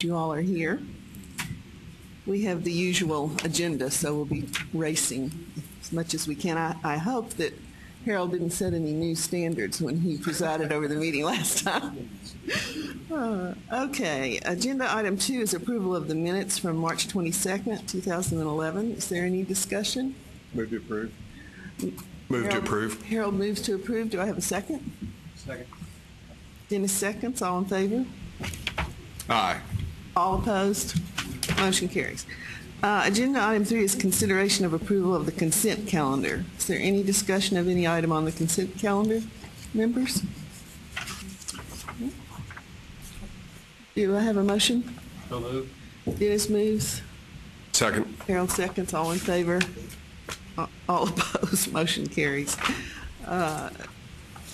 You all are here. We have the usual agenda, so we'll be racing as much as we can. I hope that Harold didn't set any new standards when he presided over the meeting last time. Okay, agenda item 2 is approval of the minutes from March 22nd, 2011. Is there any discussion? Move to approve. Move to approve. Harold moves to approve. Do I have a second? Second. Dennis seconds. All in favor? Aye. All opposed? Motion carries. Agenda item 3 is consideration of approval of the consent calendar. Is there any discussion of any item on the consent calendar, members? Do I have a motion? So moved. Dennis moves. Second. Harold seconds. All in favor? All opposed? Motion carries.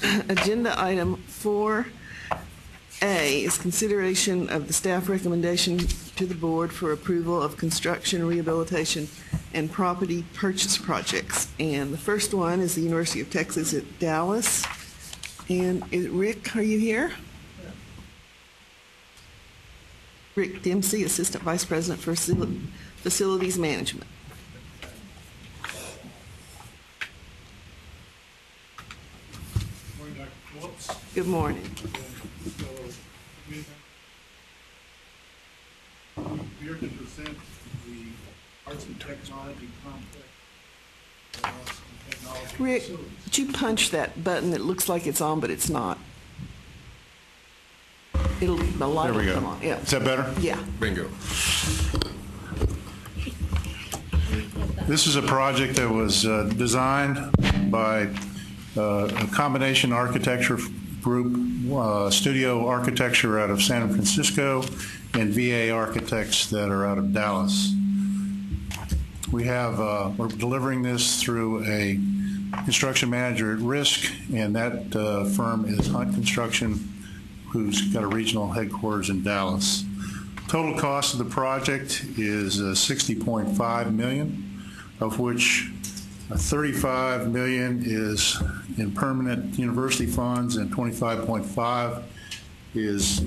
Agenda item 4A is consideration of the staff recommendation to the board for approval of construction, rehabilitation, and property purchase projects. And the first one is the University of Texas at Dallas. And Rick, are you here? Rick Dempsey, Assistant Vice President for Facilities Management. Morning, Dr. Phillips. Good morning. Here to present the Arts and Technology Complex. Rick, would you punch that button? It looks like it's on, but it's not. The light There we will go. come on. Yeah. Is that better? Yeah. Bingo. This is a project that was designed by a combination architecture group, Studio Architecture out of San Francisco and VA architects that are out of Dallas. We have, we're delivering this through a construction manager at risk, and that firm is Hunt Construction, who's got a regional headquarters in Dallas. Total cost of the project is $60.5 million, of which $35 million is in permanent university funds and $25.5 is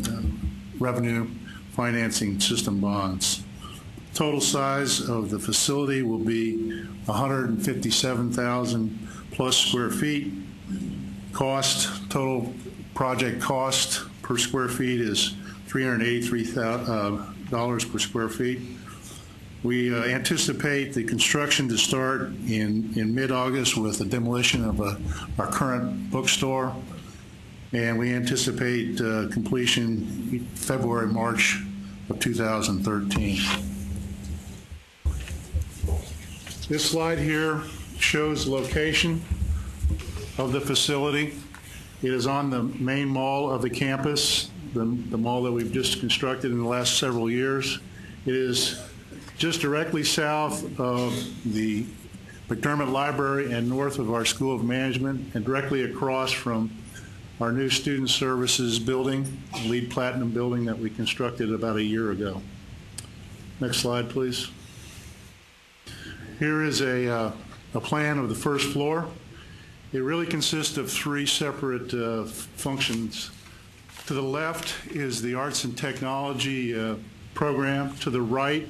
revenue financing system bonds. Total size of the facility will be 157,000 plus square feet. Total project cost per square feet is $383 per square feet. We anticipate the construction to start in mid-August with the demolition of our current bookstore, and we anticipate completion February, March of 2013. This slide here shows the location of the facility. It is on the main mall of the campus, the mall that we've just constructed in the last several years. It is just directly south of the McDermott Library and north of our School of Management, and directly across from our new Student Services building, LEED Platinum building that we constructed about a year ago. Next slide, please. Here is a plan of the first floor. It really consists of 3 separate functions. To the left is the Arts and Technology program. To the right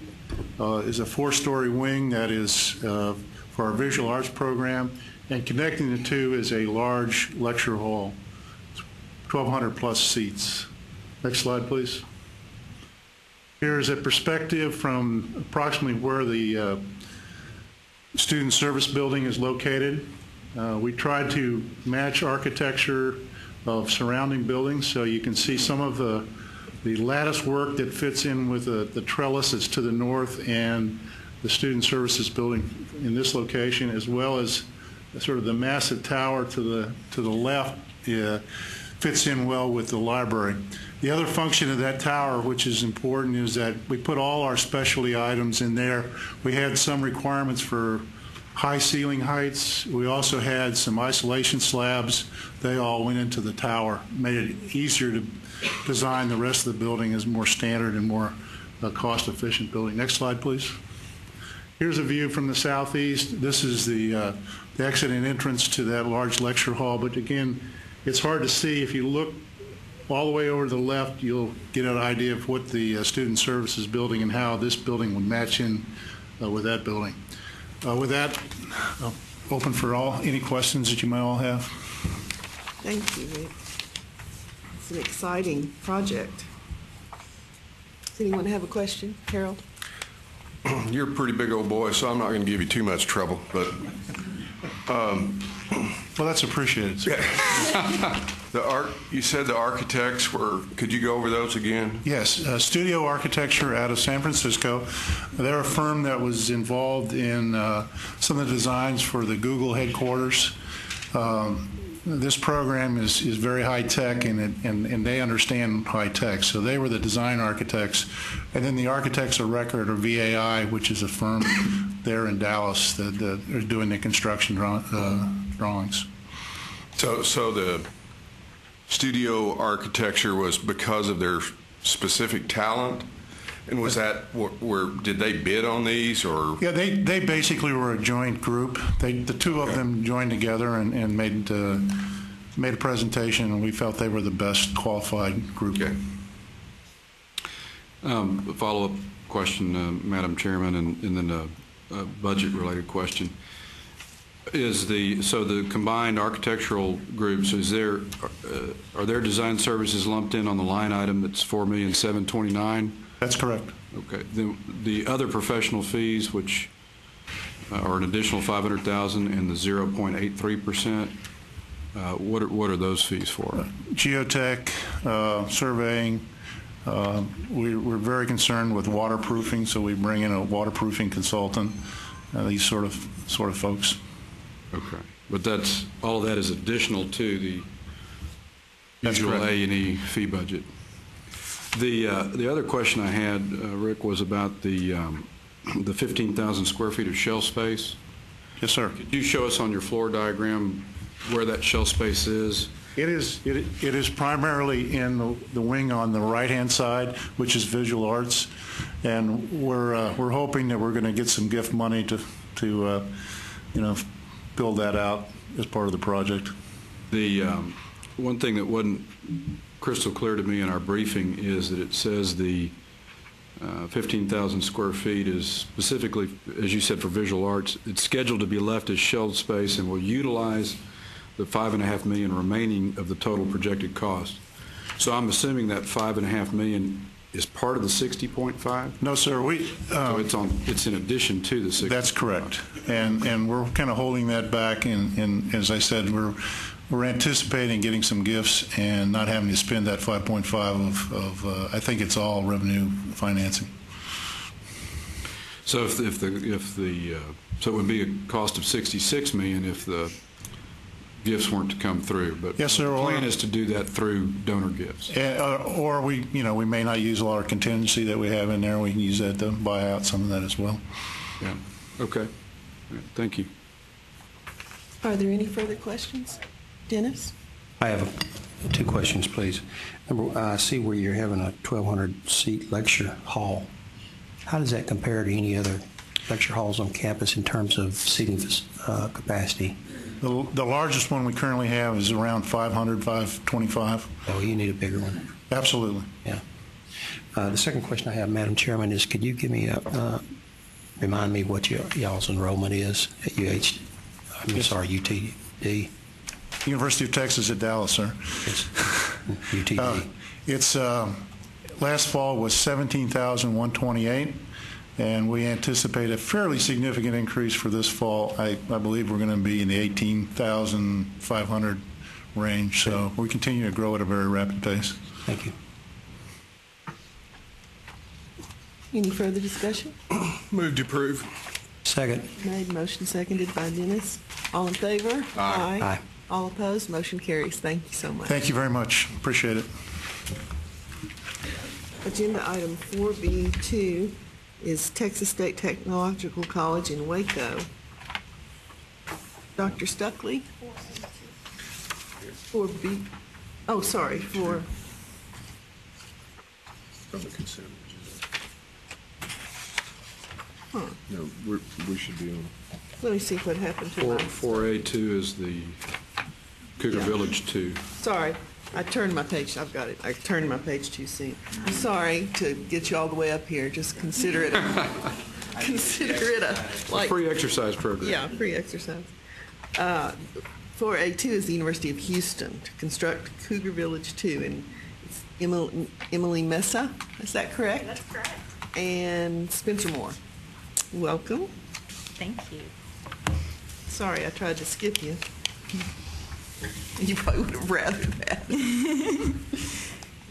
is a 4-story wing that is for our visual arts program, and connecting the two is a large lecture hall, 1,200 plus seats. Next slide, please. Here's a perspective from approximately where the Student Service building is located. We tried to match architecture of surrounding buildings, so you can see some of the lattice work that fits in with the trellis that's to the north and the Student Services building in this location, as well as sort of the massive tower to the left fits in well with the library. The other function of that tower, which is important, is that we put all our specialty items in there. We had some requirements for high ceiling heights. We also had some isolation slabs. They all went into the tower, made it easier to design the rest of the building as more standard and more cost-efficient building. Next slide, please. Here's a view from the southeast. This is the exit and entrance to that large lecture hall, but again, it's hard to see if you look all the way over to the left, you'll get an idea of what the student services building and how this building would match in with that building. With that, open for any questions that you might all have. Thank you, Rick. It's an exciting project. Does anyone have a question? Harold? You're a pretty big old boy, so I'm not going to give you too much trouble, but Well, that's appreciated, sir. you said the architects were, could you go over those again? Yes, Studio Architecture out of San Francisco. They're a firm that was involved in some of the designs for the Google headquarters. This program is very high-tech, and they understand high-tech. So they were the design architects. And then the Architects of Record, or VAI, which is a firm there in Dallas that are doing the construction drawings. So the studio architecture was because of their specific talent? And was that, did they bid on these, or? Yeah, they basically were a joint group. The two of them joined together and made a presentation, and we felt they were the best qualified group. Okay. A follow-up question, Madam Chairman, and then a budget-related question. So the combined architectural groups, are their design services lumped in on the line item that's $4,729,000? That's correct. Okay. The other professional fees, which are an additional $500,000, and the 0.83%, what are those fees for? Geotech, surveying. We're very concerned with waterproofing, so we bring in a waterproofing consultant. These sort of folks. Okay. But all of that is additional to the usual A&E fee budget. The other question I had, Rick, was about the 15,000 square feet of shell space. Yes, sir. Could you show us on your floor diagram where that shell space is? It is primarily in the wing on the right-hand side, which is visual arts, and we're hoping that we're going to get some gift money to build that out as part of the project. The one thing that wasn't crystal clear to me in our briefing is that it says the 15,000 square feet is specifically, as you said, for visual arts. It's scheduled to be left as shelled space and will utilize the $5.5 million remaining of the total projected cost. So I'm assuming that $5.5 million is part of the 60.5? No, sir. So it's in addition to the 60. That's correct, and we're kind of holding that back. And as I said, we're anticipating getting some gifts and not having to spend that 5.5 of I think it's all revenue financing. So so it would be a cost of $66 million if the gifts weren't to come through. But yes, sir. The plan is to do that through donor gifts. Or we may not use a lot of contingency that we have in there. We can use that to buy out some of that as well. Yeah. Okay. Thank you. Are there any further questions? Dennis? I have two questions, please. Number, I see where you're having a 1,200-seat lecture hall. How does that compare to any other lecture halls on campus in terms of seating capacity? The largest one we currently have is around 500, 525. Oh, you need a bigger one. Absolutely. Yeah. The second question I have, Madam Chairman, is could you give me remind me what y'all's enrollment is at UTD? University of Texas at Dallas, sir. It's UTD. It's last fall was 17,128, and we anticipate a fairly significant increase for this fall. I believe we're going to be in the 18,500 range. So we continue to grow at a very rapid pace. Thank you. Any further discussion? Move to approve. Second. Made, motion seconded by Dennis. All in favor? Aye. Aye. All opposed? Motion carries. Thank you so much. Thank you very much. Appreciate it. Agenda item 4B2 is Texas State Technological College in Waco. Dr. Stuckley? 4B. Oh, sorry, for From the consent. Huh. No, we should be on. Let me see what happened to my. 4A2 is the Cougar Village 2. Sorry, I turned my page, I've got it. I turned my page too soon. I'm sorry to get you all the way up here. Just consider it like, Free exercise program. yeah, free exercise. 4A2 is the University of Houston to construct Cougar Village 2, and it's Emily Mesa, is that correct? That's correct. And Spencer Moore. Welcome. Thank you. Sorry, I tried to skip you. You probably would have rather that.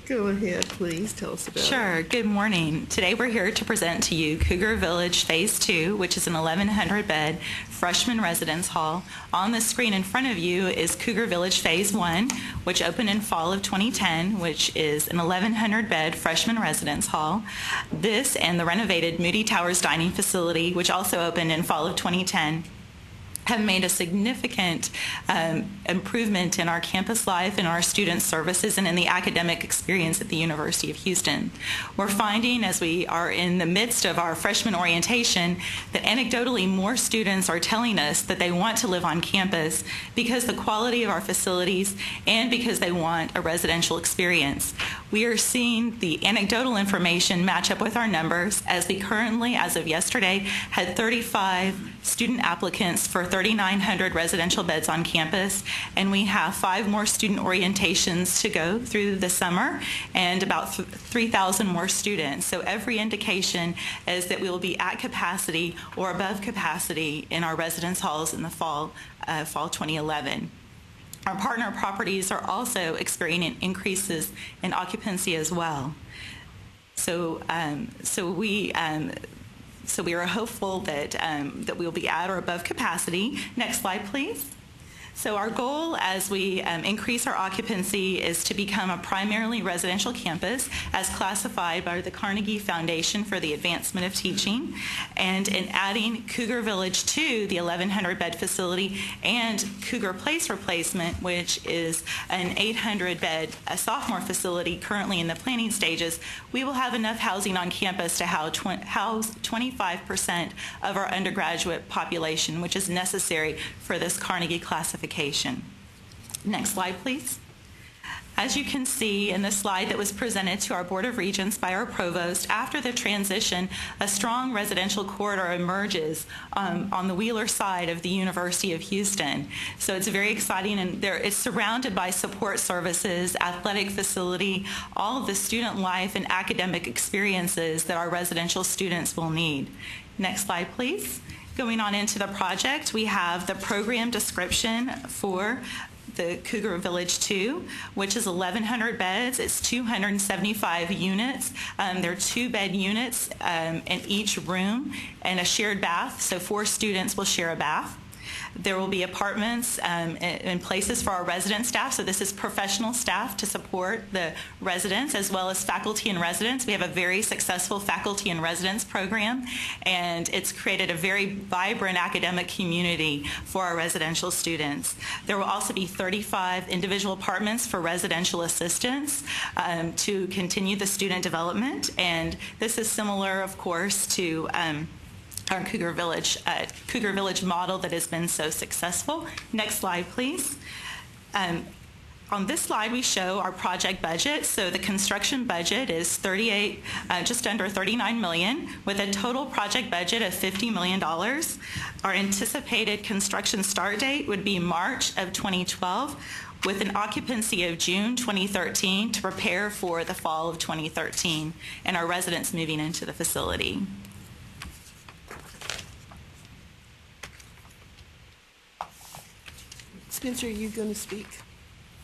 Go ahead, please. Tell us about it. Sure. Good morning. Today we're here to present to you Cougar Village Phase 2, which is an 1,100-bed freshman residence hall. On the screen in front of you is Cougar Village Phase 1, which opened in fall of 2010, which is an 1,100-bed freshman residence hall. This and the renovated Moody Towers dining facility, which also opened in fall of 2010, have made a significant improvement in our campus life, in our student services, and in the academic experience at the University of Houston. We're finding, as we are in the midst of our freshman orientation, that anecdotally more students are telling us that they want to live on campus because the quality of our facilities and because they want a residential experience. We are seeing the anecdotal information match up with our numbers, as we currently, as of yesterday, had 35 student applicants for 3,900 residential beds on campus, and we have 5 more student orientations to go through the summer and about 3,000 more students. So every indication is that we will be at capacity or above capacity in our residence halls in the fall 2011. Our partner properties are also experiencing increases in occupancy as well. So we are hopeful that we will be at or above capacity. Next slide, please. So our goal as we increase our occupancy is to become a primarily residential campus as classified by the Carnegie Foundation for the Advancement of Teaching. And in adding Cougar Village 2, the 1,100-bed facility, and Cougar Place replacement, which is an 800-bed sophomore facility currently in the planning stages, we will have enough housing on campus to house 25% of our undergraduate population, which is necessary for this Carnegie classification. Next slide, please. As you can see in the slide that was presented to our Board of Regents by our provost, after the transition, a strong residential corridor emerges on the Wheeler side of the University of Houston. So it's very exciting, and it's surrounded by support services, athletic facility, all of the student life and academic experiences that our residential students will need. Next slide, please. Going on into the project, we have the program description for the Cougar Village 2, which is 1,100 beds. It's 275 units. There are 2-bed units in each room and a shared bath, so 4 students will share a bath. There will be apartments and places for our resident staff. So this is professional staff to support the residents as well as faculty and residents. We have a very successful faculty and residence program, and it's created a very vibrant academic community for our residential students. There will also be 35 individual apartments for residential assistants to continue the student development. And this is similar, of course, to our Cougar Village model that has been so successful. Next slide, please. On this slide, we show our project budget. So the construction budget is just under $39 million, with a total project budget of $50 million. Our anticipated construction start date would be March of 2012, with an occupancy of June 2013 to prepare for the fall of 2013 and our residents moving into the facility. Spencer, are you going to speak?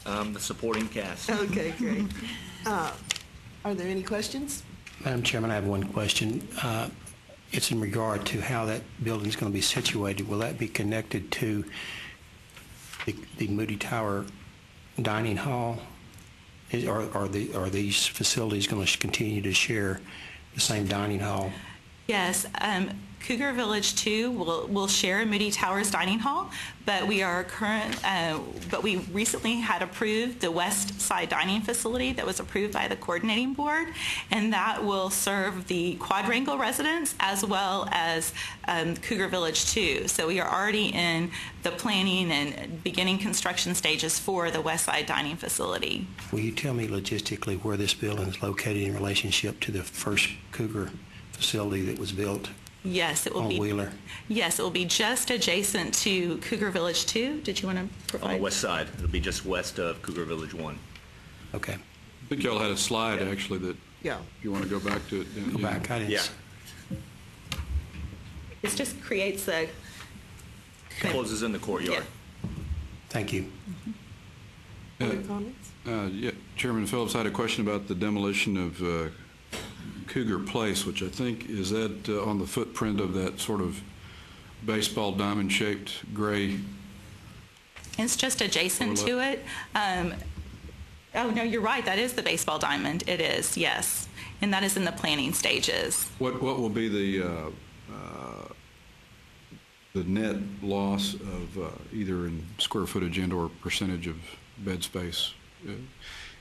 The supporting cast. Okay, great. Are there any questions? Madam Chairman, I have one question. It's in regard to how that building is going to be situated. Will that be connected to the Moody Tower dining hall? Are these facilities going to continue to share the same dining hall? Yes, Cougar Village 2 will share Moody Towers Dining Hall, but we recently had approved the West Side Dining Facility that was approved by the coordinating board, and that will serve the Quadrangle residents as well as Cougar Village 2. So we are already in the planning and beginning construction stages for the West Side Dining Facility. Will you tell me logistically where this building is located in relationship to the first Cougar facility that was built Yes, it will on be. Wheeler? Yes, it will be just adjacent to Cougar Village 2. Did you want to On provide? the west side. It'll be just west of Cougar Village 1. Okay. I think y'all had a slide, actually, that Yeah. you want to go back to it. Go back. I didn't Yeah. see. It just creates a... Closes in the courtyard. Thank you. Other comments? Yeah, Chairman Phillips, I had a question about the demolition of Cougar Place, which I think, is that on the footprint of that sort of baseball diamond-shaped gray? It's just adjacent to it. Oh, no, you're right. That is the baseball diamond. It is, yes. And that is in the planning stages. What will be the net loss of either in square footage and or percentage of bed space?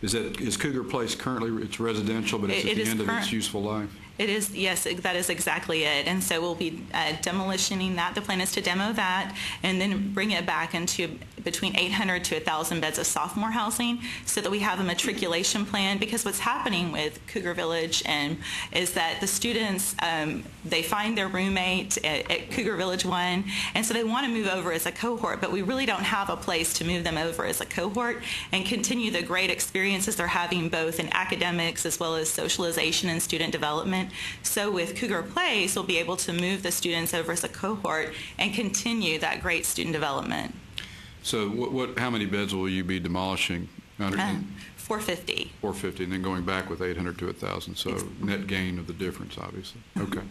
Is Cougar Place currently, it's residential, but it's It at the is end of its current. useful life? It is, yes, that is exactly it. And so we'll be demolitioning that. The plan is to demo that and then bring it back into between 800 to 1,000 beds of sophomore housing so that we have a matriculation plan. Because what's happening with Cougar Village is that the students, they find their roommate at Cougar Village 1, and so they want to move over as a cohort, but we really don't have a place to move them over as a cohort and continue the great experiences they're having both in academics as well as socialization and student development. So with Cougar Place, we'll be able to move the students over as a cohort and continue that great student development. So how many beds will you be demolishing? 450. 450, and then going back with 800 to 1,000, so net gain of the difference, obviously. Okay.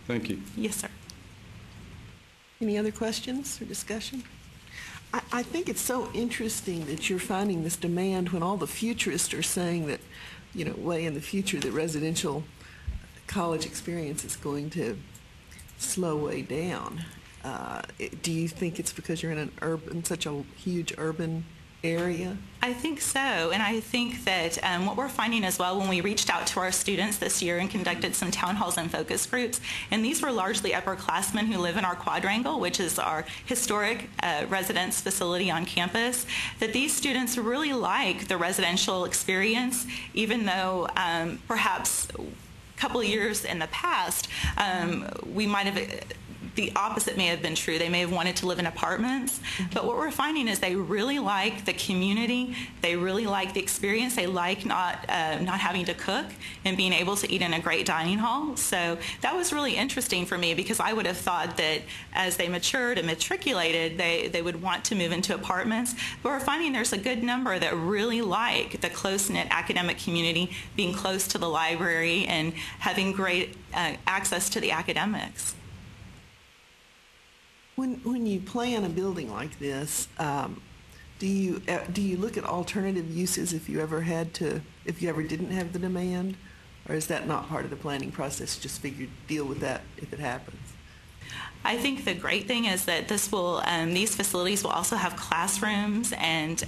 Thank you. Yes, sir. Any other questions or discussion? I think it's so interesting that you're finding this demand when all the futurists are saying that, way in the future, that residential college experience is going to slow way down. Do you think it's because you're in such a huge urban area? I think so, and I think that what we're finding as well when we reached out to our students this year and conducted some town halls and focus groups, and these were largely upperclassmen who live in our Quadrangle, which is our historic residence facility on campus, that these students really like the residential experience, even though perhaps a couple of years in the past, we might have the opposite may have been true. They may have wanted to live in apartments. But what we're finding is they really like the community. They really like the experience. They like not having to cook and being able to eat in a great dining hall. So that was really interesting for me because I would have thought that as they matured and matriculated, they would want to move into apartments. But we're finding there's a good number that really like the close-knit academic community, being close to the library and having great access to the academics. When you plan a building like this, do you look at alternative uses if you ever didn't have the demand, or is that not part of the planning process? Just deal with that if it happens. I think the great thing is that these facilities will also have classrooms and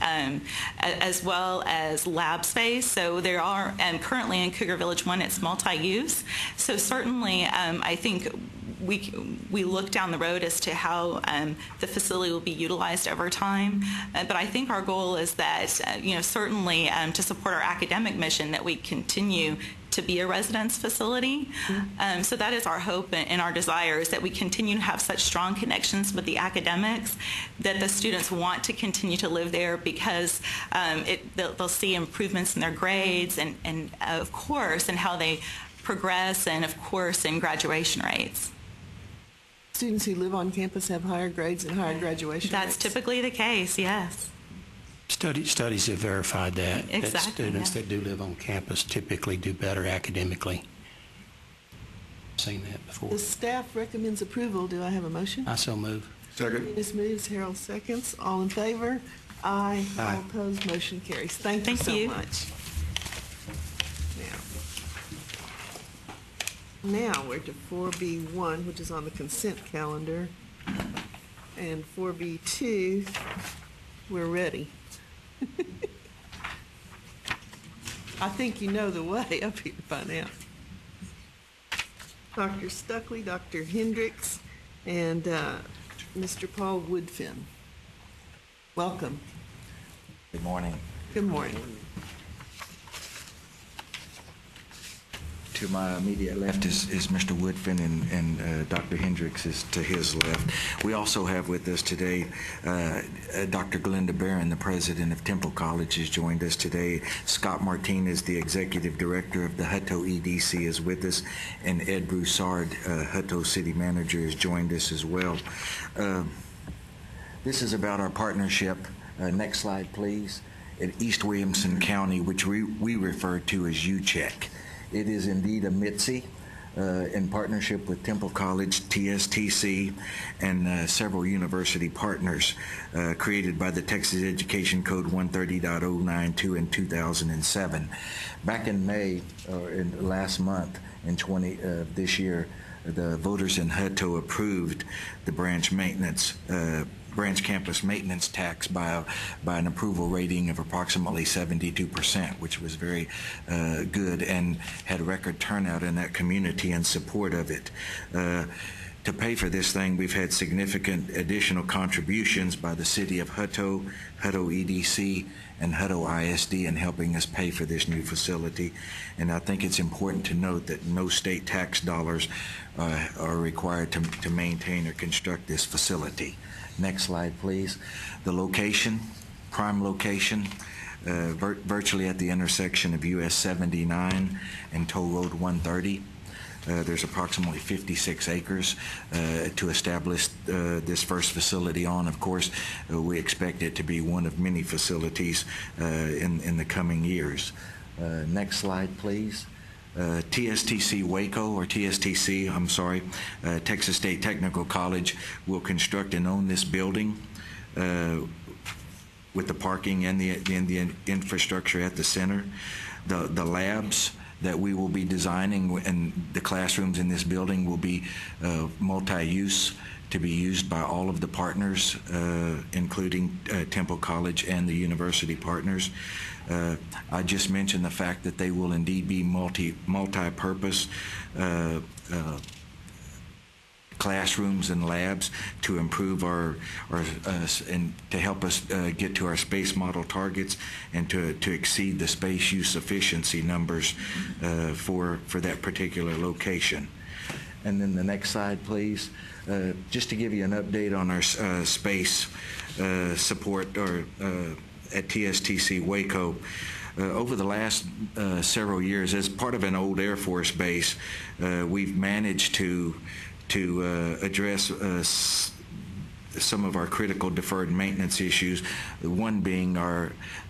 as well as lab space. So there are, and currently in Cougar Village 1, it's multi-use. So certainly, I think we look down the road as to how the facility will be utilized over time. But I think our goal is that, certainly to support our academic mission, that we continue to be a residence facility. So that is our hope and our desire, is that we continue to have such strong connections with the academics that the students want to continue to live there because they'll see improvements in their grades and of course, in how they progress and, of course, in graduation rates. Students who live on campus have higher grades and higher graduation That's rates. typically the case, yes. Studies have verified that. Exactly, That students yeah. that do live on campus typically do better academically. Seen that before. The staff recommends approval. Do I have a motion? I so move. Second. Ms. moves, Harold seconds. All in favor? Aye. Aye. All opposed, motion carries. Thank you Thank so you. much. Now, Now we're to 4B1, which is on the consent calendar. And 4B2, we're ready. I think you know the way up here by now. Dr. Stuckley, Dr. Hendricks, and Mr. Paul Woodfin. Welcome. Good morning. Good morning. To my immediate left is Mr. Woodfin, and Dr. Hendricks is to his left. We also have with us today Dr. Glenda Barron, the president of Temple College, has joined us today. Scott Martinez, the executive director of the Hutto EDC, is with us, and Ed Broussard, Hutto city manager, has joined us as well. This is about our partnership. Next slide, please. At East Williamson County, which we refer to as UCHEC. It is indeed a MITSE in partnership with Temple College, TSTC, and several university partners created by the Texas Education Code 130.092 in 2007. Back in May, or in last month, in this year, the voters in Hutto approved the branch campus maintenance tax by an approval rating of approximately 72%, which was very good and had a record turnout in that community in support of it. To pay for this thing, we've had significant additional contributions by the city of Hutto, Hutto EDC, and Hutto ISD in helping us pay for this new facility. And I think it's important to note that no state tax dollars are required to maintain or construct this facility. Next slide, please. The location, prime location, virtually at the intersection of US 79 and Toll Road 130. There's approximately 56 acres to establish this first facility on. Of course, we expect it to be one of many facilities in the coming years. Next slide, please. TSTC Waco, or TSTC, I'm sorry, Texas State Technical College will construct and own this building with the parking and the infrastructure at the center. The labs that we will be designing and the classrooms in this building will be multi-use, to be used by all of the partners, including Temple College and the university partners. I just mentioned the fact that they will indeed be multi-purpose classrooms and labs to improve and to help us get to our space model targets and to exceed the space use efficiency numbers for that particular location. And then the next slide, please. Just to give you an update on our space support at TSTC Waco. Over the last several years, as part of an old Air Force base, we've managed to address some of our critical deferred maintenance issues, one being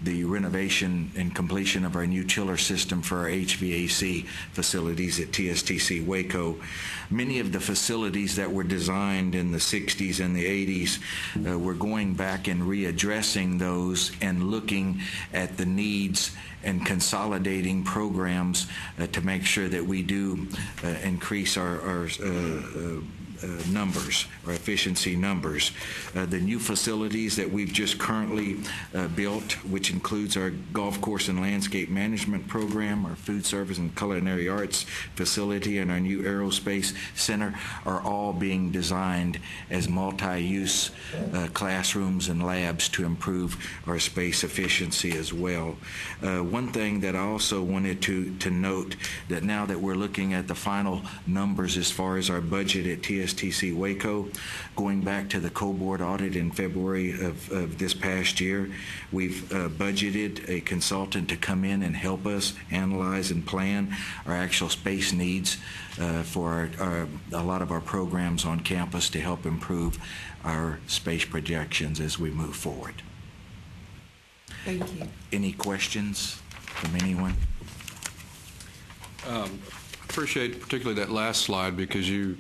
the renovation and completion of our new chiller system for our HVAC facilities at TSTC Waco. Many of the facilities that were designed in the 60s and the 80s, we're going back and readdressing those and looking at the needs and consolidating programs to make sure that we do increase our numbers, or efficiency numbers. The new facilities that we've just currently built, which includes our golf course and landscape management program, our food service and culinary arts facility, and our new aerospace center, are all being designed as multi-use classrooms and labs to improve our space efficiency as well. One thing that I also wanted to note, that now that we're looking at the final numbers as far as our budget at TSTC Waco, going back to the co-board audit in February of this past year, we've budgeted a consultant to come in and help us analyze and plan our actual space needs for a lot of our programs on campus to help improve our space projections as we move forward. Thank you. Any questions from anyone? Appreciate particularly that last slide, because you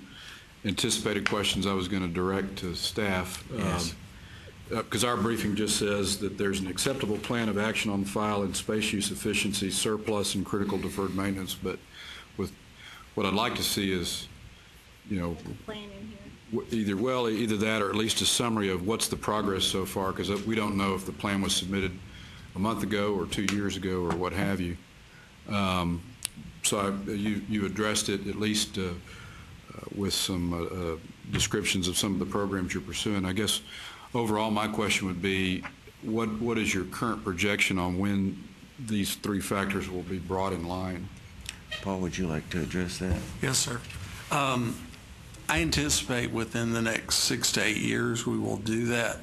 anticipated questions I was going to direct to staff. Yes. Because our briefing just says that there's an acceptable plan of action on file in space use efficiency, surplus, and critical deferred maintenance, but with what I'd like to see is, either that or at least a summary of what's the progress so far, because we don't know if the plan was submitted a month ago or 2 years ago or what have you. So you addressed it at least with some descriptions of some of the programs you're pursuing. I guess overall my question would be, what is your current projection on when these three factors will be brought in line? Paul, would you like to address that? Yes, sir. I anticipate within the next 6 to 8 years we will do that.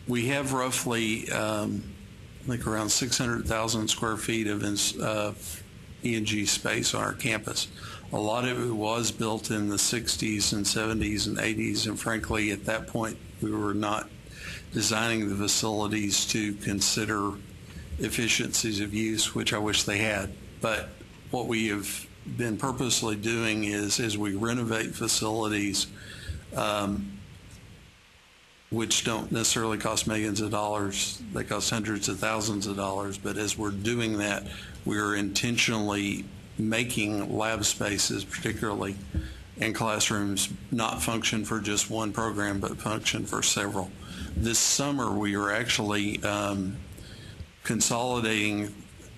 We have roughly, I think, around 600,000 square feet of E&G space on our campus. A lot of it was built in the 60s and 70s and 80s, and frankly, at that point, we were not designing the facilities to consider efficiencies of use, which I wish they had. But what we have been purposely doing is, as we renovate facilities, which don't necessarily cost millions of dollars, they cost hundreds of thousands of dollars, but as we're doing that, we're intentionally making lab spaces, particularly in classrooms, not function for just one program, but function for several. This summer, we are actually consolidating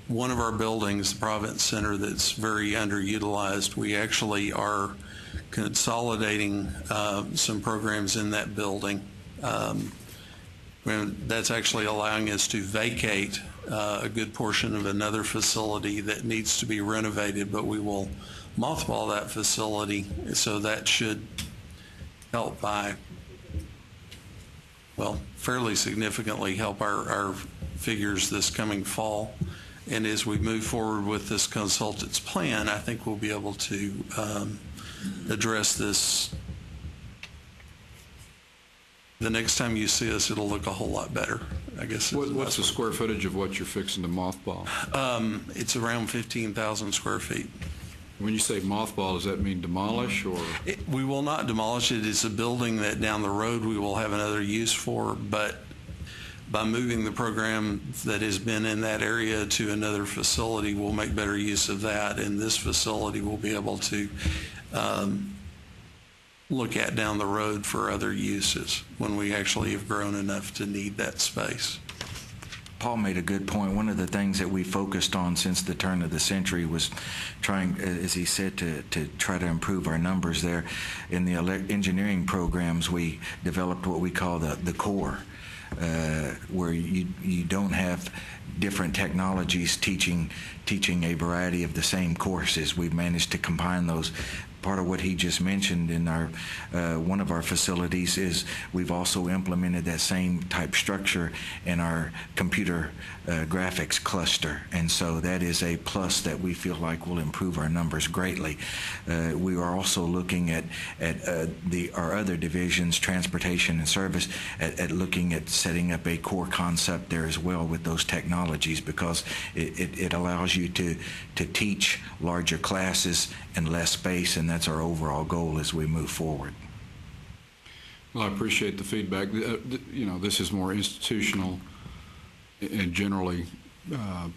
one of our buildings, the Province Center, that's very underutilized. We actually are consolidating some programs in that building. That's actually allowing us to vacate a good portion of another facility that needs to be renovated, but we will mothball that facility, so that should help by, well, fairly significantly help our figures this coming fall. And as we move forward with this consultant's plan, I think we'll be able to address this. The next time you see us, it'll look a whole lot better, I guess. What's the square footage of what you're fixing to mothball? It's around 15,000 square feet. When you say mothball, does that mean demolish or? We will not demolish it. It's a building that down the road we will have another use for, but by moving the program that has been in that area to another facility, we'll make better use of that, and this facility will be able to look at down the road for other uses when we actually have grown enough to need that space. Paul made a good point. One of the things that we focused on since the turn of the century was trying, as he said, to try to improve our numbers there. In the engineering programs, we developed what we call the core, where you don't have different technologies teaching a variety of the same courses. We've managed to combine those. Part of what he just mentioned in our one of our facilities is we've also implemented that same type structure in our computer graphics cluster, and so that is a plus that we feel like will improve our numbers greatly. We are also looking at our other divisions, transportation and service, at looking at setting up a core concept there as well with those technologies, because it allows you to teach larger classes in less space, and that's our overall goal as we move forward. Well, I appreciate the feedback. This is more institutional and generally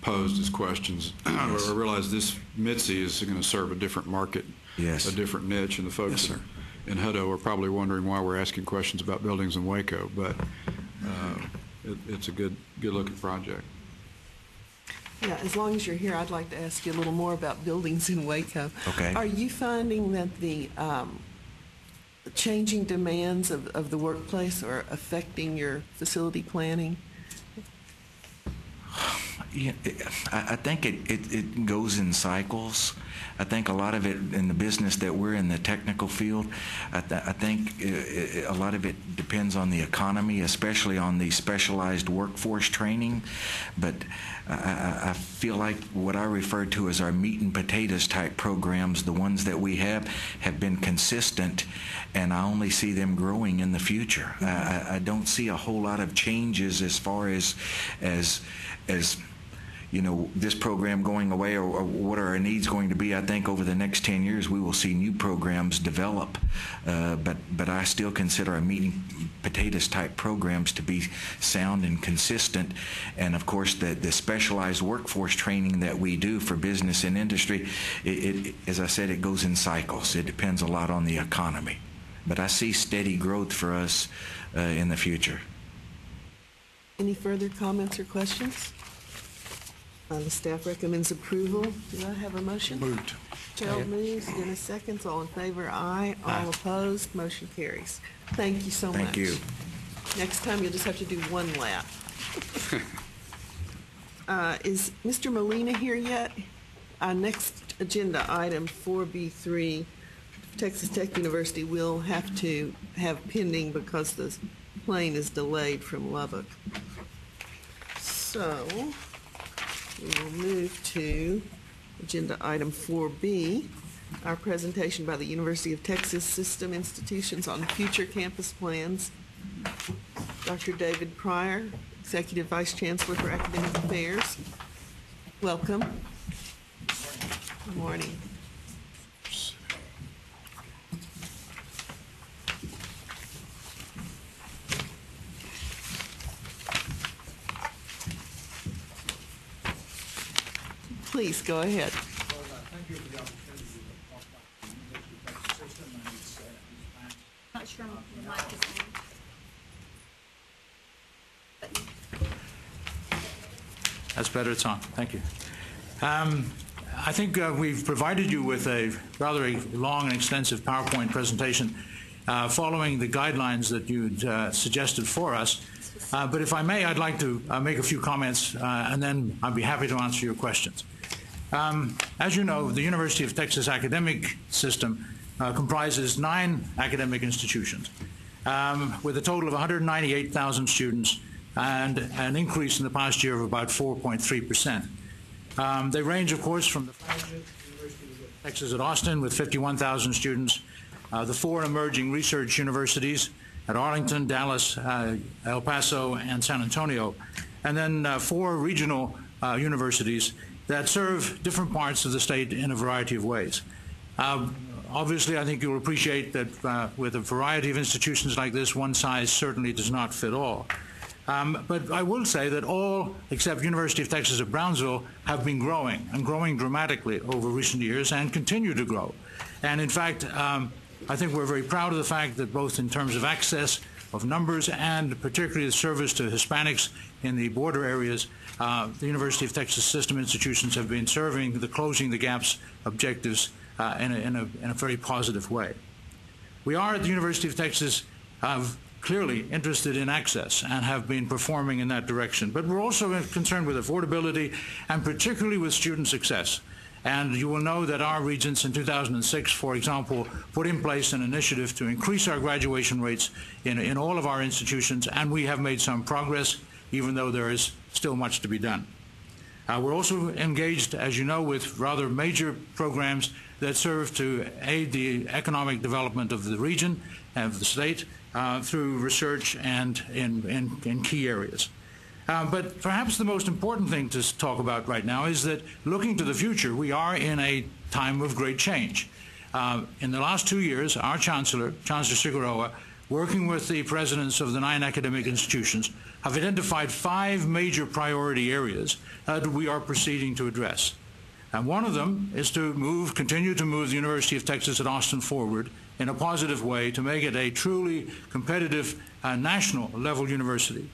posed as questions. Yes. I realize this Mitzi is going to serve a different market, Yes. a different niche, and the folks Yes, sir. in Hutto are probably wondering why we're asking questions about buildings in Waco, but it's a good-looking project. Yeah, as long as you're here, I'd like to ask you a little more about buildings in Waco. Okay. Are you finding that the changing demands of the workplace are affecting your facility planning? Yeah, I think it goes in cycles. I think a lot of it in the business that we're in, the technical field, I think a lot of it depends on the economy, especially on the specialized workforce training. But I feel like what I refer to as our meat and potatoes type programs, the ones that we have been consistent, and I only see them growing in the future. I don't see a whole lot of changes as far as this program going away, or what are our needs going to be. I think over the next 10 years we will see new programs develop, but I still consider our meat and potatoes type programs to be sound and consistent. And of course the specialized workforce training that we do for business and industry, as I said, it goes in cycles. It depends a lot on the economy. But I see steady growth for us in the future. Any further comments or questions? The staff recommends approval. Do I have a motion? Moved. Gerald moves, Dennis seconds. All in favor, aye. All opposed, motion carries. Thank you so much. Thank you. Next time, you'll just have to do one lap. Is Mr. Molina here yet? Our next agenda item, 4B3, Texas Tech University will have to have pending because the plane is delayed from Lubbock. So we will move to agenda item 4B, our presentation by the University of Texas System Institutions on future campus plans. Dr. David Pryor, Executive Vice Chancellor for Academic Affairs. Welcome. Good morning. Please go ahead. Thank you for the opportunity to talk about the University of Texas system and its plans. Not sure the mic is on. That's better, it's on. Thank you. I think we've provided you with a rather long and extensive PowerPoint presentation following the guidelines that you'd suggested for us. But if I may, I'd like to make a few comments, and then I'd be happy to answer your questions. As you know, the University of Texas academic system comprises 9 academic institutions with a total of 198,000 students and an increase in the past year of about 4.3%. They range, of course, from the flagship University of Texas at Austin with 51,000 students, the 4 emerging research universities at Arlington, Dallas, El Paso, and San Antonio, and then 4 regional universities that serve different parts of the state in a variety of ways. Obviously, I think you'll appreciate that with a variety of institutions like this, one size certainly does not fit all. But I will say that all except University of Texas at Brownsville have been growing, and growing dramatically over recent years, and continue to grow. And in fact, I think we're very proud of the fact that both in terms of access of numbers and particularly the service to Hispanics in the border areas, the University of Texas system institutions have been serving the closing the gaps objectives in a very positive way. We are at the University of Texas clearly interested in access and have been performing in that direction, but we're also concerned with affordability and particularly with student success. And you will know that our regents in 2006, for example, put in place an initiative to increase our graduation rates in all of our institutions, and we have made some progress, even though there is still much to be done. We're also engaged, as you know, with rather major programs that serve to aid the economic development of the region and of the state through research and in key areas. But perhaps the most important thing to talk about right now is that looking to the future, we are in a time of great change. In the last 2 years, our Chancellor Figueroa, working with the presidents of the 9 academic institutions, have identified 5 major priority areas that we are proceeding to address. And one of them is to continue to move the University of Texas at Austin forward in a positive way to make it a truly competitive national level university.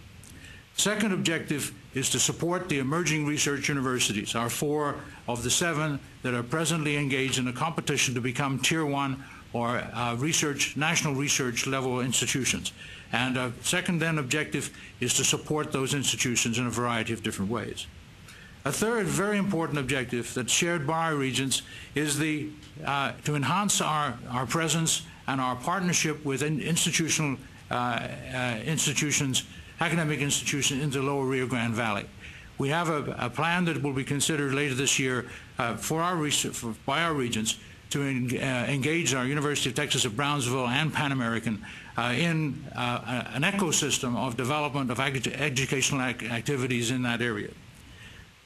Second objective is to support the emerging research universities, our 4 of the 7 that are presently engaged in a competition to become Tier 1 or national research level institutions. And a second then objective is to support those institutions in a variety of different ways. A third very important objective that's shared by our regents is to enhance our presence and our partnership with academic institutions in the lower Rio Grande Valley. We have a plan that will be considered later this year by our regents to engage our University of Texas at Brownsville and Pan American in an ecosystem of development of educational activities in that area.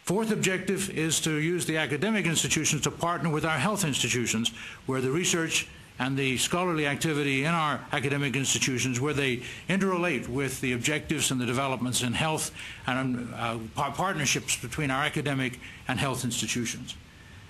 Fourth objective is to use the academic institutions to partner with our health institutions, where the research and the scholarly activity in our academic institutions, where they interrelate with the objectives and the developments in health and partnerships between our academic and health institutions.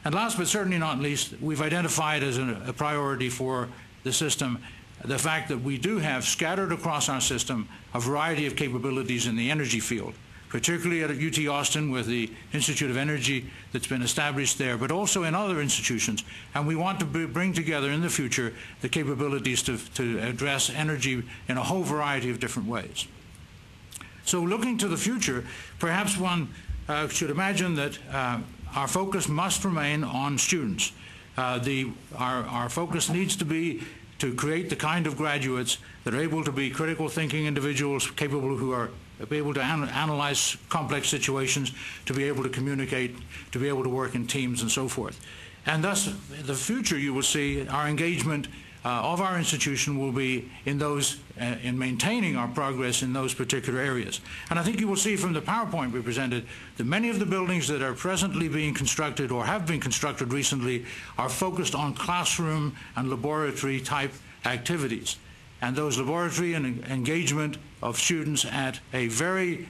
And last but certainly not least, we've identified as a priority for the system the fact that we do have scattered across our system a variety of capabilities in the energy field, particularly at UT Austin with the Institute of Energy that's been established there, but also in other institutions. And we want to bring together in the future the capabilities to address energy in a whole variety of different ways. So looking to the future, perhaps one should imagine that our focus must remain on students. Our focus needs to be to create the kind of graduates that are able to be critical thinking individuals, capable who are able to analyze complex situations, to be able to communicate, to be able to work in teams and so forth. And thus, in the future, you will see our engagement of our institution will be in those, in maintaining our progress in those particular areas. And I think you will see from the PowerPoint we presented that many of the buildings that are presently being constructed or have been constructed recently are focused on classroom and laboratory type activities. And those laboratory and engagement of students at a very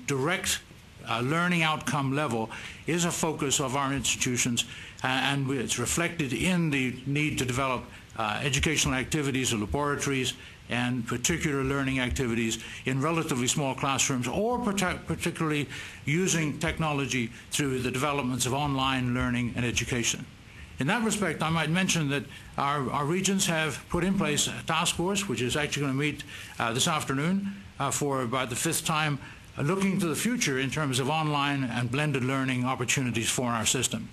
direct learning outcome level is a focus of our institutions, and it's reflected in the need to develop educational activities or laboratories and particular learning activities in relatively small classrooms, or particularly using technology through the developments of online learning and education. In that respect, I might mention that our regions have put in place a task force, which is actually going to meet this afternoon for about the 5th time, looking to the future in terms of online and blended learning opportunities for our system.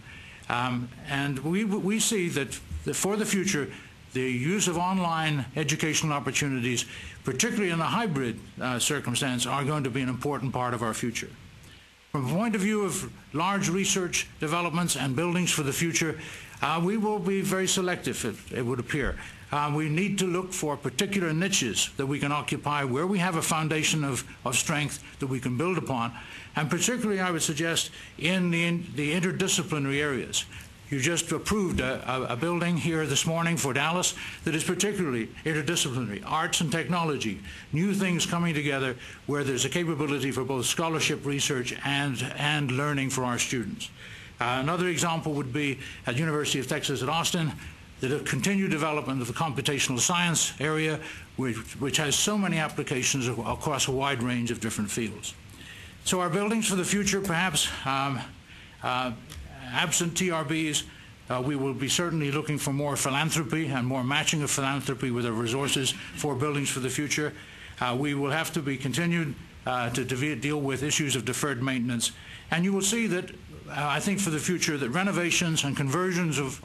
And we see that for the future, the use of online educational opportunities, particularly in a hybrid circumstance, are going to be an important part of our future. From a point of view of large research developments and buildings for the future, we will be very selective, it would appear. We need to look for particular niches that we can occupy where we have a foundation of strength that we can build upon, and particularly, I would suggest, in the interdisciplinary areas. You just approved a building here this morning for Dallas that is particularly interdisciplinary, arts and technology, new things coming together where there's a capability for both scholarship, research, and learning for our students. Another example would be at University of Texas at Austin, the continued development of the computational science area, which has so many applications across a wide range of different fields. So our buildings for the future, perhaps, absent TRBs, we will be certainly looking for more philanthropy and more matching of philanthropy with our resources for buildings for the future. We will have to be continued to deal with issues of deferred maintenance. And you will see that, I think for the future, that renovations and conversions of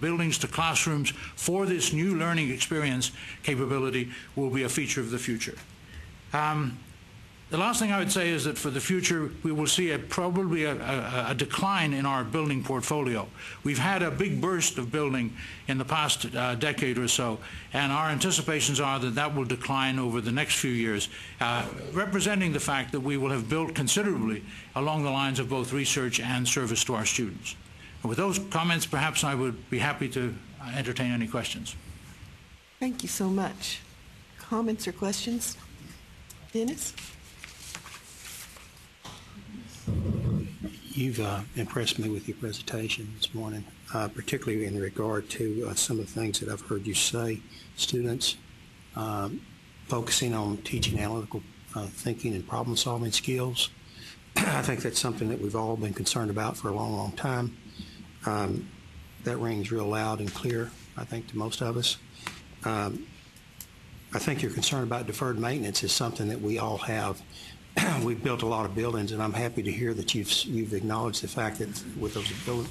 buildings to classrooms for this new learning experience capability will be a feature of the future. The last thing I would say is that for the future, we will see probably a decline in our building portfolio. We've had a big burst of building in the past decade or so, and our anticipations are that that will decline over the next few years, representing the fact that we will have built considerably along the lines of both research and service to our students. And with those comments, perhaps I would be happy to entertain any questions. Thank you so much. Comments or questions? Dennis? You've impressed me with your presentation this morning, particularly in regard to some of the things that I've heard you say. Students focusing on teaching analytical thinking and problem-solving skills. I think that's something that we've all been concerned about for a long, long time. That rings real loud and clear, I think, to most of us. I think your concern about deferred maintenance is something that we all have. We've built a lot of buildings, and I'm happy to hear that you've acknowledged the fact that with those buildings,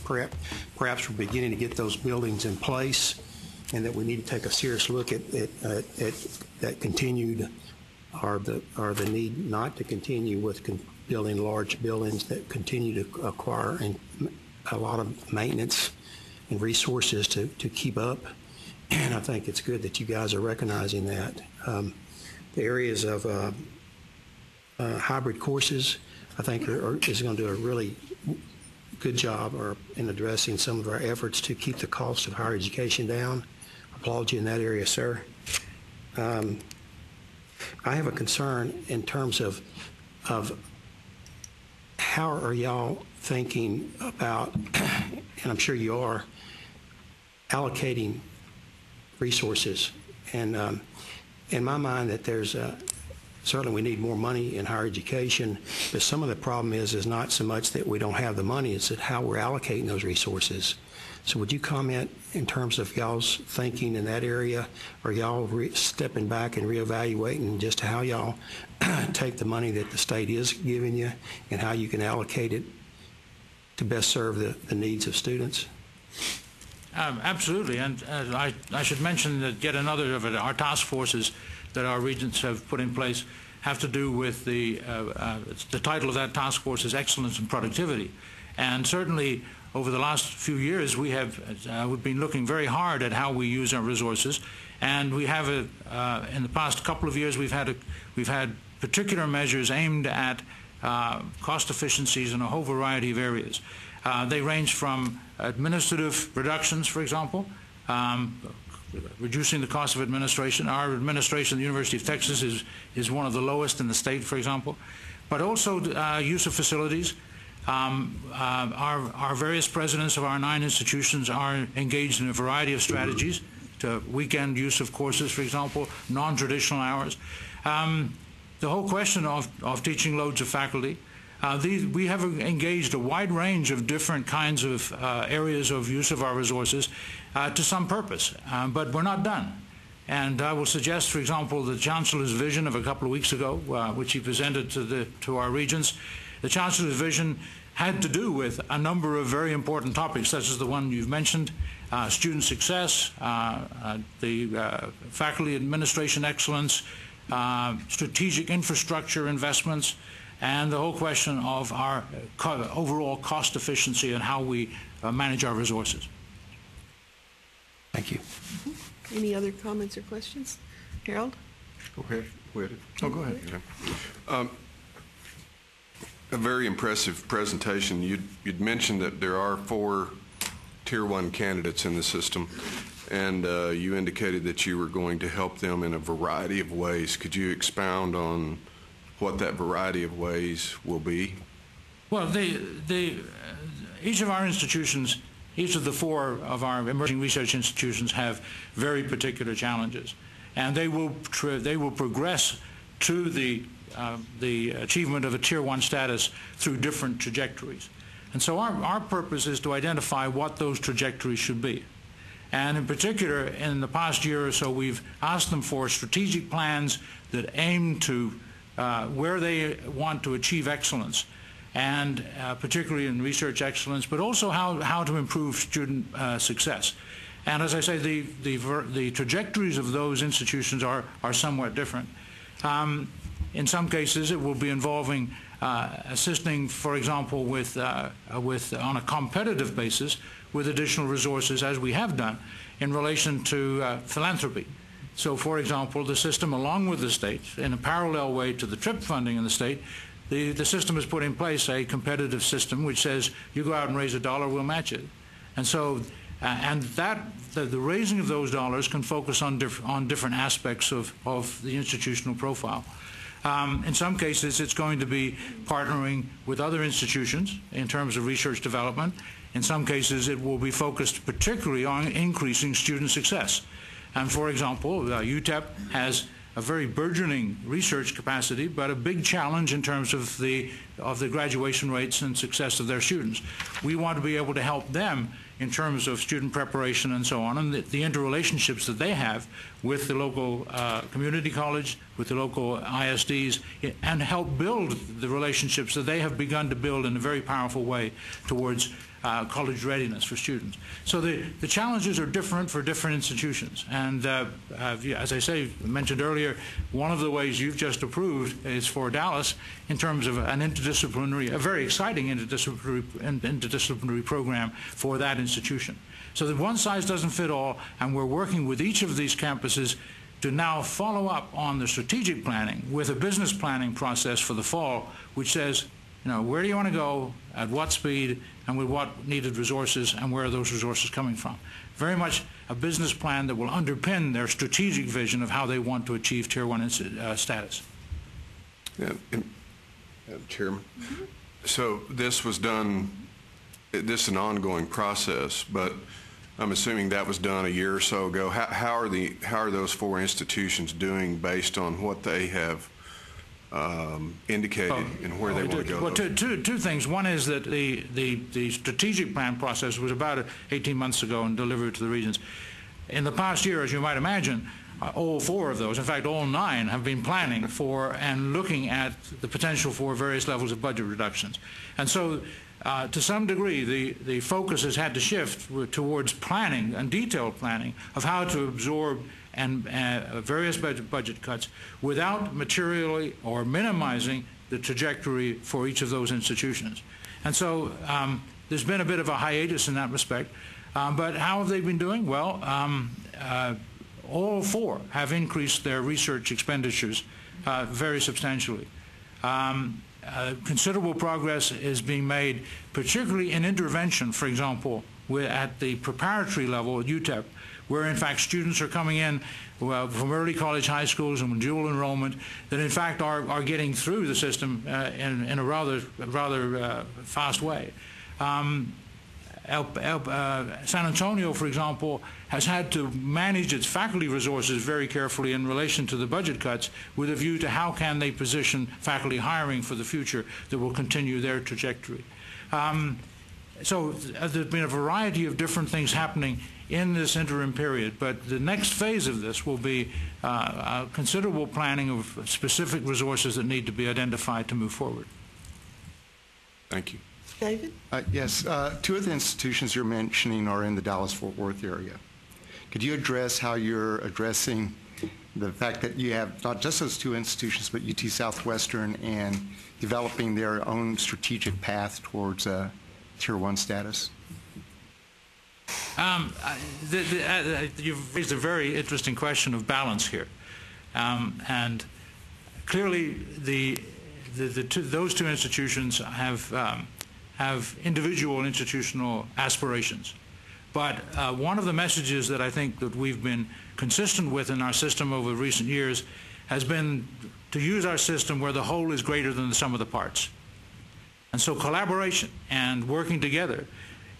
perhaps we're beginning to get those buildings in place, and that we need to take a serious look at that continued, or the need not to continue with building large buildings that continue to acquire a lot of maintenance and resources to keep up. And I think it's good that you guys are recognizing that. The areas of hybrid courses, I think is going to do a really good job in addressing some of our efforts to keep the cost of higher education down. I applaud you in that area, sir. I have a concern in terms of how are y'all thinking about, and I'm sure you are, allocating resources. And in my mind, that there's certainly we need more money in higher education, but some of the problem is not so much that we don't have the money, it's that how we're allocating those resources. So would you comment in terms of y'all's thinking in that area? Or y'all stepping back and reevaluating just how y'all take the money that the state is giving you and how you can allocate it to best serve the needs of students? Absolutely, and I should mention that yet another of our task forces that our regents have put in place have to do with the title of that task force is Excellence and Productivity. And certainly over the last few years we've been looking very hard at how we use our resources, and we have in the past couple of years we've had particular measures aimed at cost efficiencies in a whole variety of areas. They range from administrative reductions, for example, reducing the cost of administration. Our administration at the University of Texas is one of the lowest in the state, for example, but also use of facilities. Our various presidents of our 9 institutions are engaged in a variety of strategies to weekend use of courses, for example, non-traditional hours. The whole question of teaching loads of faculty. We have engaged a wide range of different kinds of areas of use of our resources to some purpose, but we're not done. And I will suggest, for example, the Chancellor's vision of a couple of weeks ago, which he presented to our regents. The Chancellor's vision had to do with a number of very important topics, such as the one you've mentioned, student success, the faculty administration excellence, strategic infrastructure investments, and the whole question of our overall cost efficiency and how we manage our resources. Thank you. Any other comments or questions? Harold? Go ahead. Oh, go ahead. Okay. A very impressive presentation. You'd mentioned that there are 4 Tier 1 candidates in the system, and you indicated that you were going to help them in a variety of ways. Could you expound on what that variety of ways will be? Well, each of our institutions, each of the 4 of our emerging research institutions have very particular challenges, and they will progress to the achievement of a Tier 1 status through different trajectories. And so our purpose is to identify what those trajectories should be. And in particular, in the past year or so, we've asked them for strategic plans that aim to where they want to achieve excellence, and particularly in research excellence, but also how to improve student success. And as I say, the trajectories of those institutions are somewhat different. In some cases, it will be involving assisting, for example, with on a competitive basis with additional resources, as we have done, in relation to philanthropy. So, for example, the system, along with the state, in a parallel way to the TRIP funding in the state, the system has put in place a competitive system which says, you go out and raise $1, we'll match it. And so, the raising of those dollars can focus on different aspects of the institutional profile. In some cases, it's going to be partnering with other institutions in terms of research development. In some cases, it will be focused particularly on increasing student success. And for example, UTEP has a very burgeoning research capacity, but a big challenge in terms of the graduation rates and success of their students. We want to be able to help them in terms of student preparation and so on, and the interrelationships that they have with the local community college, with the local ISDs, and help build the relationships that they have begun to build in a very powerful way towards college readiness for students. So the challenges are different for different institutions. And as I mentioned earlier, one of the ways you've just approved is for Dallas in terms of an interdisciplinary, a very exciting interdisciplinary program for that institution. So that one size doesn't fit all, and we're working with each of these campuses to now follow up on the strategic planning with a business planning process for the fall, which says, where do you want to go, at what speed, and with what needed resources, and where are those resources coming from. Very much a business plan that will underpin their strategic vision of how they want to achieve Tier 1 status. Yeah, Chairman, so this was done, this is an ongoing process, but I'm assuming that was done a year or so ago. How are those 4 institutions doing based on what they have indicated and where they want to go? Well, two things. One is that the strategic plan process was about 18 months ago and delivered to the regions. In the past year, as you might imagine, all 4 of those, in fact all 9, have been planning for and looking at the potential for various levels of budget reductions. And so to some degree, the focus has had to shift towards planning and detailed planning of how to absorb and various budget cuts without materially or minimizing the trajectory for each of those institutions. And so there's been a bit of a hiatus in that respect. But how have they been doing? Well, all 4 have increased their research expenditures very substantially. Considerable progress is being made, particularly in intervention, for example, at the preparatory level at UTEP, where in fact students are coming in from early college, high schools, and dual enrollment that in fact are getting through the system in a rather fast way. San Antonio, for example, has had to manage its faculty resources very carefully in relation to the budget cuts with a view to how can they position faculty hiring for the future that will continue their trajectory. So there's been a variety of different things happening in this interim period, but the next phase of this will be considerable planning of specific resources that need to be identified to move forward. Thank you. David? Yes, 2 of the institutions you're mentioning are in the Dallas-Fort Worth area. Could you address how you're addressing the fact that you have not just those 2 institutions, but UT Southwestern and developing their own strategic path towards Tier 1 status? You've raised a very interesting question of balance here. And clearly those 2 institutions have individual institutional aspirations. But one of the messages that I think that we've been consistent with in our system over recent years has been to use our system where the whole is greater than the sum of the parts. And so collaboration and working together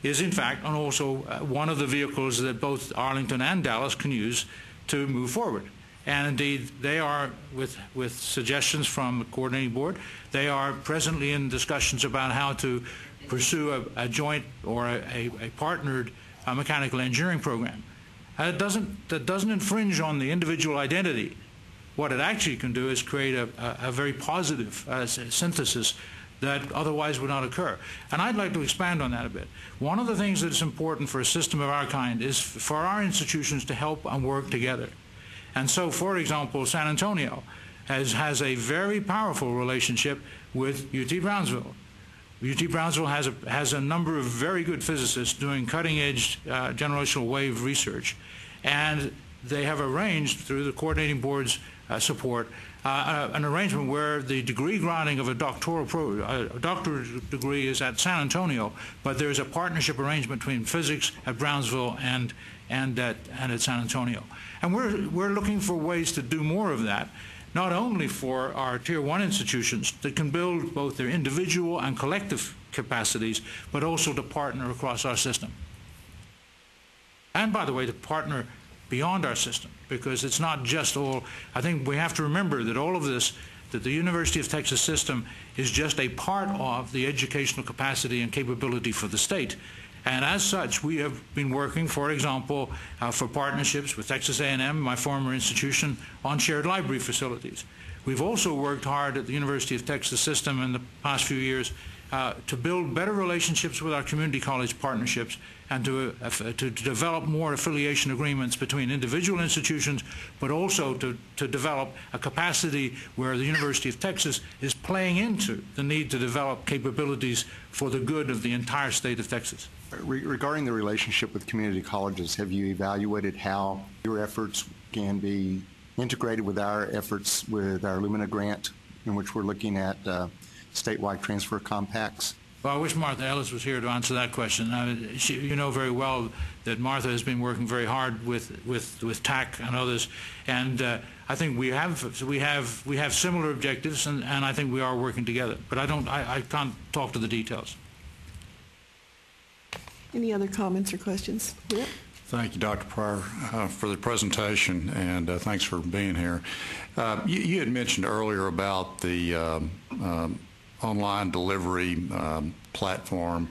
is in fact and also one of the vehicles that both Arlington and Dallas can use to move forward. And indeed, they are, with suggestions from the coordinating board, they are presently in discussions about how to pursue a joint or a partnered mechanical engineering program. That doesn't infringe on the individual identity. What it actually can do is create a very positive synthesis that otherwise would not occur. And I'd like to expand on that a bit. One of the things that is important for a system of our kind is for our institutions to help and work together. And so, for example, San Antonio has a very powerful relationship with UT Brownsville. UT Brownsville has a number of very good physicists doing cutting-edge generational wave research, and they have arranged, through the coordinating board's support, an arrangement where the degree granting of a doctorate degree is at San Antonio, but there's a partnership arrangement between physics at Brownsville and at San Antonio. And we're looking for ways to do more of that, not only for our Tier 1 institutions that can build both their individual and collective capacities, but also to partner across our system. And by the way, to partner beyond our system, because it's not just all, I think we have to remember that all of this, that the University of Texas system is just a part of the educational capacity and capability for the state. And as such, we have been working, for example, for partnerships with Texas A&M, my former institution, on shared library facilities. We've also worked hard at the University of Texas system in the past few years to build better relationships with our community college partnerships and to develop more affiliation agreements between individual institutions, but also to develop a capacity where the University of Texas is playing into the need to develop capabilities for the good of the entire state of Texas. Regarding the relationship with community colleges, have you evaluated how your efforts can be integrated with our efforts with our Lumina grant, in which we're looking at statewide transfer compacts? Well, I wish Martha Ellis was here to answer that question. You know very well that Martha has been working very hard with TAC and others, and I think we have similar objectives, and I think we are working together. But I can't talk to the details. Any other comments or questions? Yep. Thank you, Dr. Pryor, for the presentation, and thanks for being here. You had mentioned earlier about the online delivery platform,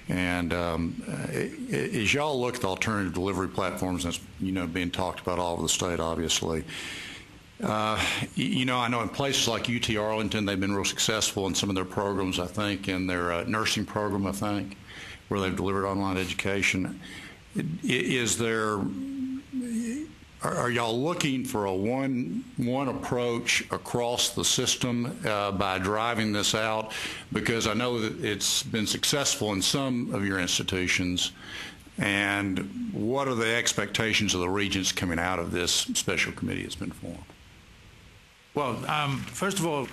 and as y'all look at the alternative delivery platforms, that's being talked about all over the state, obviously. I know in places like UT Arlington, they've been real successful in some of their programs. I think in their nursing program, I think, where they've delivered online education. Are y'all looking for a one approach across the system by driving this out? Because I know that it's been successful in some of your institutions. And what are the expectations of the regents coming out of this special committee that's been formed? Well, first of all,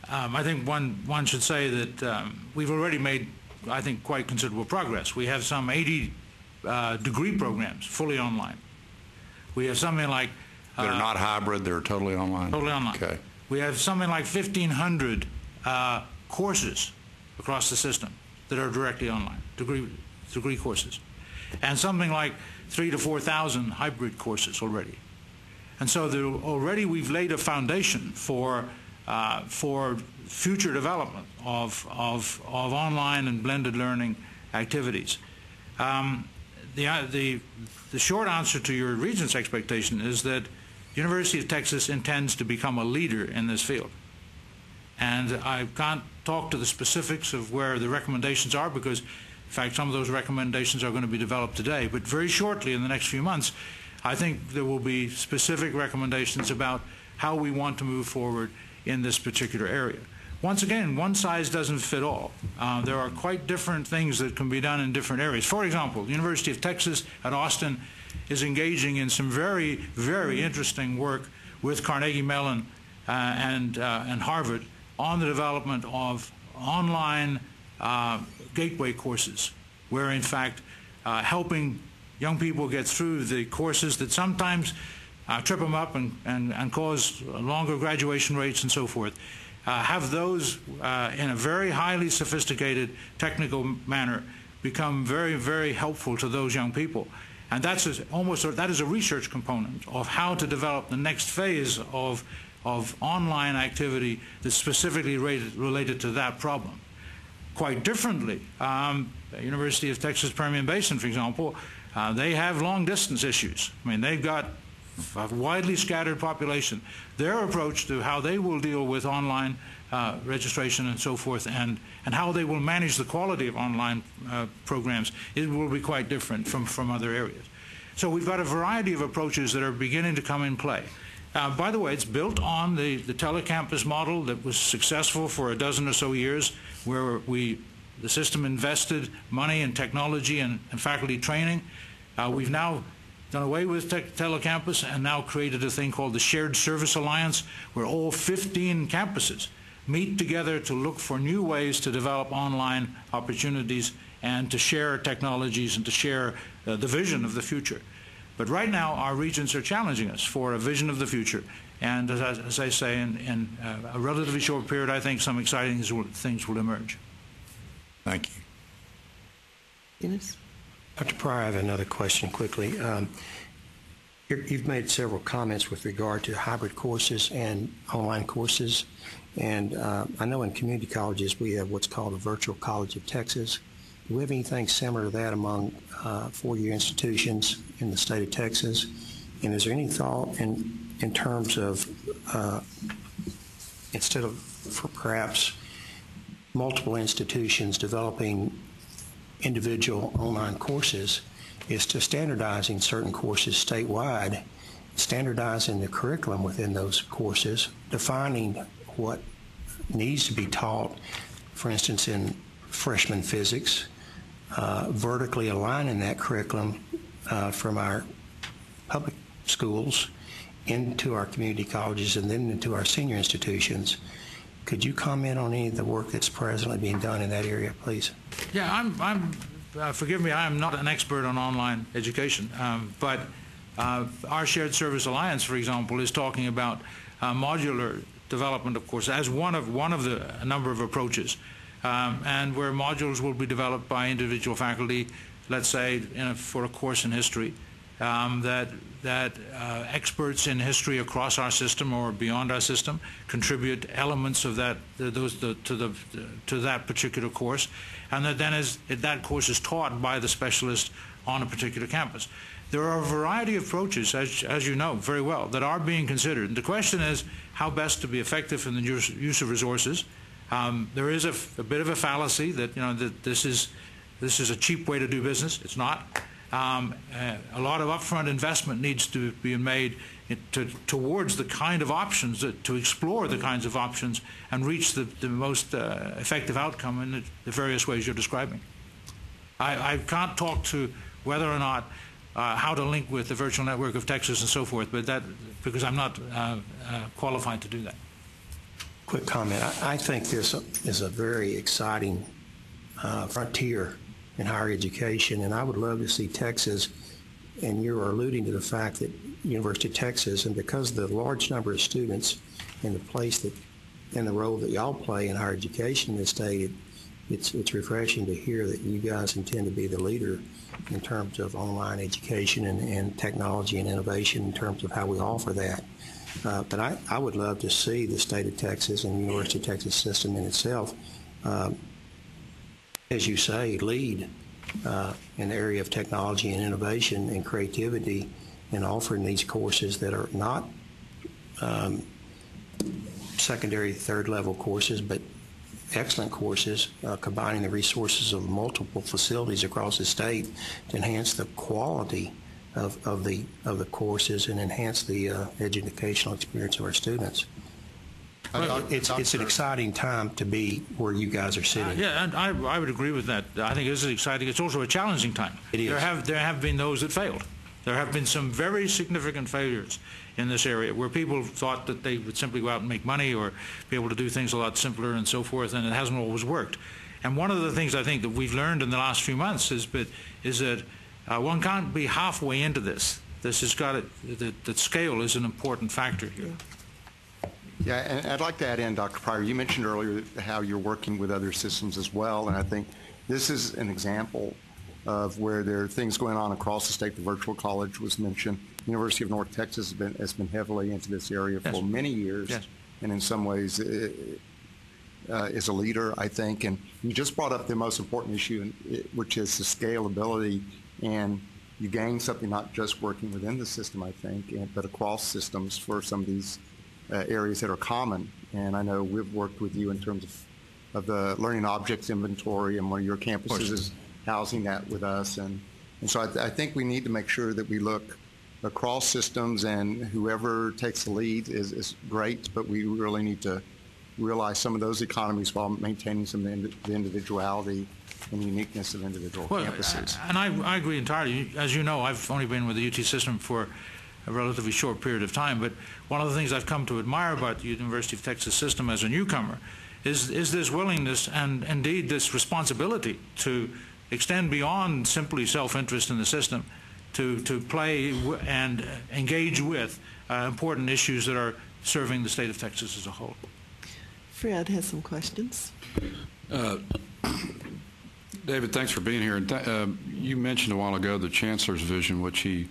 I think one should say that we've already made, I think, quite considerable progress. We have some 80 degree programs fully online. We have something like... They're not hybrid, they're totally online? Totally online. Okay. We have something like 1,500 courses across the system that are directly online, degree courses, and something like 3,000 to 4,000 hybrid courses already. And so already we've laid a foundation for future development of online and blended learning activities. The short answer to your regent's expectation is that University of Texas intends to become a leader in this field. And I can't talk to the specifics of where the recommendations are because, in fact, some of those recommendations are going to be developed today. But very shortly, in the next few months, I think there will be specific recommendations about how we want to move forward in this particular area. Once again, one size doesn't fit all. There are quite different things that can be done in different areas. For example, the University of Texas at Austin is engaging in some very, very interesting work with Carnegie Mellon and Harvard on the development of online gateway courses, where in fact helping young people get through the courses that sometimes trip them up and cause longer graduation rates and so forth. Have those in a very highly sophisticated technical manner become very, very helpful to those young people. And that is a research component of how to develop the next phase of online activity that's specifically related to that problem. Quite differently, University of Texas Permian Basin, for example, they have long distance issues. I mean, they've got a widely scattered population. Their approach to how they will deal with online registration and so forth, and how they will manage the quality of online programs, it will be quite different from other areas. So we've got a variety of approaches that are beginning to come in play. By the way, it's built on the telecampus model that was successful for a dozen or so years, where the system invested money in technology and faculty training. We've now done away with telecampus and now created a thing called the Shared Service Alliance, where all 15 campuses meet together to look for new ways to develop online opportunities and to share technologies and to share the vision of the future. But right now, our regents are challenging us for a vision of the future. And as I say, in a relatively short period, I think some exciting things will emerge. Thank you. Dennis? Dr. Pryor, I have another question quickly. You've made several comments with regard to hybrid courses and online courses. And I know in community colleges we have what's called a Virtual College of Texas. Do we have anything similar to that among four-year institutions in the state of Texas? And is there any thought in terms of, instead of perhaps multiple institutions developing individual online courses, is to standardizing certain courses statewide, standardizing the curriculum within those courses, defining what needs to be taught, for instance, in freshman physics, vertically aligning that curriculum from our public schools into our community colleges and then into our senior institutions. Could you comment on any of the work that's presently being done in that area, please? Yeah, forgive me, I am not an expert on online education, but our Shared Service Alliance, for example, is talking about modular development, of course, as one of a number of approaches, and where modules will be developed by individual faculty, let's say for a course in history, that experts in history across our system or beyond our system contribute elements of that to that particular course, and that then that course is taught by the specialist on a particular campus. There are a variety of approaches, as you know very well, that are being considered. The question is how best to be effective in the use of resources. There is a bit of a fallacy that that this is a cheap way to do business. It's not. A lot of upfront investment needs to be made towards the kind of options, to explore the kinds of options and reach the most effective outcome in the various ways you're describing. I can't talk to whether or not how to link with the virtual network of Texas and so forth, but because I'm not qualified to do that. Quick comment. I think this is a very exciting frontier in higher education, and I would love to see Texas, and you're alluding to the fact that University of Texas, and because of the large number of students and the place that and the role that y'all play in higher education in the state, it's refreshing to hear that you guys intend to be the leader in terms of online education and technology and innovation in terms of how we offer that. But I would love to see the state of Texas and the University of Texas system in itself, as you say, lead in the area of technology and innovation and creativity in offering these courses that are not secondary, third level courses, but excellent courses, combining the resources of multiple facilities across the state to enhance the quality of the courses and enhance the educational experience of our students. It's an exciting time to be where you guys are sitting. Yeah, and I would agree with that. I think this is exciting. It's also a challenging time. It is. There have been those that failed. There have been some very significant failures in this area where people thought that they would simply go out and make money or be able to do things a lot simpler and so forth, and it hasn't always worked. And one of the things I think that we've learned in the last few months is that one can't be halfway into this. This has got that scale is an important factor here. Yeah, and I'd like to add in, Dr. Pryor, you mentioned earlier how you're working with other systems as well, and I think this is an example of where there are things going on across the state. The virtual college was mentioned. University of North Texas has been heavily into this area for many years, and in some ways is a leader, I think. And you just brought up the most important issue, which is the scalability, and you gain something not just working within the system, I think, but across systems for some of these areas that are common. And I know we've worked with you in terms of the learning objects inventory, and one of your campuses is housing that with us. And so I think we need to make sure that we look across systems, and whoever takes the lead is great, but we really need to realize some of those economies while maintaining some of the individuality and uniqueness of individual campuses. And I agree entirely. As you know, I've only been with the UT system for a relatively short period of time, but one of the things I've come to admire about the University of Texas system as a newcomer is this willingness and indeed this responsibility to extend beyond simply self-interest in the system to play and engage with important issues that are serving the state of Texas as a whole. Fred has some questions. David, thanks for being here. And you mentioned a while ago the Chancellor's vision, which he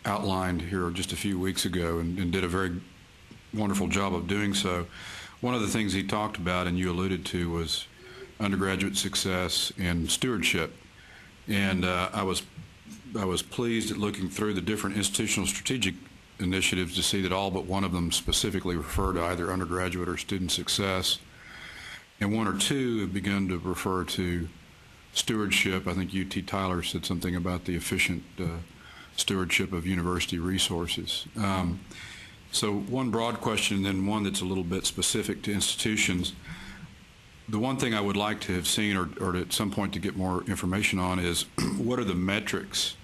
outlined here just a few weeks ago and did a very wonderful job of doing so. One of the things he talked about, and you alluded to, was undergraduate success and stewardship. And I was pleased at looking through the different institutional strategic initiatives to see that all but one of them specifically refer to either undergraduate or student success. And one or two have begun to refer to stewardship. I think UT Tyler said something about the efficient stewardship of university resources. So one broad question and then one that's a little bit specific to institutions. The one thing I would like to have seen or at some point to get more information on is what are the metrics,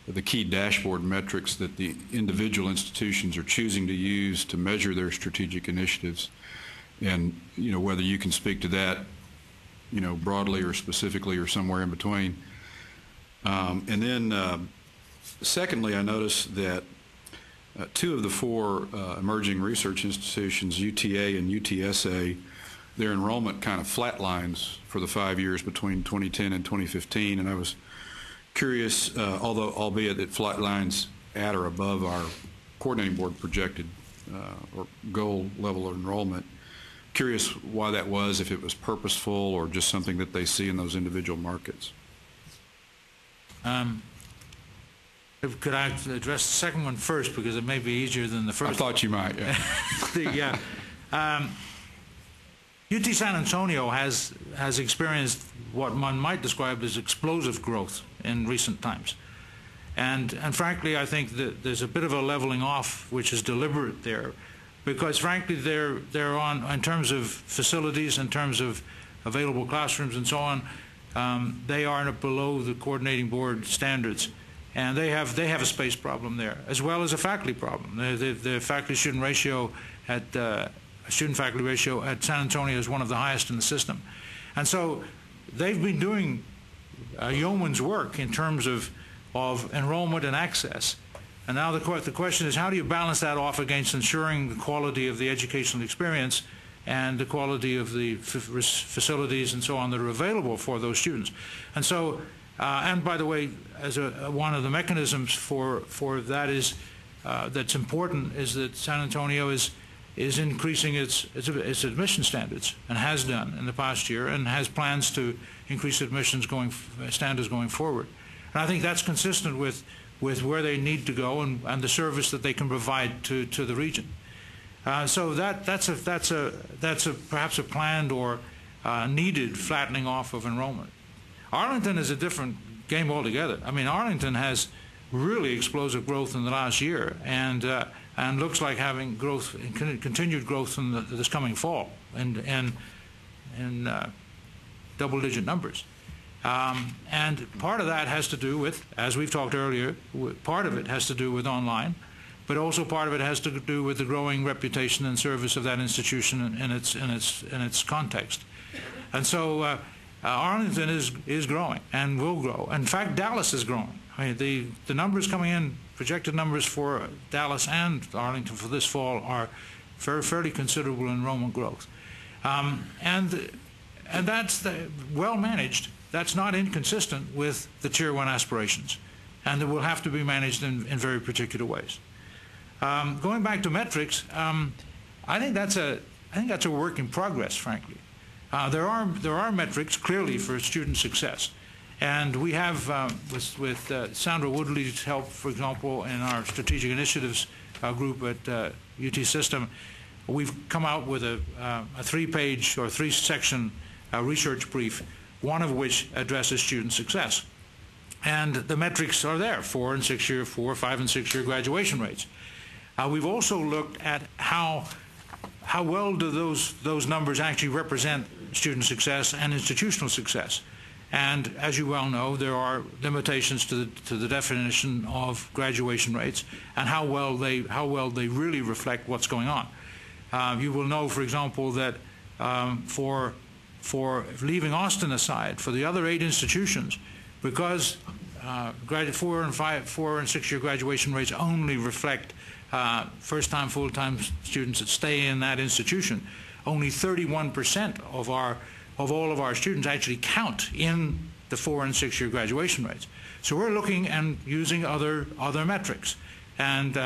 the key dashboard metrics that the individual institutions are choosing to use to measure their strategic initiatives. And, whether you can speak to that, broadly or specifically or somewhere in between. And then, secondly, I noticed that two of the four emerging research institutions, UTA and UTSA, their enrollment kind of flatlines for the 5 years between 2010 and 2015. And I was curious, albeit it flatlines at or above our coordinating board projected or goal level of enrollment, curious why that was, if it was purposeful or just something that they see in those individual markets. Could I address the second one first, because it may be easier than the first? I thought you might, yeah. UT San Antonio has experienced what one might describe as explosive growth in recent times. And frankly, I think that there's a bit of a leveling off which is deliberate there, because frankly they're on, in terms of facilities, in terms of available classrooms and so on, they are below the coordinating board standards. And they have a space problem there, as well as a faculty problem. The faculty-student ratio student-faculty ratio at San Antonio is one of the highest in the system. And so they've been doing yeoman's work in terms of enrollment and access. And now the question is, how do you balance that off against ensuring the quality of the educational experience and the quality of the facilities and so on that are available for those students? And so, and by the way, as one of the mechanisms for that is that's important is that San Antonio is increasing its admission standards, and has done in the past year, and has plans to increase admissions standards going forward. And I think that's consistent with where they need to go and the service that they can provide to the region. So that's perhaps a planned or needed flattening off of enrollment. Arlington is a different game altogether. I mean, Arlington has really explosive growth in the last year, and looks like having continued growth in this coming fall, in double-digit numbers. And part of that has to do with, as we've talked earlier, part of it has to do with online, but also part of it has to do with the growing reputation and service of that institution in its context. And so Arlington is growing and will grow. In fact, Dallas is growing. I mean, the numbers coming in, projected numbers for Dallas and Arlington for this fall are fairly considerable enrollment growth. And that's well managed. That's not inconsistent with the Tier 1 aspirations, and it will have to be managed in very particular ways. Going back to metrics, I think that's a work in progress, frankly. There are metrics clearly for student success, and we have with Sandra Woodley's help, for example, in our strategic initiatives group at UT System, we've come out with a 3-page or 3-section research brief, one of which addresses student success. And the metrics are there: 4 and 6 year, 4, 5, and 6 year graduation rates. We've also looked at how well do those numbers actually represent student success and institutional success. And as you well know, there are limitations to the definition of graduation rates and how well they really reflect what's going on. You will know, for example, that for leaving Austin aside, for the other 8 institutions, because 4 and 6 year graduation rates only reflect first-time, full-time students that stay in that institution, only 31% of all of our students actually count in the 4 and 6 year graduation rates. So we're looking and using other metrics. And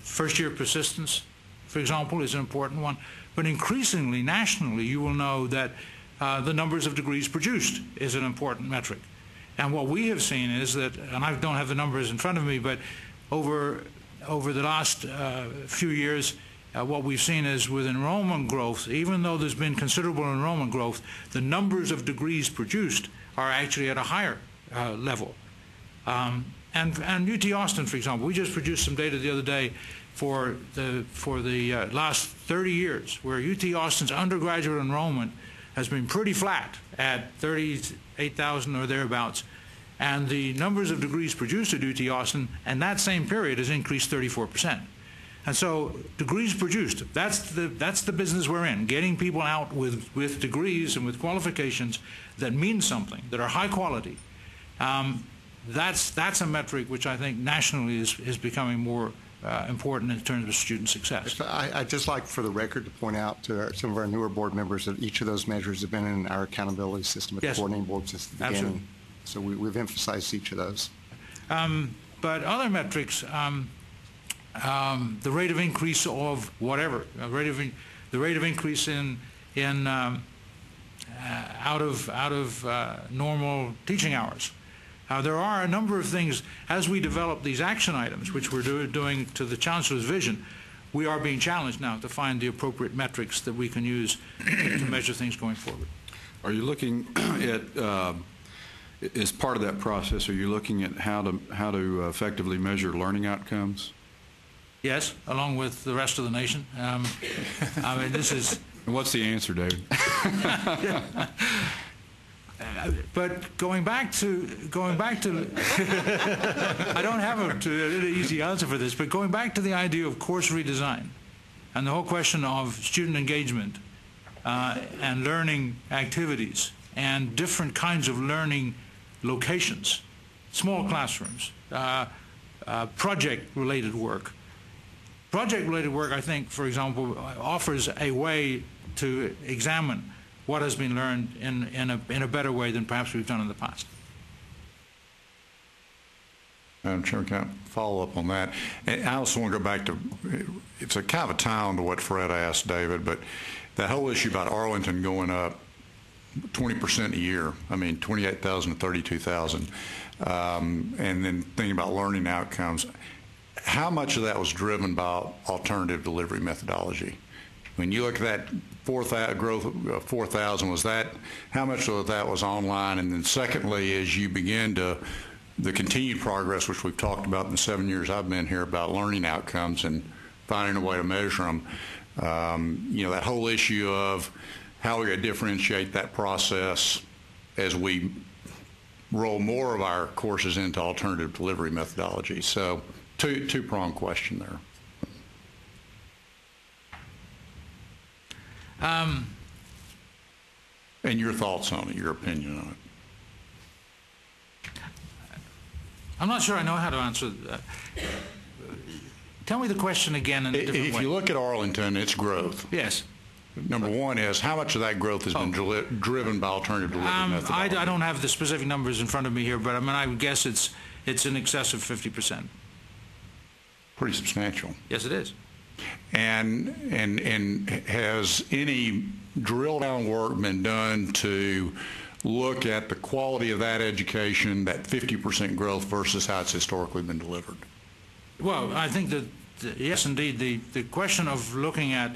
first-year persistence, for example, is an important one. But increasingly, nationally, you will know that the numbers of degrees produced is an important metric. And what we have seen is that, and I don't have the numbers in front of me, but over the last few years, what we've seen is with enrollment growth, even though there's been considerable enrollment growth, the numbers of degrees produced are actually at a higher level. And UT Austin, for example, we just produced some data the other day for the last 30 years, where UT Austin's undergraduate enrollment has been pretty flat at 38,000 or thereabouts, and the numbers of degrees produced at UT Austin in that same period has increased 34%. And so degrees produced, that's the business we're in, getting people out with degrees and with qualifications that mean something, that are high quality. That's a metric which I think nationally is becoming more important in terms of student success. I'd just like for the record to point out to some of our newer board members that each of those measures have been in our accountability system at Yes. the coordinating board since the beginning. Absolutely. So we've emphasized each of those. But other metrics, the rate of increase of whatever, the rate of increase in out of normal teaching hours. There are a number of things as we develop these action items, which we're doing to the Chancellor's vision. We are being challenged now to find the appropriate metrics that we can use to measure things going forward. Are you looking at, as part of that process, are you looking at how to effectively measure learning outcomes? Yes, along with the rest of the nation. I mean, this is. And what's the answer, David? But going back to, I don't have an easy answer for this. But going back to the idea of course redesign, and the whole question of student engagement and learning activities and different kinds of learning locations, small classrooms, project-related work. Project-related work, I think, for example, offers a way to examine what has been learned in a better way than perhaps we've done in the past. Madam Chairman, can I follow up on that? And I also want to go back to, it's a kind of a tie-on to what Fred asked David, but that whole issue about Arlington going up 20% a year, I mean 28,000 to 32,000, and then thinking about learning outcomes, how much of that was driven by alternative delivery methodology? When you look at that growth of 4,000, was that, how much of that was online? And then secondly, as you begin to, the continued progress, which we've talked about in the 7 years I've been here about learning outcomes and finding a way to measure them, you know, that whole issue of how we're going to differentiate that process as we roll more of our courses into alternative delivery methodology. So two-pronged question there. And your thoughts on it, your opinion on it. I'm not sure I know how to answer that. Tell me the question again in a different way. If you look at Arlington, its growth. Yes. Number one is, how much of that growth has been driven by alternative delivery methodology? I don't have the specific numbers in front of me here, but I mean, I would guess it's in excess of 50%. Pretty substantial. Yes, it is. And has any drill down work been done to look at the quality of that education, that 50% growth versus how it's historically been delivered? Well, I think that, yes, indeed, the question of looking at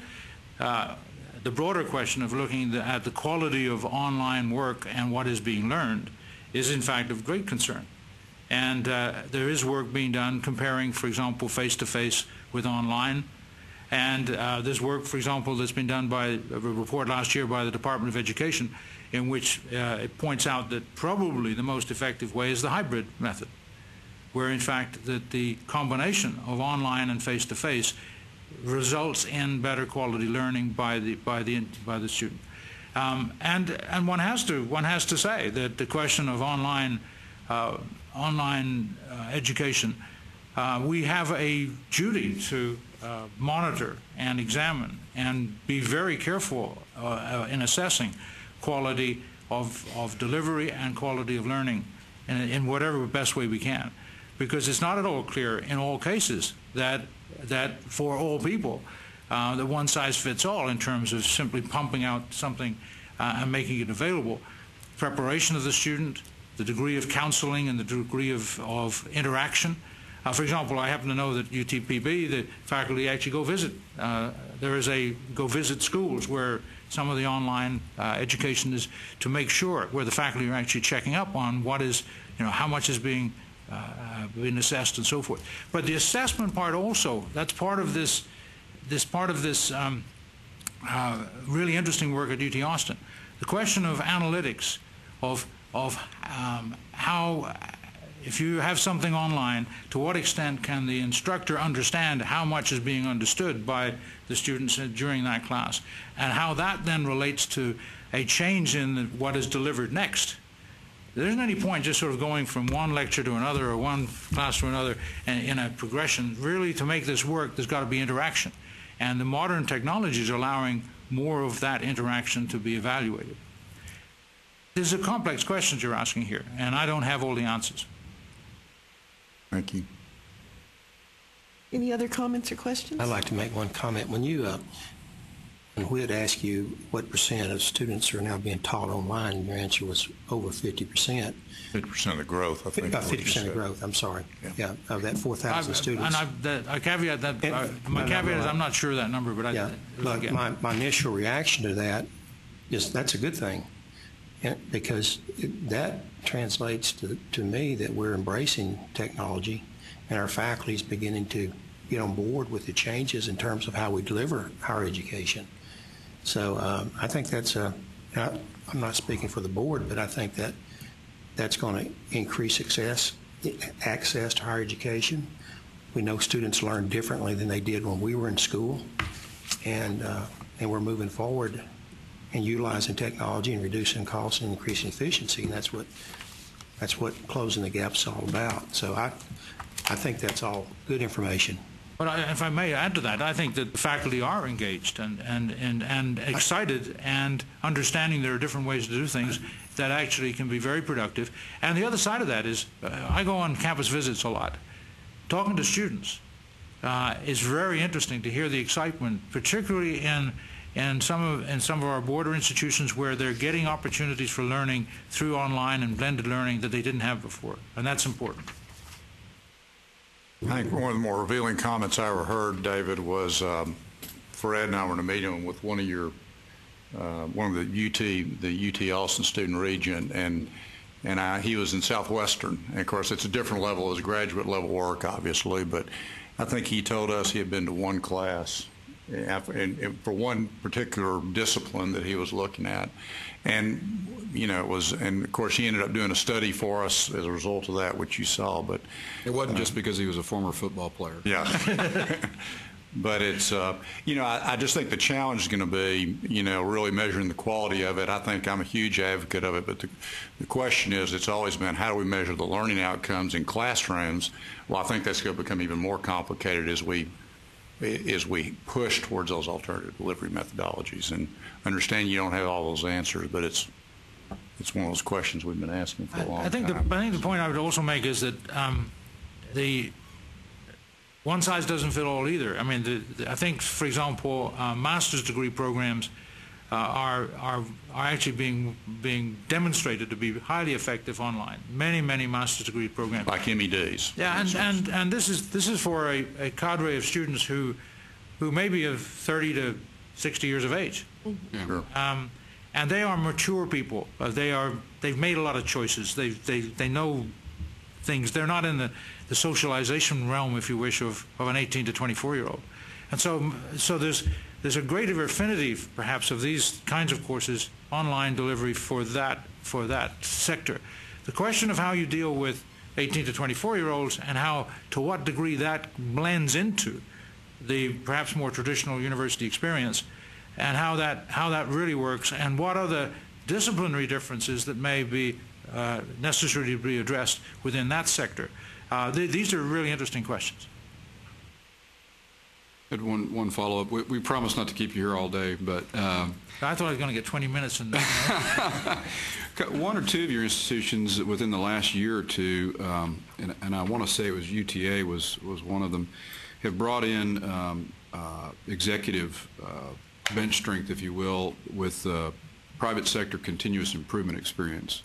the broader question of looking at the quality of online work and what is being learned is, in fact, of great concern. And there is work being done comparing, for example, face-to-face with online. And there's work, for example, that's been done by a report last year by the Department of Education in which it points out that probably the most effective way is the hybrid method, where, in fact, that the combination of online and face-to-face results in better quality learning by the student. And one has to say that the question of online education, we have a duty to monitor and examine and be very careful in assessing quality of delivery and quality of learning in whatever best way we can, because it's not at all clear in all cases that for all people that one size fits all in terms of simply pumping out something and making it available. Preparation of the student, the degree of counseling and the degree of interaction. For example, I happen to know that UTPB, the faculty actually go visit. There is go visit schools where some of the online education is to make sure, where the faculty are actually checking up on what is, how much is being assessed and so forth. But the assessment part also, that's part of this really interesting work at UT Austin. The question of analytics, of how if you have something online, to what extent can the instructor understand how much is being understood by the students during that class, and how that then relates to a change in what is delivered next. There isn't any point just sort of going from one lecture to another or one class to another in a progression. Really, to make this work, there's got to be interaction. And the modern technologies are allowing more of that interaction to be evaluated. These are complex questions you're asking here, and I don't have all the answers. Thank you. Any other comments or questions? I'd like to make one comment. When we had asked you what percent of students are now being taught online, and your answer was over 50%. 50% of the growth, I think. About 50% of growth, I'm sorry. Yeah, of that 4,000 students. And I caveat that, my caveat is I'm not sure of that number, but yeah, but my initial reaction to that is that's a good thing, because that translates to me that we're embracing technology, and our faculty is beginning to get on board with the changes in terms of how we deliver higher education. So I think that's I'm not speaking for the board, but I think that's going to increase access to higher education. We know students learn differently than they did when we were in school, and we're moving forward and utilizing technology and reducing costs and increasing efficiency, and that's what closing the gap is all about. So I think that's all good information. But if I may add to that, I think that the faculty are engaged and excited and understanding there are different ways to do things that actually can be very productive. And the other side of that is I go on campus visits a lot. Talking to students is very interesting to hear the excitement, particularly in some of our border institutions where they're getting opportunities for learning through online and blended learning that they didn't have before, and that's important. I think one of the more revealing comments I ever heard, David, was Fred and I were in a meeting with one of the UT Austin student region, and he was in Southwestern. And of course, it's a different level as graduate level work, obviously, but I think he told us he had been to one class and for one particular discipline that he was looking at. And, you know, and of course, he ended up doing a study for us as a result of that, which you saw. But it wasn't just because he was a former football player. Yeah. But it's, you know, I just think the challenge is going to be, you know, really measuring the quality of it. I think I'm a huge advocate of it. But the question is, it's always been, how do we measure the learning outcomes in classrooms? Well, I think that's going to become even more complicated as we push towards those alternative delivery methodologies, and understand you don't have all those answers, but it's one of those questions we've been asking for a long time. I think the point I would also make is that the one size doesn't fit all either. I mean, I think, for example, master's degree programs are actually being demonstrated to be highly effective online. Many master's degree programs, like MEDs. Yeah, and this is for a cadre of students who may be of 30 to 60 years of age. Yeah. Sure. And they are mature people. They've made a lot of choices. They know things. They're not in the socialization realm, if you wish, of an 18 to 24-year-old. And so there's a greater affinity, perhaps, of these kinds of courses, online delivery for that sector. The question of how you deal with 18 to 24-year-olds and to what degree that blends into the perhaps more traditional university experience, and how that really works, and what are the disciplinary differences that may be necessary to be addressed within that sector. These are really interesting questions. One follow-up. We promise not to keep you here all day, but I thought I was going to get 20 minutes. One or two of your institutions within the last year or two, and I want to say it was UTA was one of them, have brought in executive bench strength, if you will, with private sector continuous improvement experience.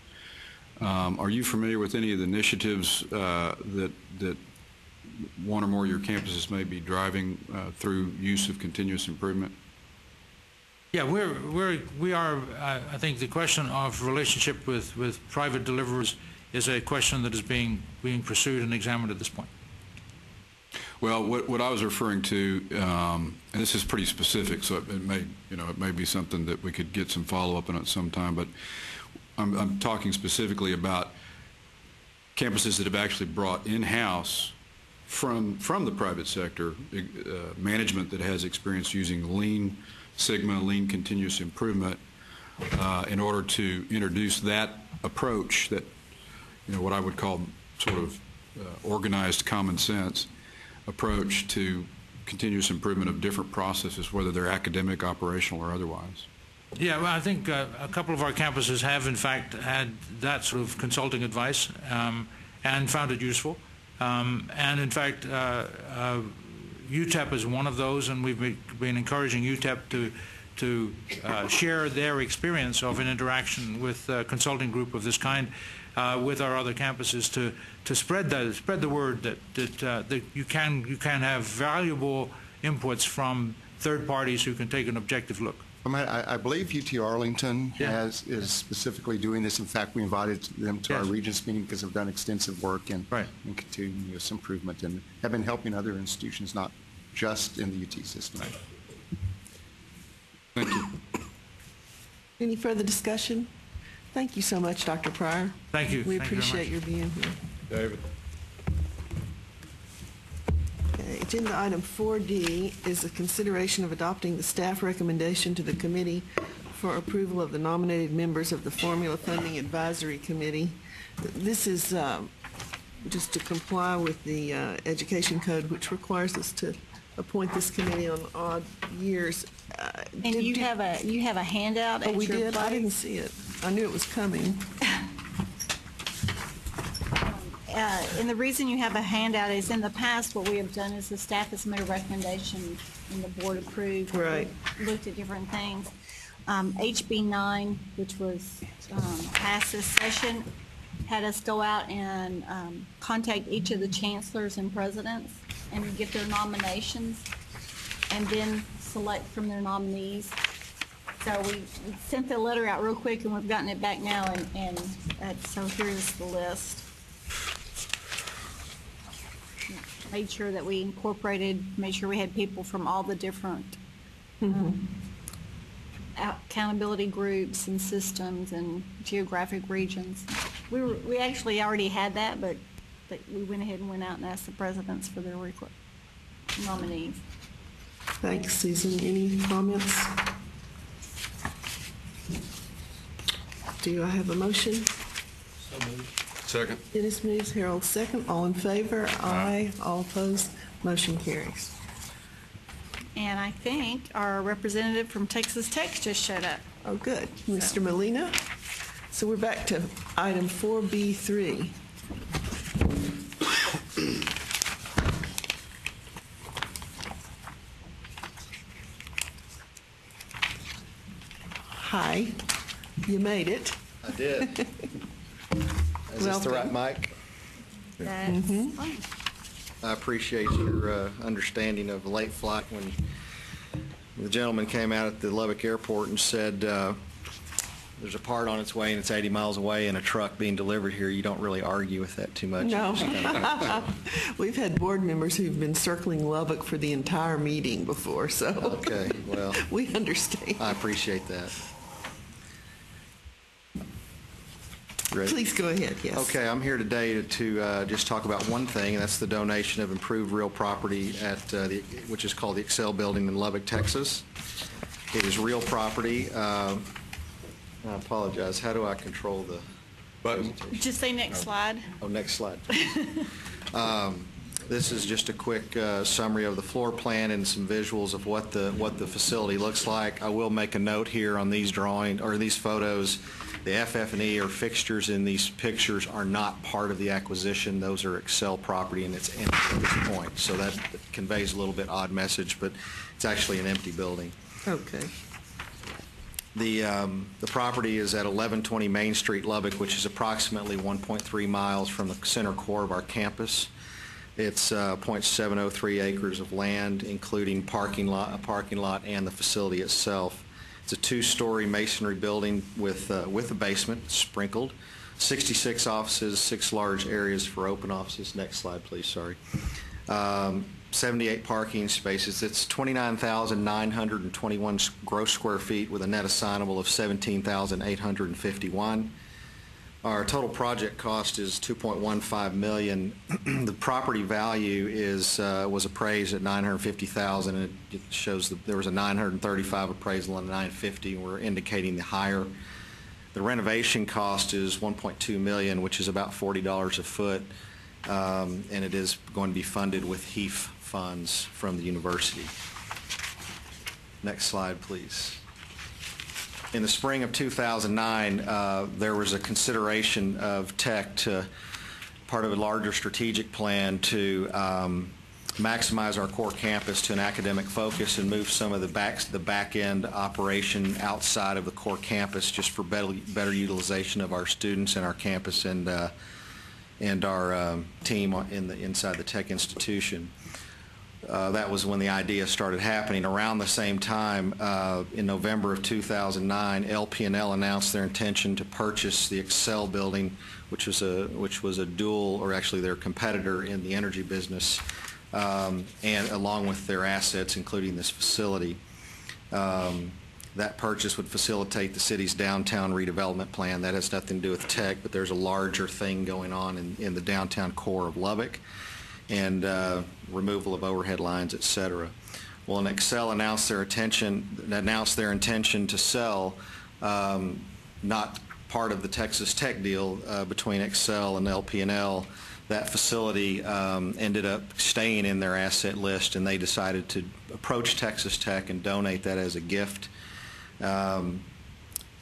Are you familiar with any of the initiatives that one or more of your campuses may be driving through use of continuous improvement? Yeah, we are. I think the question of relationship with private deliverers is a question that is being pursued and examined at this point. Well, what I was referring to, and this is pretty specific, so it may be something that we could get some follow-up on at some time. But I'm talking specifically about campuses that have actually brought in-house from the private sector management that has experience using Lean Sigma, Lean Continuous Improvement, in order to introduce that approach, that what I would call sort of organized common sense approach to continuous improvement of different processes, whether they're academic, operational, or otherwise. Yeah, well, I think a couple of our campuses have, in fact, had that sort of consulting advice and found it useful. And, in fact, UTEP is one of those, and we've been encouraging UTEP to share their experience of an interaction with a consulting group of this kind with our other campuses to spread the word that you can have valuable inputs from third parties who can take an objective look. I believe UT Arlington is specifically doing this. In fact, we invited them to our Regents meeting because they've done extensive work in continuous improvement and have been helping other institutions, not just in the UT system. Thank you. Any further discussion? Thank you so much, Dr. Pryor. Thank you. We Thank you very appreciate much. your being here. David. Okay, agenda item 4D is a consideration of adopting the staff recommendation to the committee for approval of the nominated members of the Formula Funding Advisory Committee. This is just to comply with the Education Code, which requires us to appoint this committee on odd years. And you have a handout at we your did? I place? didn't see it. I knew it was coming. And the reason you have a handout is in the past, what we have done is the staff has made a recommendation and the board approved. Right. Looked at different things. HB 9, which was passed this session, had us go out and contact each of the chancellors and presidents and get their nominations and then select from their nominees. So we sent the letter out real quick and we've gotten it back now and so here's the list. Made sure that we made sure we had people from all the different accountability groups and systems and geographic regions. We actually already had that, but we went ahead and went out and asked the presidents for their nominees. Thanks, Susan. Any comments? Do I have a motion? So moved. Second. Dennis moves, Harold second. All in favor? Aye. All opposed? Motion carries. And I think our representative from Texas Tech just showed up. Oh, good. Mr. Molina. So we're back to item 4B3. Hi. You made it. I did. Is this the right mic? That's fine. I appreciate your understanding of the late flight. When the gentleman came out at the Lubbock airport and said there's a part on its way and it's 80 miles away and a truck being delivered here, you don't really argue with that too much. No. We've had board members who've been circling Lubbock for the entire meeting before, so Okay, well, we understand. I appreciate that. Ready? Please go ahead, yes. Okay, I'm here today to just talk about one thing, and that's the donation of improved real property at which is called the Excel Building in Lubbock, Texas. It is real property. I apologize. How do I control the button? Just say next slide. Oh, next slide. This is just a quick summary of the floor plan and some visuals of what the facility looks like. I will make a note here on these these photos. The FF&E or fixtures in these pictures are not part of the acquisition. Those are Excel property and it's empty at this point. So that conveys a little bit odd message, but it's actually an empty building. Okay. The property is at 1120 Main Street, Lubbock, which is approximately 1.3 miles from the center core of our campus. It's 0.703 acres of land, including a parking lot, and the facility itself. It's a two-story masonry building with a basement sprinkled, 66 offices, 6 large areas for open offices. Next slide, please. Sorry. 78 parking spaces. It's 29,921 gross square feet with a net assignable of 17,851. Our total project cost is $2.15 million. The property value was appraised at $950,000, and it shows that there was a $935 appraisal and a $950. We're indicating the higher. The renovation cost is $1.2 million, which is about $40 a foot, and it is going to be funded with HEAF funds from the university. Next slide, please. In the spring of 2009, there was a consideration of Tech to part of a larger strategic plan to maximize our core campus to an academic focus and move some of the back end operation outside of the core campus, just for better utilization of our students and our campus and our team inside the Tech institution. That was when the idea started happening. Around the same time, in November of 2009, LP&L announced their intention to purchase the Excel building, which was a dual, or actually their competitor in the energy business, and along with their assets, including this facility. That purchase would facilitate the city's downtown redevelopment plan. That has nothing to do with Tech, but there's a larger thing going on in the downtown core of Lubbock, and removal of overhead lines, et cetera. Well, and Excel announced their intention to sell, not part of the Texas Tech deal between Excel and LP&L. That facility ended up staying in their asset list, and they decided to approach Texas Tech and donate that as a gift.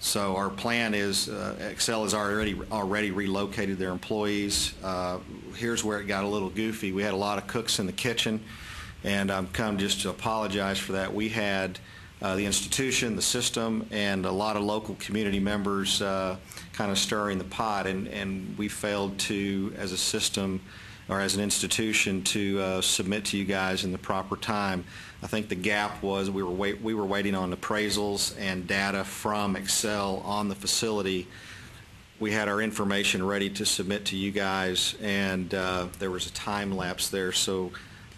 So our plan is, Excel has already relocated their employees. Here's where it got a little goofy. We had a lot of cooks in the kitchen, and I'm come just to apologize for that. We had the institution, the system, and a lot of local community members kind of stirring the pot, and we failed to, as a system or as an institution, to submit to you guys in the proper time. I think the gap was we were waiting on appraisals and data from Excel on the facility. We had our information ready to submit to you guys, and there was a time lapse there. So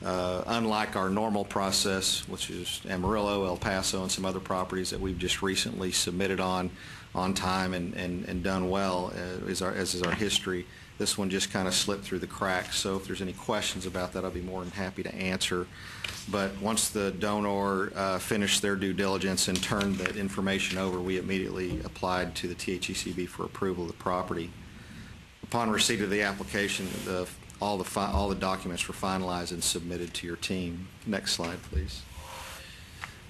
unlike our normal process, which is Amarillo, El Paso, and some other properties that we've just recently submitted on time and done well, as is our history, this one just kind of slipped through the cracks. So if there's any questions about that, I'll be more than happy to answer. But once the donor finished their due diligence and turned that information over, we immediately applied to the THECB for approval of the property. Upon receipt of the application, all the documents were finalized and submitted to your team. Next slide, please.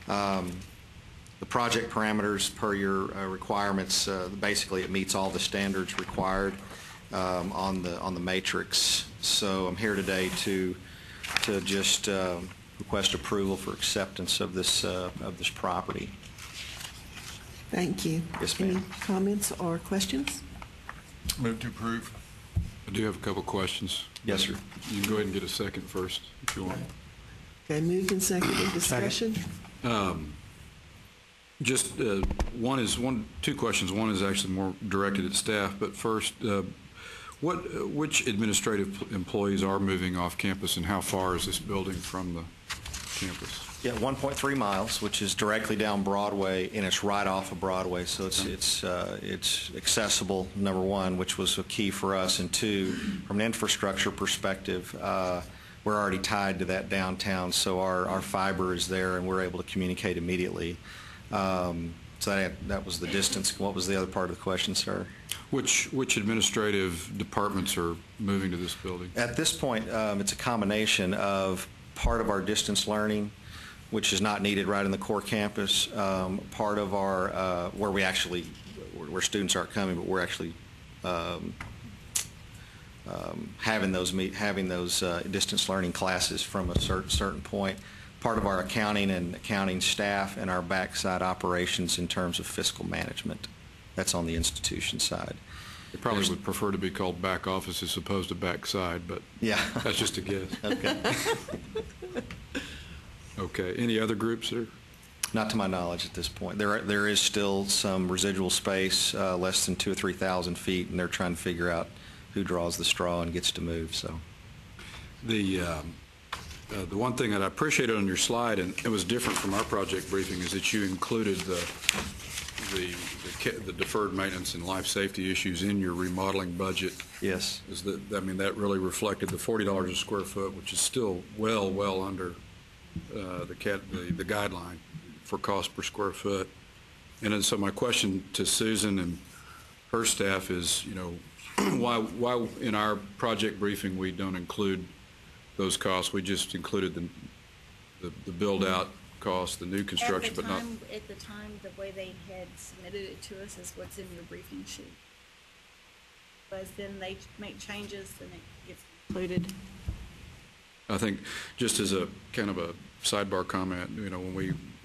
The project parameters per your requirements, basically it meets all the standards required on the matrix. So I'm here today to just request approval for acceptance of this property. Thank you. Yes, ma'am. Any comments or questions? Move to approve. I do have a couple questions. Yes, sir. You can go ahead and get a second first, if you want. Okay, moved and seconded. Discussion? Just two questions. One is actually more directed at staff, but first, which administrative employees are moving off campus, and how far is this building from the campus? Yeah, 1.3 miles, which is directly down Broadway, and it's right off of Broadway, so it's accessible, number one, which was a key for us, and two, from an infrastructure perspective, we're already tied to that downtown, so our fiber is there, and we're able to communicate immediately. So that was the distance. What was the other part of the question, sir? Which administrative departments are moving to this building? At this point, it's a combination of part of our distance learning, which is not needed right in the core campus, part of our where students aren't coming, but we're actually having those distance learning classes from a certain point. Part of our accounting and accounting staff, and our backside operations in terms of fiscal management. That's on the institution side. They probably would prefer to be called back office as opposed to backside, but yeah, that's just a guess. Okay. Okay. Any other groups there? Not to my knowledge at this point. There is still some residual space, less than 2,000 or 3,000 feet, and they're trying to figure out who draws the straw and gets to move. So the one thing that I appreciated on your slide, and it was different from our project briefing, is that you included the deferred maintenance and life safety issues in your remodeling budget. Yes. That really reflected the $40 a square foot, which is still well under the guideline for cost per square foot. And then, so my question to Susan and her staff is, why in our project briefing we don't include those costs? We just included the build-out cost, the new construction, but not. At the time, the way they had submitted it to us is what's in your briefing sheet. But then they make changes and it gets included. I think just as a kind of a sidebar comment,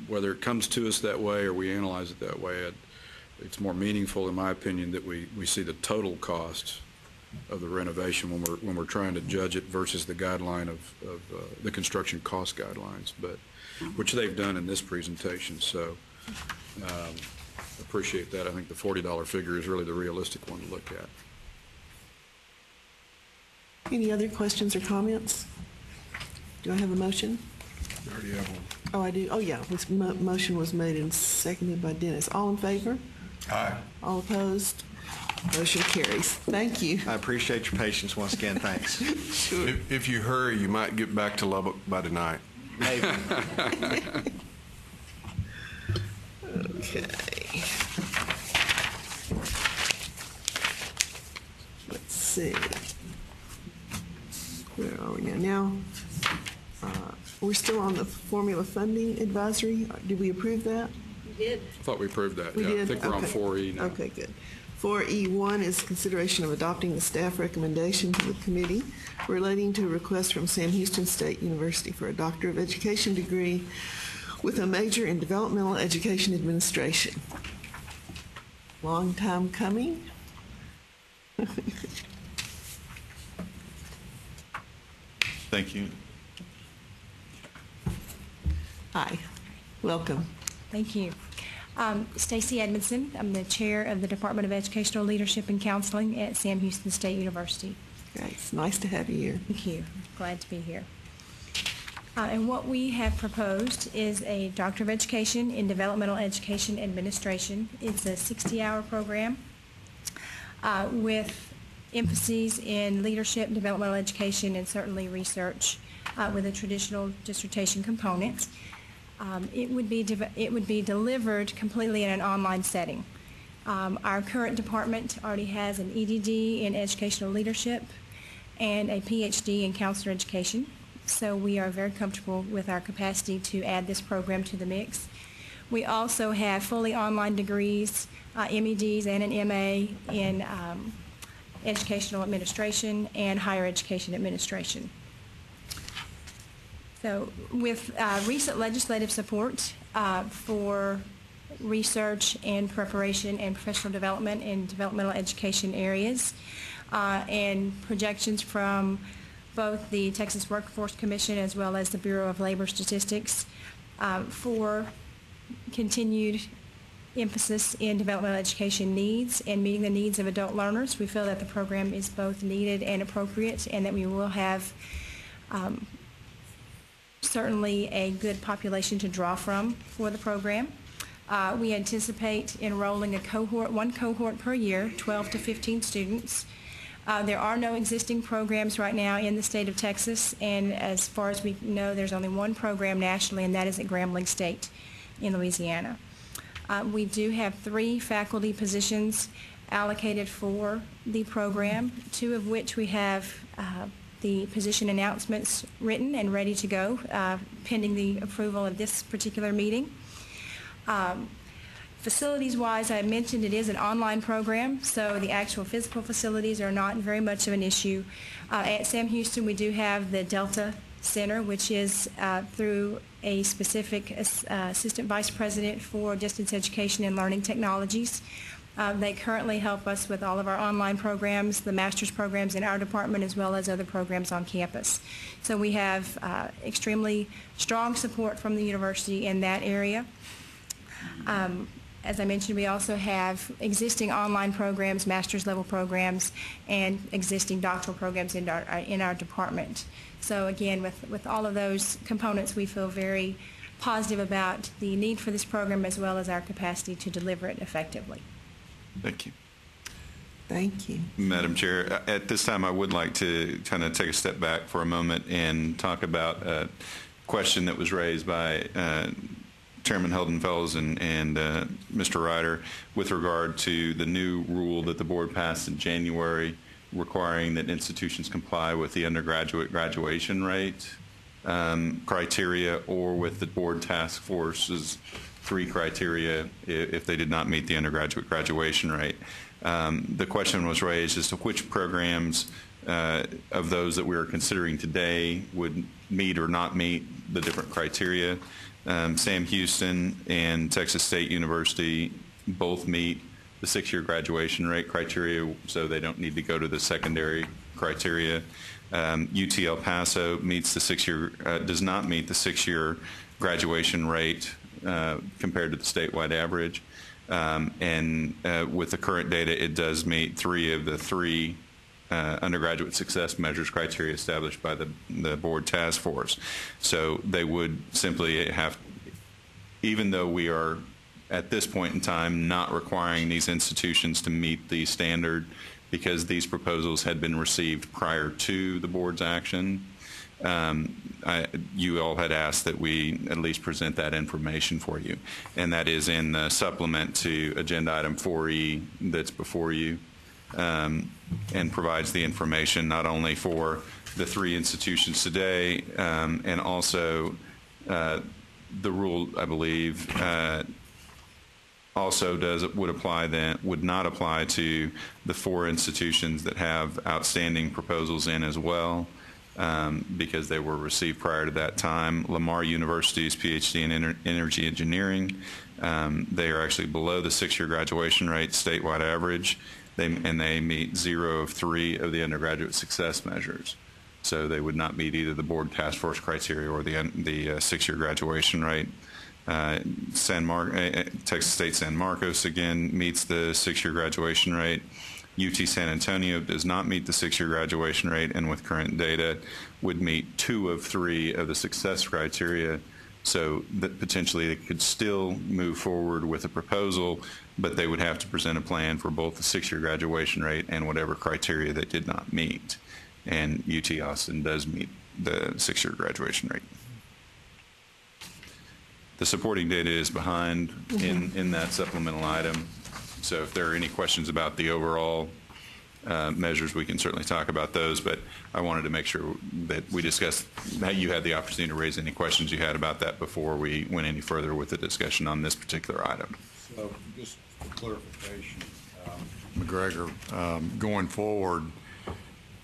whether it comes to us that way or we analyze it that way, it's more meaningful, in my opinion, that we see the total cost of the renovation when we're trying to judge it versus the guideline of the construction cost guidelines, but which they've done in this presentation. So appreciate that. I think the $40 figure is really the realistic one to look at. Any other questions or comments? Do I have a motion? You already have one. Oh, I do. Oh, yeah. This motion was made and seconded by Dennis. All in favor? Aye. All opposed? Motion carries. Thank you. I appreciate your patience once again. Thanks. Sure. If you hurry, you might get back to Lubbock by tonight. Maybe. Okay. Let's see. Where are we now? We're still on the formula funding advisory. Did we approve that? You did. I thought we approved that. We Yeah, did? I think we're on Okay. 4E now. Okay, good. 4E1 is consideration of adopting the staff recommendation to the committee relating to a request from Sam Houston State University for a Doctor of Education degree with a major in developmental education administration. Long time coming. Thank you. Hi, welcome. Thank you. Stacy Edmondson. I'm the chair of the Department of Educational Leadership and Counseling at Sam Houston State University. Great. It's nice to have you here. Thank you. Glad to be here. And what we have proposed is a Doctor of Education in Developmental Education Administration. It's a 60-hour program with emphases in leadership, developmental education, and certainly research with a traditional dissertation component. It would be delivered completely in an online setting. Our current department already has an EDD in educational leadership and a PhD in counselor education. So we are very comfortable with our capacity to add this program to the mix. We also have fully online degrees, MEDs and an MA in educational administration and higher education administration. So with recent legislative support for research and preparation and professional development in developmental education areas and projections from both the Texas Workforce Commission as well as the Bureau of Labor Statistics for continued emphasis in developmental education needs and meeting the needs of adult learners. We feel that the program is both needed and appropriate and that we will have certainly a good population to draw from for the program. We anticipate enrolling one cohort per year, 12 to 15 students. There are no existing programs right now in the state of Texas, and as far as we know, there's only one program nationally, and that is at Grambling State in Louisiana. We do have 3 faculty positions allocated for the program, 2 of which we have the position announcements written and ready to go, pending the approval of this particular meeting. Facilities-wise, I mentioned it is an online program, so the actual physical facilities are not very much of an issue. At Sam Houston, we do have the Delta Center, which is through a specific assistant vice president for distance education and learning technologies. They currently help us with all of our online programs, the master's programs in our department, as well as other programs on campus. So we have extremely strong support from the university in that area. As I mentioned, we also have existing online programs, master's level programs, and existing doctoral programs in our department. So again, with all of those components, we feel very positive about the need for this program as well as our capacity to deliver it effectively. Thank you. Thank you. Madam Chair, at this time I would like to kind of take a step back for a moment and talk about a question that was raised by Chairman Heldenfels and Mr. Ryder with regard to the new rule that the board passed in January requiring that institutions comply with the undergraduate graduation rate criteria or with the board task force's 3 criteria if they did not meet the undergraduate graduation rate. The question was raised as to which programs of those that we are considering today would meet or not meet the different criteria. Sam Houston and Texas State University both meet the 6-year graduation rate criteria, so they don't need to go to the secondary criteria. UT El Paso meets the 6-year, does not meet the 6-year graduation rate compared to the statewide average. And with the current data, it does meet 3 of the 3 undergraduate success measures criteria established by the board task force. So they would simply have, even though we are at this point in time not requiring these institutions to meet the standard because these proposals had been received prior to the board's action, you all had asked that we at least present that information for you. And that is in the supplement to agenda item 4E that's before you, and provides the information not only for the 3 institutions today, and also the rule, I believe, also would not apply to the 4 institutions that have outstanding proposals in as well, because they were received prior to that time. Lamar University's PhD in energy engineering, they are actually below the 6-year graduation rate statewide average, and they meet 0 of 3 of the undergraduate success measures. So they would not meet either the board task force criteria or the 6-year graduation rate. Texas State San Marcos, again, meets the 6-year graduation rate. UT San Antonio does not meet the 6-year graduation rate, and with current data would meet 2 of 3 of the success criteria, so that potentially they could still move forward with a proposal, but they would have to present a plan for both the 6-year graduation rate and whatever criteria they did not meet. And UT Austin does meet the 6-year graduation rate. The supporting data is behind in that supplemental item. So if there are any questions about the overall measures, we can certainly talk about those, but I wanted to make sure that we discussed, that you had the opportunity to raise any questions you had about that before we went any further with the discussion on this particular item. So just for clarification, McGregor, going forward,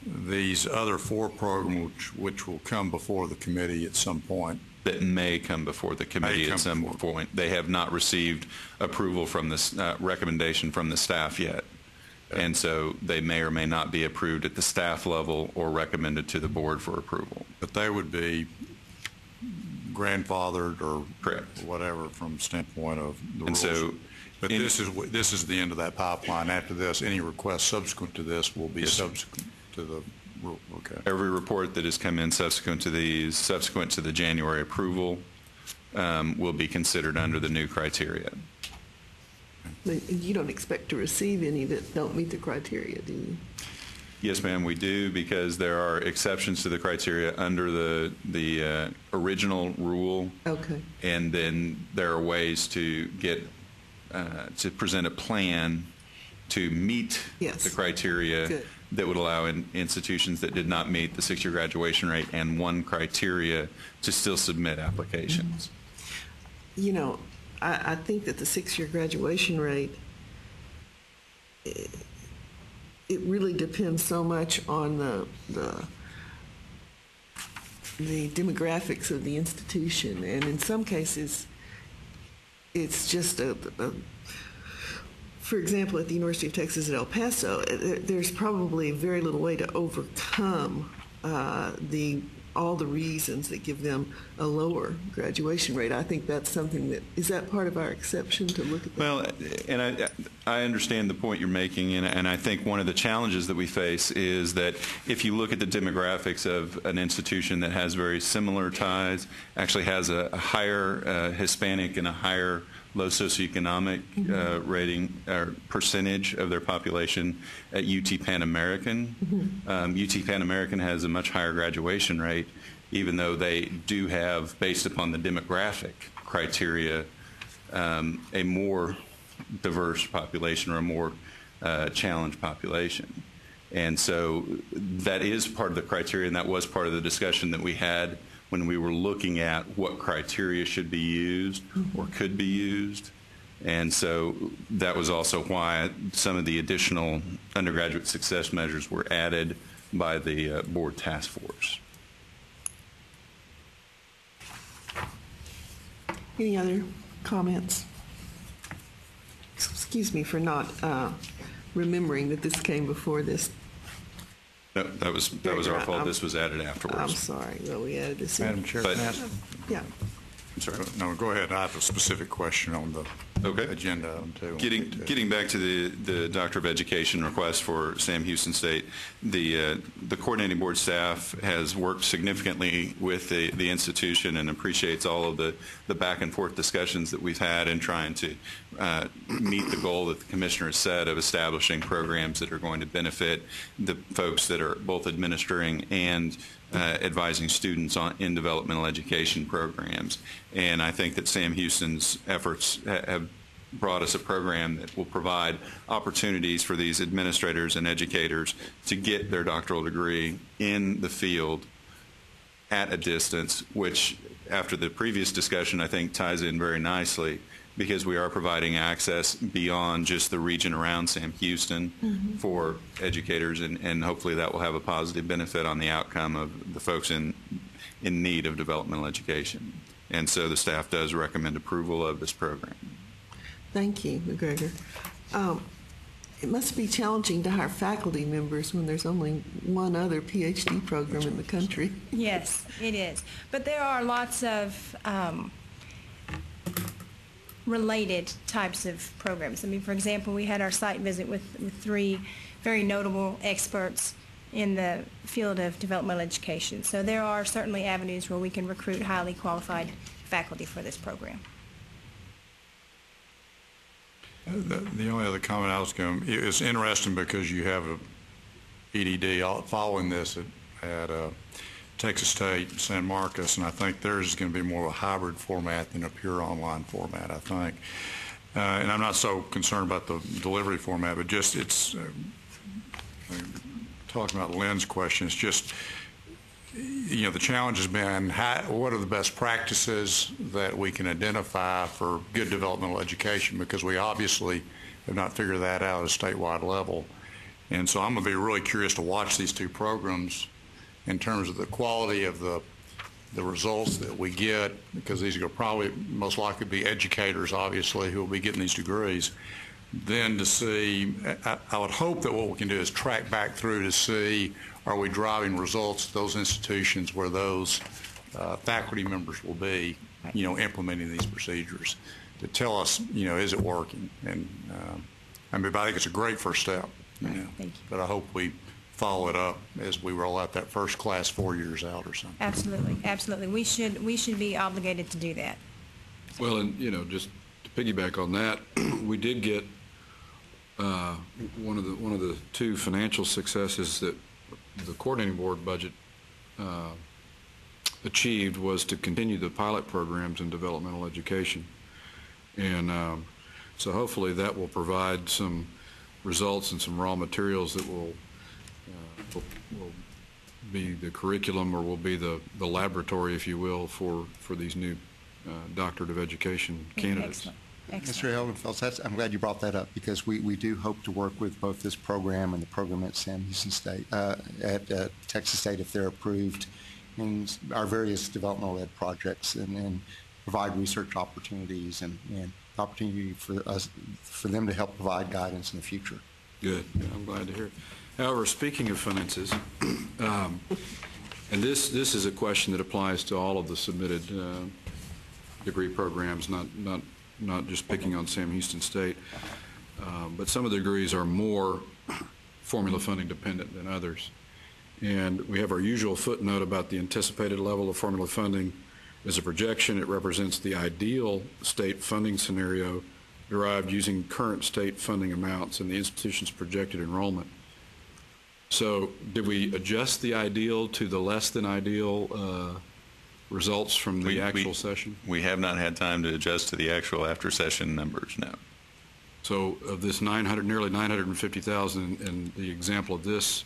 these other 4 programs which will come before the committee at some point, that may come before the committee at some point. They have not received approval from this recommendation from the staff yet. And so they may or may not be approved at the staff level or recommended to the board for approval. But they would be grandfathered or correct, whatever from standpoint of the and rules. So, but this is the end of that pipeline. After this, any requests subsequent to this will be yes, subsequent to the rule. Okay. Every report that has come in subsequent to the January approval will be considered under the new criteria. But you don't expect to receive any that don't meet the criteria, do you? Yes, ma'am, we do, because there are exceptions to the criteria under the original rule. Okay. And then there are ways to get to present a plan to meet yes, the criteria good, that would allow institutions that did not meet the 6-year graduation rate and 1 criteria to still submit applications. You know, I think that the 6-year graduation rate, it really depends so much on the demographics of the institution, and in some cases, it's just for example, at the University of Texas at El Paso, there's probably very little way to overcome the all the reasons that give them a lower graduation rate. I think that's something that, is that part of our exception to look at that? Well, and I understand the point you're making, and I think one of the challenges that we face is that if you look at the demographics of an institution that has very similar ties, actually has a higher Hispanic and a higher low socioeconomic rating or percentage of their population at UT Pan American. UT Pan American has a much higher graduation rate, even though they do have, based upon the demographic criteria, a more diverse population or a more challenged population. And so that is part of the criteria, and that was part of the discussion that we had when we were looking at what criteria should be used or could be used. And so that was also why some of the additional undergraduate success measures were added by the board task force. Any other comments? Excuse me for not remembering that this came before this. No, that was our fault. This was added afterwards. I'm sorry. Well, we added this in. Madam Chair, can I ask? Yeah. I'm sorry. No, go ahead. I have a specific question on the agenda item too. Getting back to the Doctor of Education request for Sam Houston State, the coordinating board staff has worked significantly with the institution and appreciates all of the back and forth discussions that we've had in trying to meet the goal that the commissioner has set of establishing programs that are going to benefit the folks that are both administering and advising students in developmental education programs. And I think that Sam Houston's efforts have brought us a program that will provide opportunities for these administrators and educators to get their doctoral degree in the field at a distance, which after the previous discussion I think ties in very nicely, because we are providing access beyond just the region around Sam Houston for educators, and hopefully that will have a positive benefit on the outcome of the folks in need of developmental education. And so the staff does recommend approval of this program. Thank you, McGregor. It must be challenging to hire faculty members when there's only one other PhD program in the country. Yes, it is. But there are lots of related types of programs. I mean, for example, we had our site visit with 3 very notable experts in the field of developmental education. So there are certainly avenues where we can recruit highly qualified faculty for this program. The only other comment I was going to, it's interesting because you have a EDD following this at Texas State, San Marcos, and I think theirs is going to be more of a hybrid format than a pure online format, I think. And I'm not so concerned about the delivery format, but just it's, talking about Lynn's question, it's just, you know, the challenge has been what are the best practices that we can identify for good developmental education, because we obviously have not figured that out at a statewide level. And so I'm going to be really curious to watch these 2 programs in terms of the quality of the results that we get, because these are probably most likely be educators, obviously, who will be getting these degrees. Then to see, I would hope that what we can do is track back through to see, are we driving results at those institutions where those faculty members will be, you know, implementing these procedures to tell us, you know, is it working? And I mean, I think it's a great first step, you know, Thank you. but I hope we follow it up as we roll out that first class 4 years out or something. Absolutely, absolutely. We should be obligated to do that. Well, and, you know, just to piggyback on that, we did get one of the 2 financial successes that the coordinating board budget achieved was to continue the pilot programs in developmental education. And so hopefully that will provide some results and some raw materials that will be the curriculum, or will be the laboratory, if you will, for these new doctorate of education candidates. Mr. Helgenfeld, I'm glad you brought that up, because we do hope to work with both this program and the program at Sam Houston State, at Texas State, if they're approved, in our various developmental ed projects, and provide research opportunities and opportunity for them to help provide guidance in the future. Good. Yeah, I'm glad to hear it. However, speaking of finances, And this is a question that applies to all of the submitted degree programs, not just picking on Sam Houston State. But some of the degrees are more formula funding dependent than others. And we have our usual footnote about the anticipated level of formula funding as a projection. It represents the ideal state funding scenario derived using current state funding amounts and the institution's projected enrollment. So did we adjust the ideal to the less than ideal results from the actual session? We have not had time to adjust to the actual after session numbers, no. So of this nearly 950,000 and the example of this,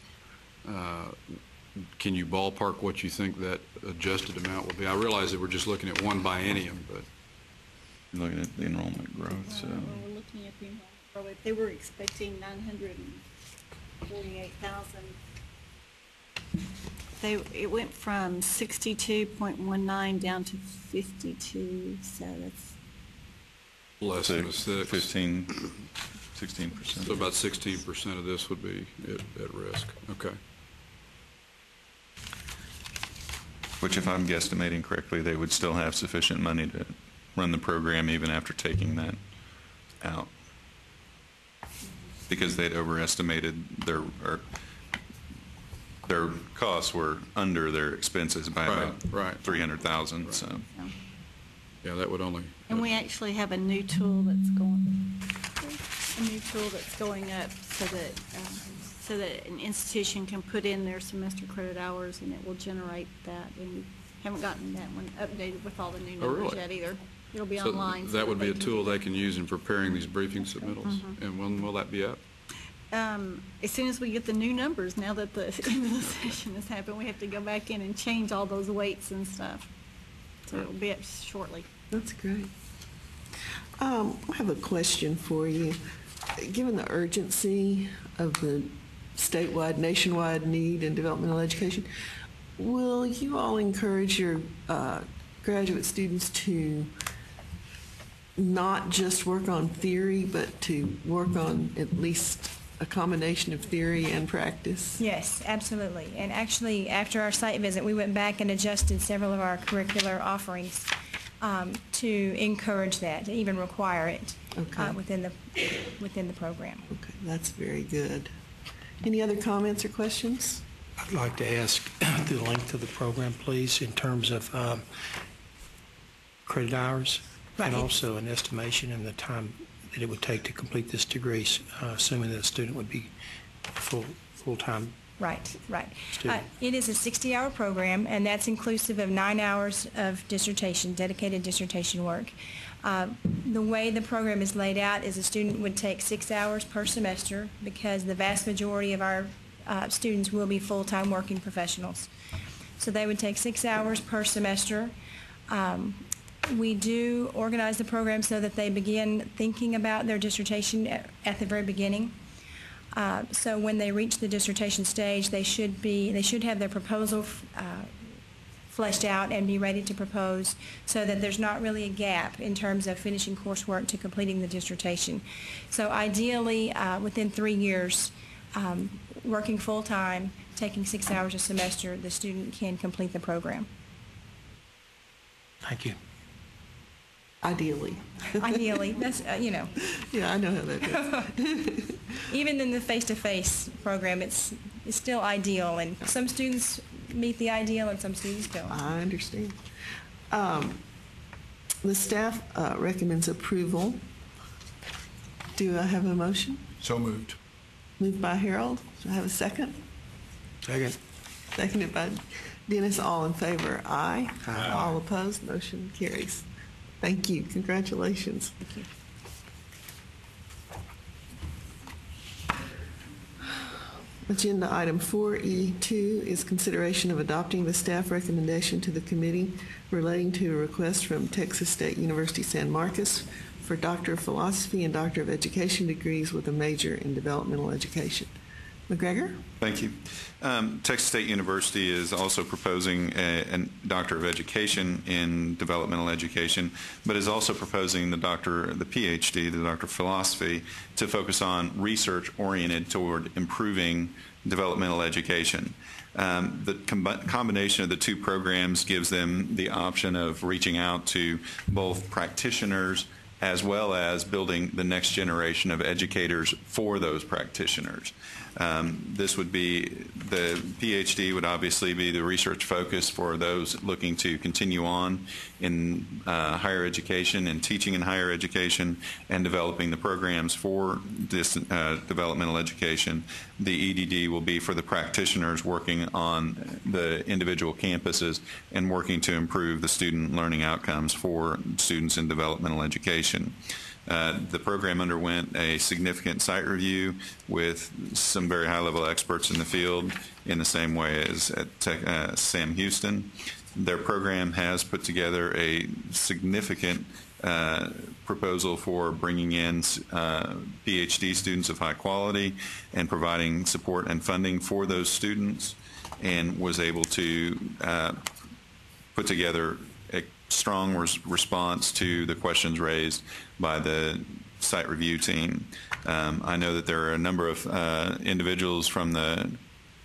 can you ballpark what you think that adjusted amount will be? I realize that we're just looking at one biennium, but looking at the enrollment growth. So we're looking at the enrollment growth. They were expecting 948,000. It went from 62.19 down to 52. So that's less than a sixth. 16%. So about 16% of this would be at risk. Okay. Which, if I'm guesstimating correctly, they would still have sufficient money to run the program even after taking that out, because they'd overestimated their costs were under their expenses by about 300,000. Right. So, yeah, that would only. And we actually have a new tool that's going up so that an institution can put in their semester credit hours and it will generate that. And we haven't gotten that one updated with all the new numbers yet either. It'll be online. That would be a tool they can use in preparing these briefing submittals. And when will that be up? As soon as we get the new numbers, now that the end of the session has happened, we have to go back in and change all those weights and stuff. So it'll be up shortly. That's great. I have a question for you. Given the urgency of the statewide, nationwide need in developmental education, will you all encourage your graduate students to not just work on theory, but to work on at least a combination of theory and practice? Yes, absolutely. And actually, after our site visit, we went back and adjusted several of our curricular offerings to encourage that, to even require it within the program. Okay, that's very good. Any other comments or questions? I'd like to ask the length of the program, please, in terms of credit hours, and also an estimation and the time that it would take to complete this degree, assuming that a student would be full-time. Right. Student. It is a 60-hour program, and that's inclusive of 9 hours of dissertation, dedicated dissertation work. The way the program is laid out is a student would take 6 hours per semester, because the vast majority of our students will be full-time working professionals. So they would take 6 hours per semester. We do organize the program so that they begin thinking about their dissertation at the very beginning. So when they reach the dissertation stage, they should have their proposal fleshed out and be ready to propose, so that there's not really a gap in terms of finishing coursework to completing the dissertation. So ideally, within 3 years, working full-time, taking 6 hours a semester, the student can complete the program. Thank you. Ideally. Ideally. That's, Yeah, I know how that is. Even in the face-to-face program, it's still ideal, and some students meet the ideal and some students don't. I understand. The staff recommends approval. Do I have a motion? So moved. Moved by Harold. Do I have a second? Second. Seconded by Dennis. All in favor? Aye. Aye. All opposed? Motion carries. Thank you. Congratulations. Thank you. Agenda item 4E2 is consideration of adopting the staff recommendation to the committee relating to a request from Texas State University San Marcos for Doctor of Philosophy and Doctor of Education degrees with a major in developmental education. McGregor? Thank you. Texas State University is also proposing a Doctor of Education in Developmental Education, but is also proposing the PhD, the Doctor of Philosophy, to focus on research oriented toward improving developmental education. The combination of the two programs gives them the option of reaching out to both practitioners as well as building the next generation of educators for those practitioners. This would be, the PhD would obviously be the research focus for those looking to continue on in higher education and teaching in higher education and developing the programs for this developmental education. The EDD will be for the practitioners working on the individual campuses and working to improve the student learning outcomes for students in developmental education. The program underwent a significant site review with some very high-level experts in the field in the same way as at Sam Houston. Their program has put together a significant proposal for bringing in PhD students of high quality and providing support and funding for those students, and was able to put together a strong response to the questions raised by the site review team. I know that there are a number of individuals from the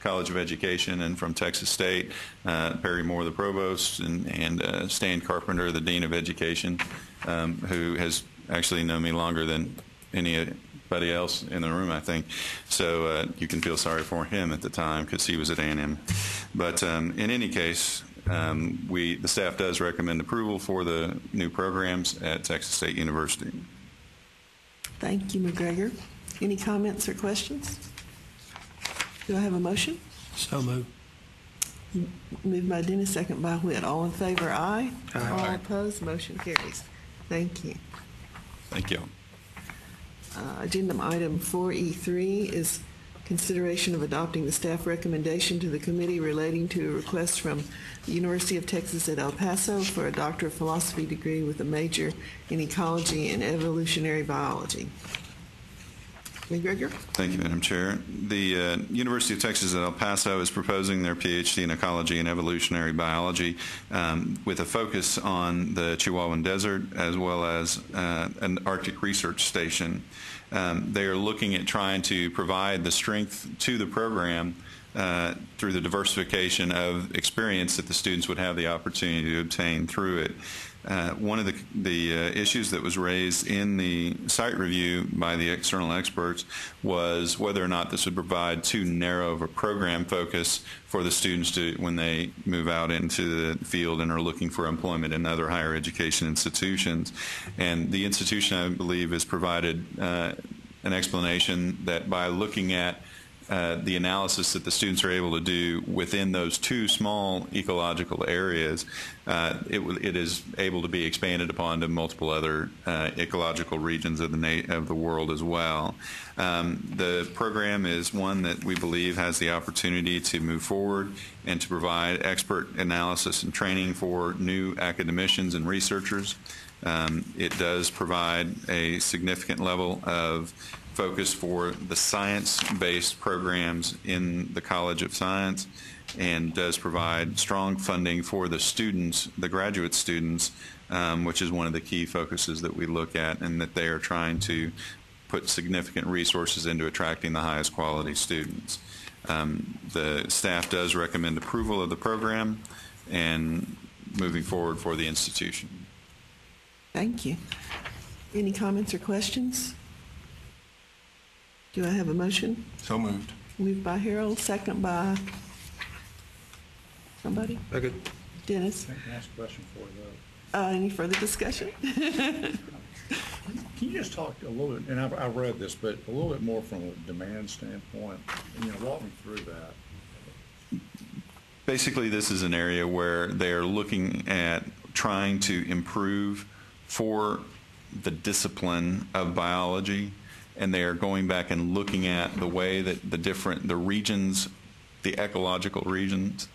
College of Education and from Texas State, Perry Moore, the provost, and Stan Carpenter, the dean of education, who has actually known me longer than anybody else in the room, I think. So you can feel sorry for him at the time because he was at A&M. But in any case, the staff does recommend approval for the new programs at Texas State University. Thank you, McGregor. Any comments or questions? Do I have a motion? So moved. Moved by Dennis, second by Whit. All in favor, aye. Aye. All opposed, motion carries. Thank you. Thank you. Agenda item 4E3 is consideration of adopting the staff recommendation to the committee relating to a request from the University of Texas at El Paso for a Doctor of Philosophy degree with a major in ecology and evolutionary biology. McGregor? Thank you, Madam Chair. The University of Texas at El Paso is proposing their PhD in ecology and evolutionary biology with a focus on the Chihuahuan Desert as well as an Arctic research station. They are looking at trying to provide the strength to the program through the diversification of experience that the students would have the opportunity to obtain through it. One of the issues that was raised in the site review by the external experts was whether or not this would provide too narrow of a program focus for the students to, when they move out into the field and are looking for employment in other higher education institutions. And the institution, I believe, has provided an explanation that by looking at the analysis that the students are able to do within those two small ecological areas, it is able to be expanded upon to multiple other ecological regions of the world as well. The program is one that we believe has the opportunity to move forward and to provide expert analysis and training for new academicians and researchers. It does provide a significant level of focus for the science-based programs in the College of Science, and does provide strong funding for the students, the graduate students, which is one of the key focuses that we look at, and that they are trying to put significant resources into attracting the highest quality students. The staff does recommend approval of the program and moving forward for the institution. Thank you. Any comments or questions? Do I have a motion? So moved. Moved by Harold, second by somebody? Second. Dennis? Can I ask a question for you, Any further discussion? though? Can you just talk a little bit, and I've read this, but a little bit more from a demand standpoint, and walk me through that. Basically, this is an area where they're looking at trying to improve for the discipline of biology, and they are going back and looking at the way that the regions, the ecological regions,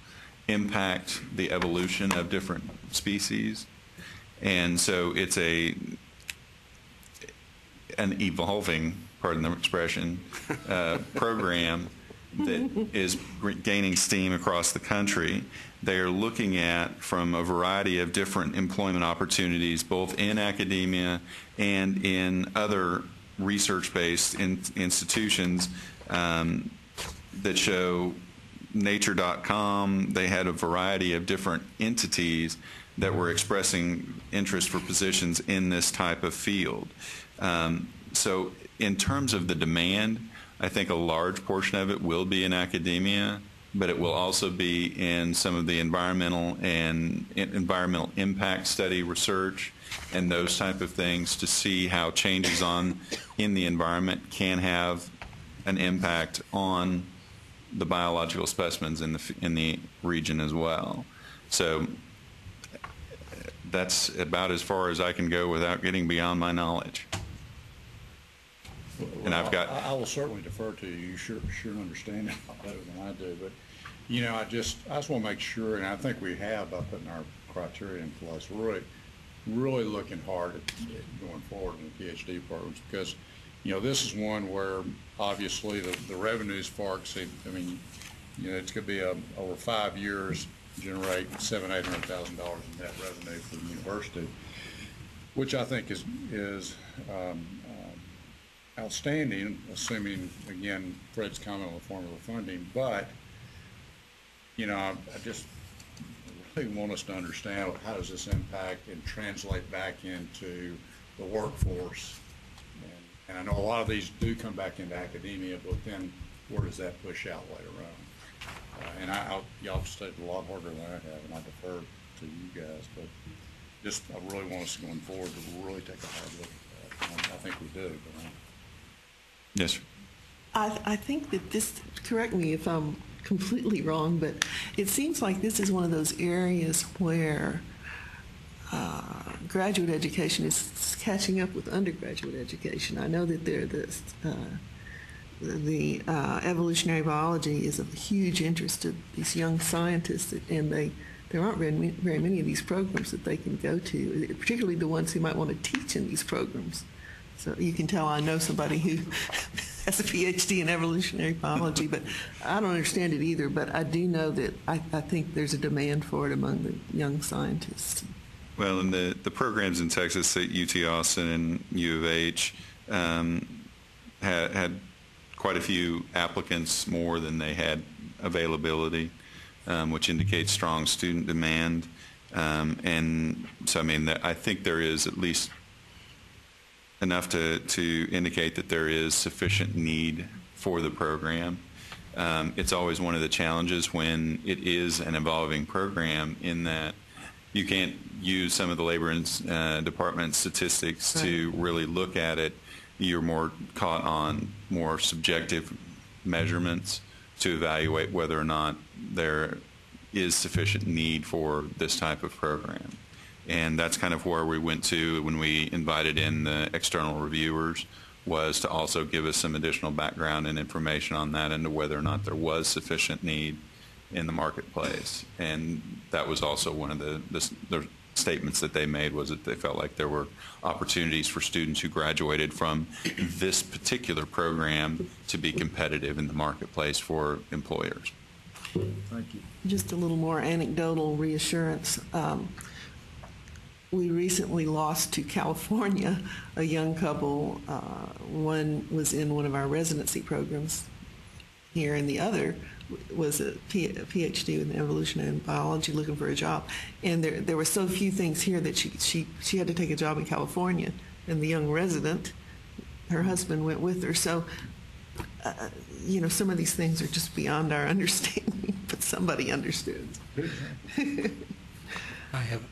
impact the evolution of different species. And so it's an evolving, pardon the expression, program that is gaining steam across the country. They are looking at from a variety of different employment opportunities, both in academia and in other research-based institutions that show Nature.com, they had a variety of different entities that were expressing interest for positions in this type of field. So in terms of the demand, I think a large portion of it will be in academia, but it will also be in some of the environmental and environmental impact study research and those type of things to see how changes in the environment can have an impact on the biological specimens in the region as well. So that's about as far as I can go without getting beyond my knowledge. And I've got. I will certainly defer to you. You sure understand it better than I do. But you know, I just want to make sure, and I think we have by putting our criteria in place. Really looking hard at going forward in the PhD programs, because you know this is one where obviously the revenues far exceed. I mean, you know, it's going to be over 5 years generate $700,000-800,000 in net revenue for the university, which I think is outstanding, assuming, again, Fred's comment on the formula funding. But, you know, I just really want us to understand how does this impact and translate back into the workforce. And I know a lot of these do come back into academia, but then where does that push out later on? And y'all stated a lot harder than I have, and I defer to you guys. But just, I really want us going forward to really take a hard look at that. I think we do. But yes, sir. I think that this, correct me if I'm completely wrong, but it seems like this is one of those areas where graduate education is catching up with undergraduate education. I know that the evolutionary biology is of huge interest to these young scientists, and there aren't very many of these programs that they can go to, particularly the ones who might want to teach in these programs. So you can tell I know somebody who has a PhD in evolutionary biology, but I don't understand it either. But I do know that I think there's a demand for it among the young scientists. Well, and the programs in Texas at UT Austin and U of H had quite a few applicants, more than they had availability, which indicates strong student demand. And so, I mean, I think there is at least enough to indicate that there is sufficient need for the program. It's always one of the challenges when it is an evolving program, in that you can't use some of the labor and department statistics to really look at it. You're more caught on more subjective measurements to evaluate whether or not there is sufficient need for this type of program. And that's kind of where we went to when we invited in the external reviewers, was to also give us some additional background and information on that, and to whether or not there was sufficient need in the marketplace. And that was also one of the statements that they made, was that they felt like there were opportunities for students who graduated from this particular program to be competitive in the marketplace for employers. thank you. Just a little more anecdotal reassurance. We recently lost to California a young couple. One was in one of our residency programs here, and the other was a PhD in evolutionary biology, looking for a job. And there were so few things here that she had to take a job in California. And the young resident, her husband went with her. So, you know, some of these things are just beyond our understanding, but somebody understood. I have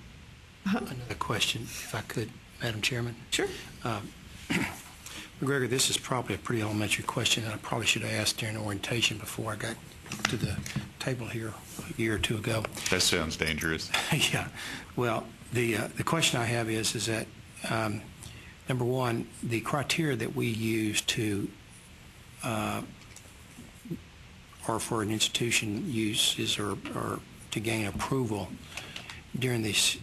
another question, if I could, Madam Chairman. Sure. McGregor, this is probably a pretty elementary question that I probably should have asked during orientation before I got to the table here a year or two ago. That sounds dangerous. Yeah. Well, the question I have is that, number one, the criteria that we use to or for an institution uses or to gain approval during this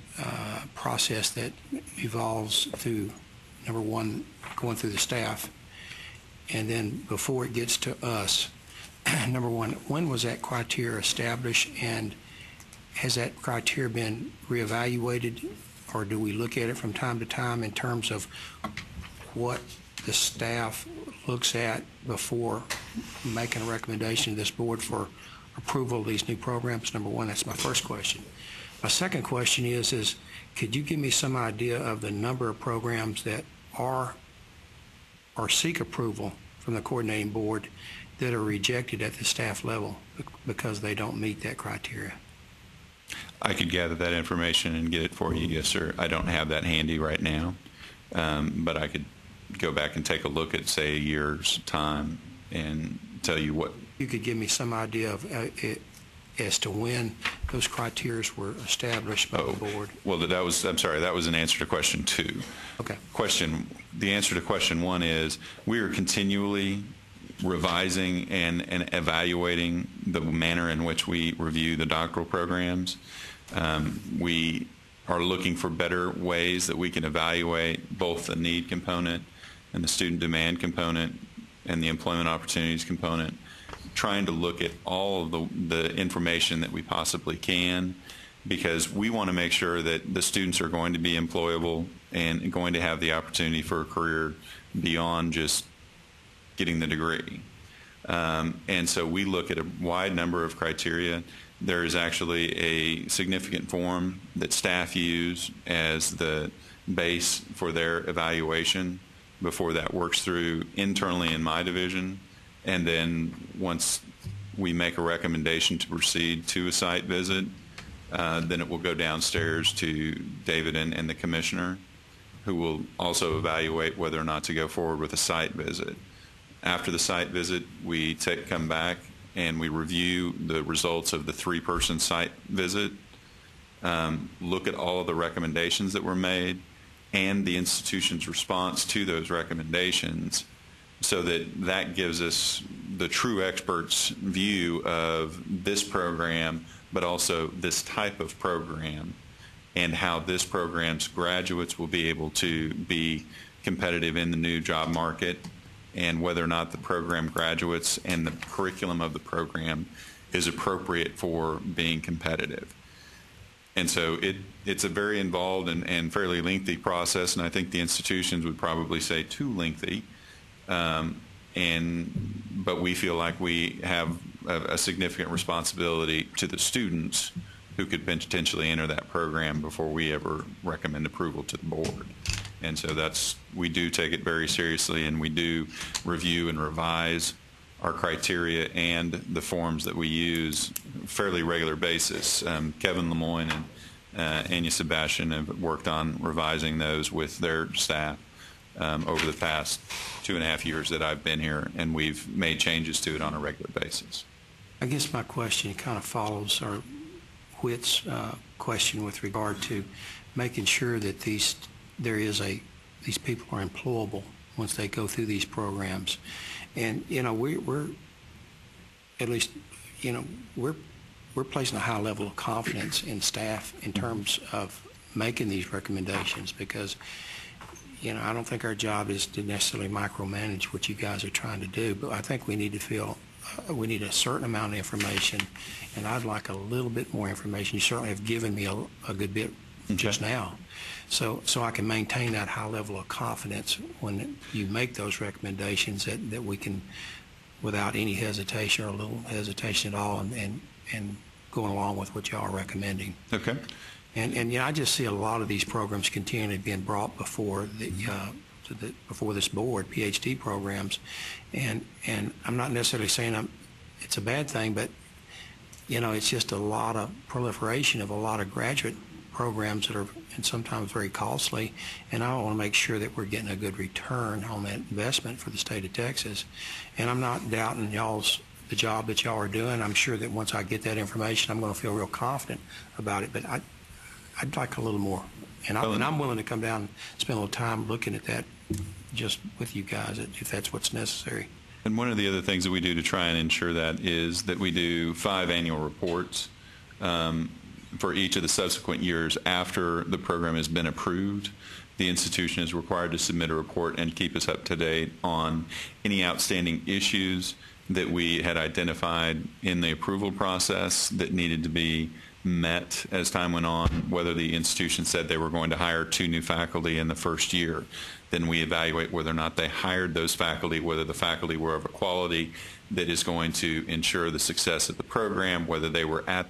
process that evolves through, number one, going through the staff, and then before it gets to us, number one, when was that criteria established, and has that criteria been reevaluated, or do we look at it from time to time in terms of what the staff looks at before making a recommendation to this board for approval of these new programs? Number one, that's my first question. My second question is could you give me some idea of the number of programs that are or seek approval from the coordinating board that are rejected at the staff level because they don't meet that criteria? I could gather that information and get it for you, yes, sir. I don't have that handy right now, but I could go back and take a look at, say, a year's time and tell you what. You could give me some idea of as to when those criteria were established by the board. Well, I'm sorry, that was an answer to question 2. Okay. The answer to question 1 is we are continually revising and evaluating the manner in which we review the doctoral programs. We are looking for better ways that we can evaluate both the need component and the student demand component and the employment opportunities component, trying to look at all of the information that we possibly can, because we want to make sure that the students are going to be employable and going to have the opportunity for a career beyond just getting the degree. And so we look at a wide number of criteria. There is actually a significant form that staff use as the base for their evaluation before that works through internally in my division. And then once we make a recommendation to proceed to a site visit, then it will go downstairs to David and the commissioner, who will also evaluate whether or not to go forward with a site visit. After the site visit, we come back and we review the results of the 3-person site visit, look at all of the recommendations that were made and the institution's response to those recommendations, so that gives us the true expert's view of this program, but also this type of program, and how this program's graduates will be able to be competitive in the new job market, and whether or not the program graduates and the curriculum of the program is appropriate for being competitive. And so it's a very involved and fairly lengthy process, and I think the institutions would probably say too lengthy. But we feel like we have a significant responsibility to the students who could potentially enter that program before we ever recommend approval to the board. And so we do take it very seriously, and we do review and revise our criteria and the forms that we use fairly regular basis. Kevin Lemoyne and Anya Sebastian have worked on revising those with their staff over the past 2.5 years that I've been here, and we've made changes to it on a regular basis. I guess my question kind of follows our Whit's question with regard to making sure that these people are employable once they go through these programs. And we're at least we're placing a high level of confidence in staff in terms of making these recommendations, because I don't think our job is to necessarily micromanage what you guys are trying to do, but I think we need to feel we need a certain amount of information, and I'd like a little bit more information. You certainly have given me a good bit just now, so I can maintain that high level of confidence when you make those recommendations, that we can, without any hesitation or a little hesitation at all, and going along with what y'all are recommending. Okay. And I just see a lot of these programs continually being brought before before this board, PhD programs, and I'm not necessarily saying it's a bad thing, but it's just a lot of proliferation of a lot of graduate programs that are and sometimes very costly, and I want to make sure that we're getting a good return on that investment for the state of Texas. And I'm not doubting the job that y'all are doing. I'm sure that once I get that information, I'm going to feel real confident about it, but I'd like a little more. And I'm willing to come down and spend a little time looking at that just with you guys, if that's what's necessary. And one of the other things that we do to try and ensure that is that we do 5 annual reports for each of the subsequent years after the program has been approved. The institution is required to submit a report and keep us up to date on any outstanding issues that we had identified in the approval process that needed to be met as time went on, whether the institution said they were going to hire 2 new faculty in the first year. Then we evaluate whether or not they hired those faculty, whether the faculty were of a quality that is going to ensure the success of the program, whether they were at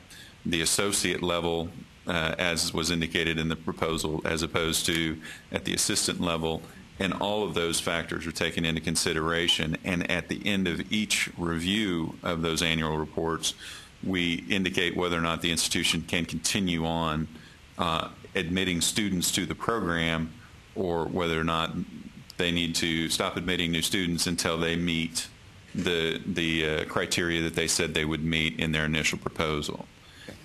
the associate level, as was indicated in the proposal, as opposed to at the assistant level. And all of those factors are taken into consideration. And at the end of each review of those annual reports, we indicate whether or not the institution can continue on admitting students to the program, or whether or not they need to stop admitting new students until they meet the criteria that they said they would meet in their initial proposal.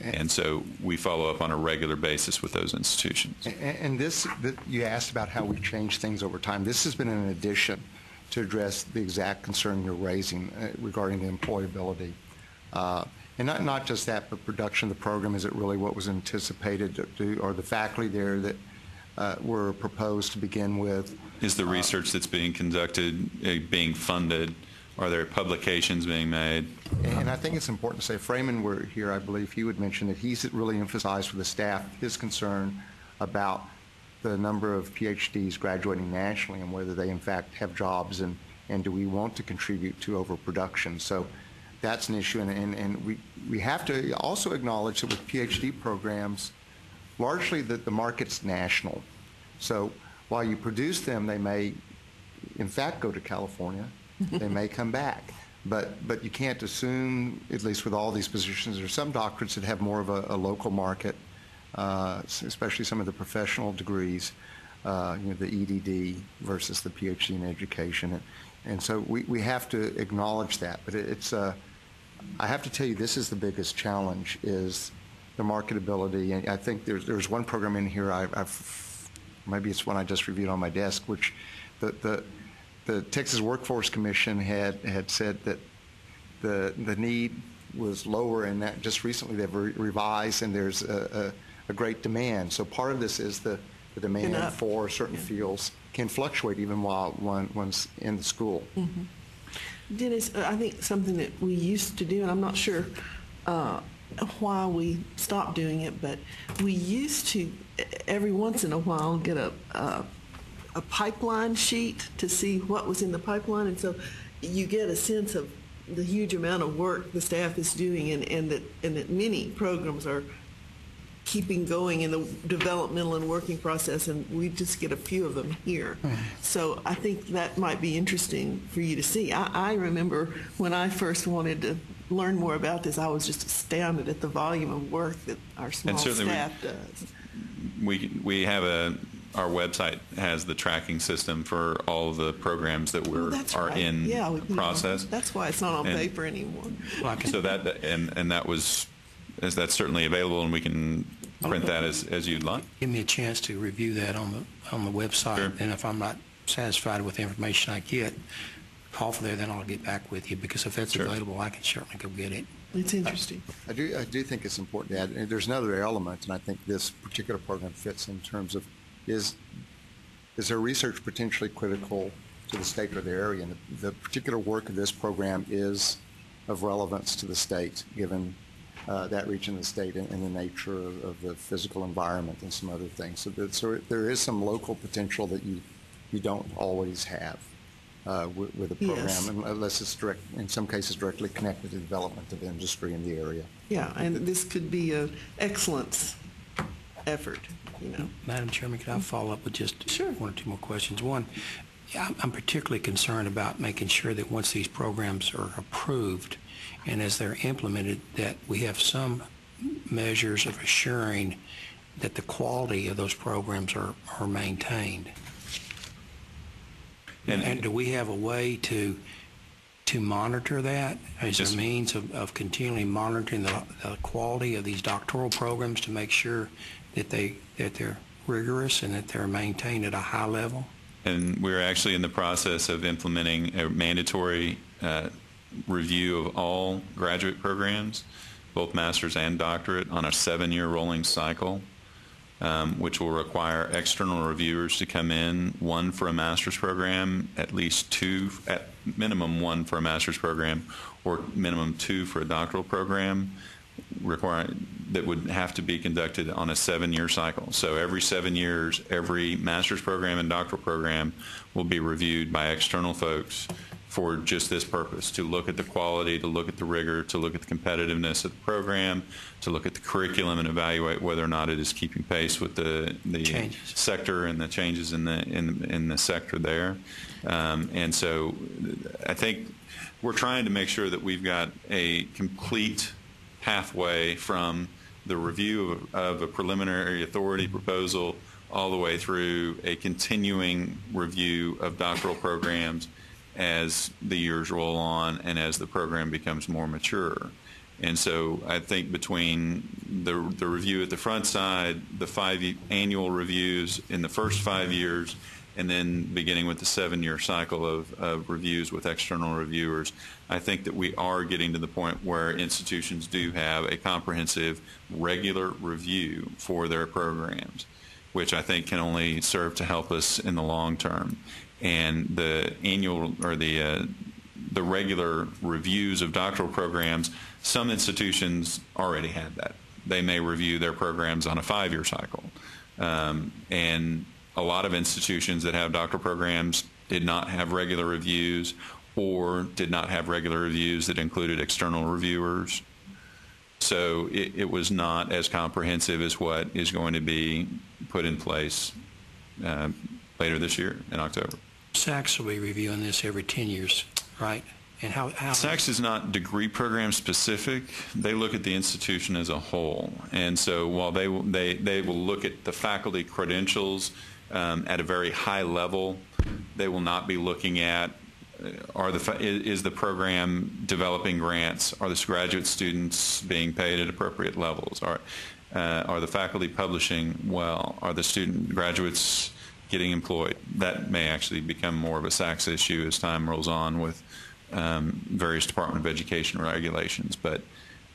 And so we follow up on a regular basis with those institutions. And this, you asked about how we change things over time. This has been an addition to address the exact concern you're raising regarding the employability. And not just that, but production of the program. Is it really what was anticipated? Or the faculty there that were proposed to begin with? Is the research that's being conducted being funded? Are there publications being made? And I think it's important to say, if Freeman were here, I believe he would mention that he's really emphasized for the staff his concern about the number of PhDs graduating nationally and whether they in fact have jobs, and do we want to contribute to overproduction. So that's an issue, and we have to also acknowledge that with PhD programs, largely the market's national. So while you produce them, they may in fact go to California. They may come back, but you can't assume, at least with all these positions, there are some doctorates that have more of a local market, especially some of the professional degrees, the EDD versus the PhD in education, and so we have to acknowledge that. But it's I have to tell you, this is the biggest challenge, is the marketability. And I think there's one program in here maybe it's one I just reviewed on my desk, which the Texas Workforce Commission had said that the need was lower, and that just recently they've revised, and there's a great demand. So part of this is the demand for certain fields can fluctuate even while one's in the school. Mm-hmm. Dennis, I think something that we used to do, and I'm not sure why we stopped doing it, but we used to every once in a while get a pipeline sheet to see what was in the pipeline, and so you get a sense of the huge amount of work the staff is doing, and that many programs are keeping going in the developmental and working process, and we just get a few of them here. So I think that might be interesting for you to see. I remember when I first wanted to learn more about this, I was just astounded at the volume of work that our small staff does. We have our website has the tracking system for all of the programs that are in process. That's why it's not on paper anymore. So that's certainly available, and we can print that as you'd like. Give me a chance to review that on the website, sure. And if I'm not satisfied with the information I get off of there, then I'll get back with you, because if that's available, I can certainly go get it. It's interesting. I do think it's important to add, and there's another element, and I think this particular program fits in terms of is there research potentially critical to the state or the area? And the particular work of this program is of relevance to the state, given that region of the state and the nature of the physical environment and some other things. So there is some local potential that you don't always have with a program, unless it's in some cases directly connected to the development of industry in the area. Yeah, and this could be an excellence effort. Madam Chairman, could I follow up with just one or two more questions? One, I'm particularly concerned about making sure that once these programs are approved and as they're implemented, that we have some measures of assuring that the quality of those programs are maintained. And do we have a way to monitor that? Is there a means of continually monitoring the quality of these doctoral programs to make sure that they're rigorous and that they're maintained at a high level? And we're actually in the process of implementing a mandatory review of all graduate programs, both master's and doctorate, on a 7-year rolling cycle, which will require external reviewers to come in, one for a master's program, at least two, at minimum one for a master's program, or minimum two for a doctoral program. that would have to be conducted on a 7-year cycle. So every 7 years, every master's program and doctoral program will be reviewed by external folks for just this purpose, to look at the quality, to look at the rigor, to look at the competitiveness of the program, to look at the curriculum and evaluate whether or not it is keeping pace with the sector and the changes in the sector there. And so I think we're trying to make sure that we've got a complete pathway from the review of a preliminary authority proposal all the way through a continuing review of doctoral programs as the years roll on and as the program becomes more mature. And so I think between the review at the front side, the 5 annual reviews in the first 5 years, and then beginning with the 7-year cycle of reviews with external reviewers, I think that we are getting to the point where institutions do have a comprehensive, regular review for their programs, which I think can only serve to help us in the long term. And the annual or the regular reviews of doctoral programs, some institutions already had that. They may review their programs on a 5-year cycle. And a lot of institutions that have doctoral programs did not have regular reviews or did not have regular reviews that included external reviewers. So it was not as comprehensive as what is going to be put in place later this year in October. SACS will be reviewing this every 10 years, right? And how SACS is not degree program specific. They look at the institution as a whole. And so while they will look at the faculty credentials at a very high level, they will not be looking at is the program developing grants? Are the graduate students being paid at appropriate levels? Are the faculty publishing well? Are the graduates getting employed? That may actually become more of a SACS issue as time rolls on with various Department of Education regulations. But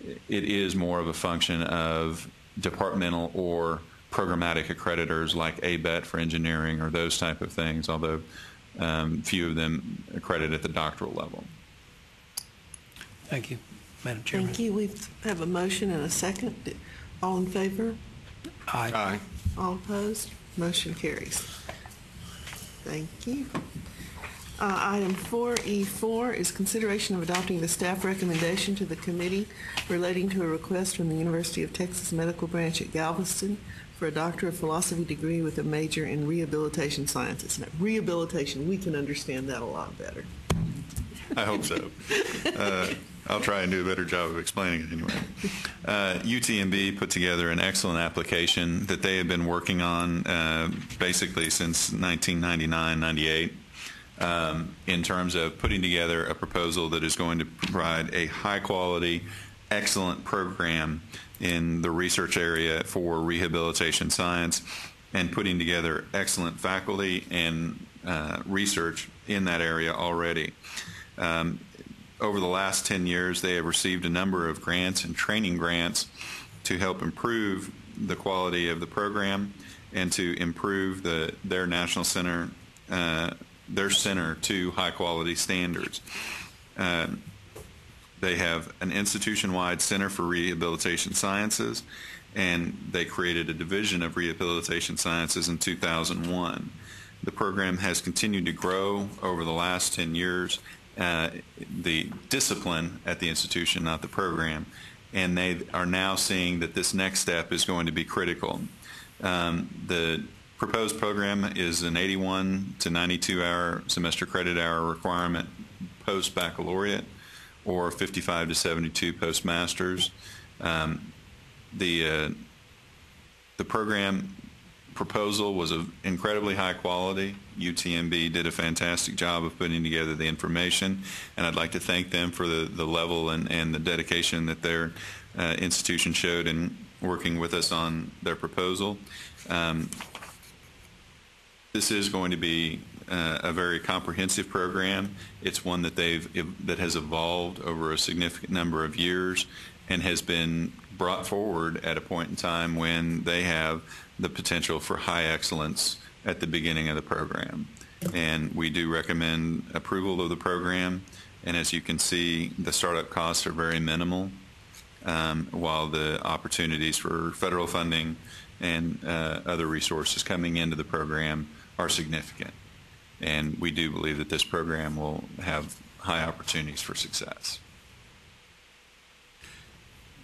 it is more of a function of departmental or programmatic accreditors like ABET for engineering or those type of things, although few of them accredit at the doctoral level. Thank you, Madam Chairman. Thank you. We have a motion and a second. All in favor? Aye. Aye. All opposed? Motion carries. Thank you. Item 4E4 is consideration of adopting the staff recommendation to the committee relating to a request from the University of Texas Medical Branch at Galveston for a Doctor of Philosophy degree with a major in rehabilitation sciences. Now, rehabilitation, we can understand that a lot better. I hope so. I'll try and do a better job of explaining it anyway. UTMB put together an excellent application that they have been working on basically since 1999-98 in terms of putting together a proposal that is going to provide a high-quality, excellent program in the research area for rehabilitation science and putting together excellent faculty and research in that area already. Over the last 10 years, they have received a number of grants and training grants to help improve the quality of the program and to improve their national center, their center to high-quality standards. They have an institution-wide Center for Rehabilitation Sciences, and they created a division of Rehabilitation Sciences in 2001. The program has continued to grow over the last 10 years, the discipline at the institution, not the program, and they are now seeing that this next step is going to be critical. The proposed program is an 81 to 92-hour semester credit hour requirement post-baccalaureate or 55 to 72 postmasters. The program proposal was of incredibly high quality. UTMB did a fantastic job of putting together the information, and I'd like to thank them for the level and the dedication that their institution showed in working with us on their proposal. This is going to be a very comprehensive program. It's one that that has evolved over a significant number of years and has been brought forward at a point in time when they have the potential for high excellence at the beginning of the program. And we do recommend approval of the program. And as you can see, the startup costs are very minimal. while the opportunities for federal funding and other resources coming into the program are significant. And we do believe that this program will have high opportunities for success.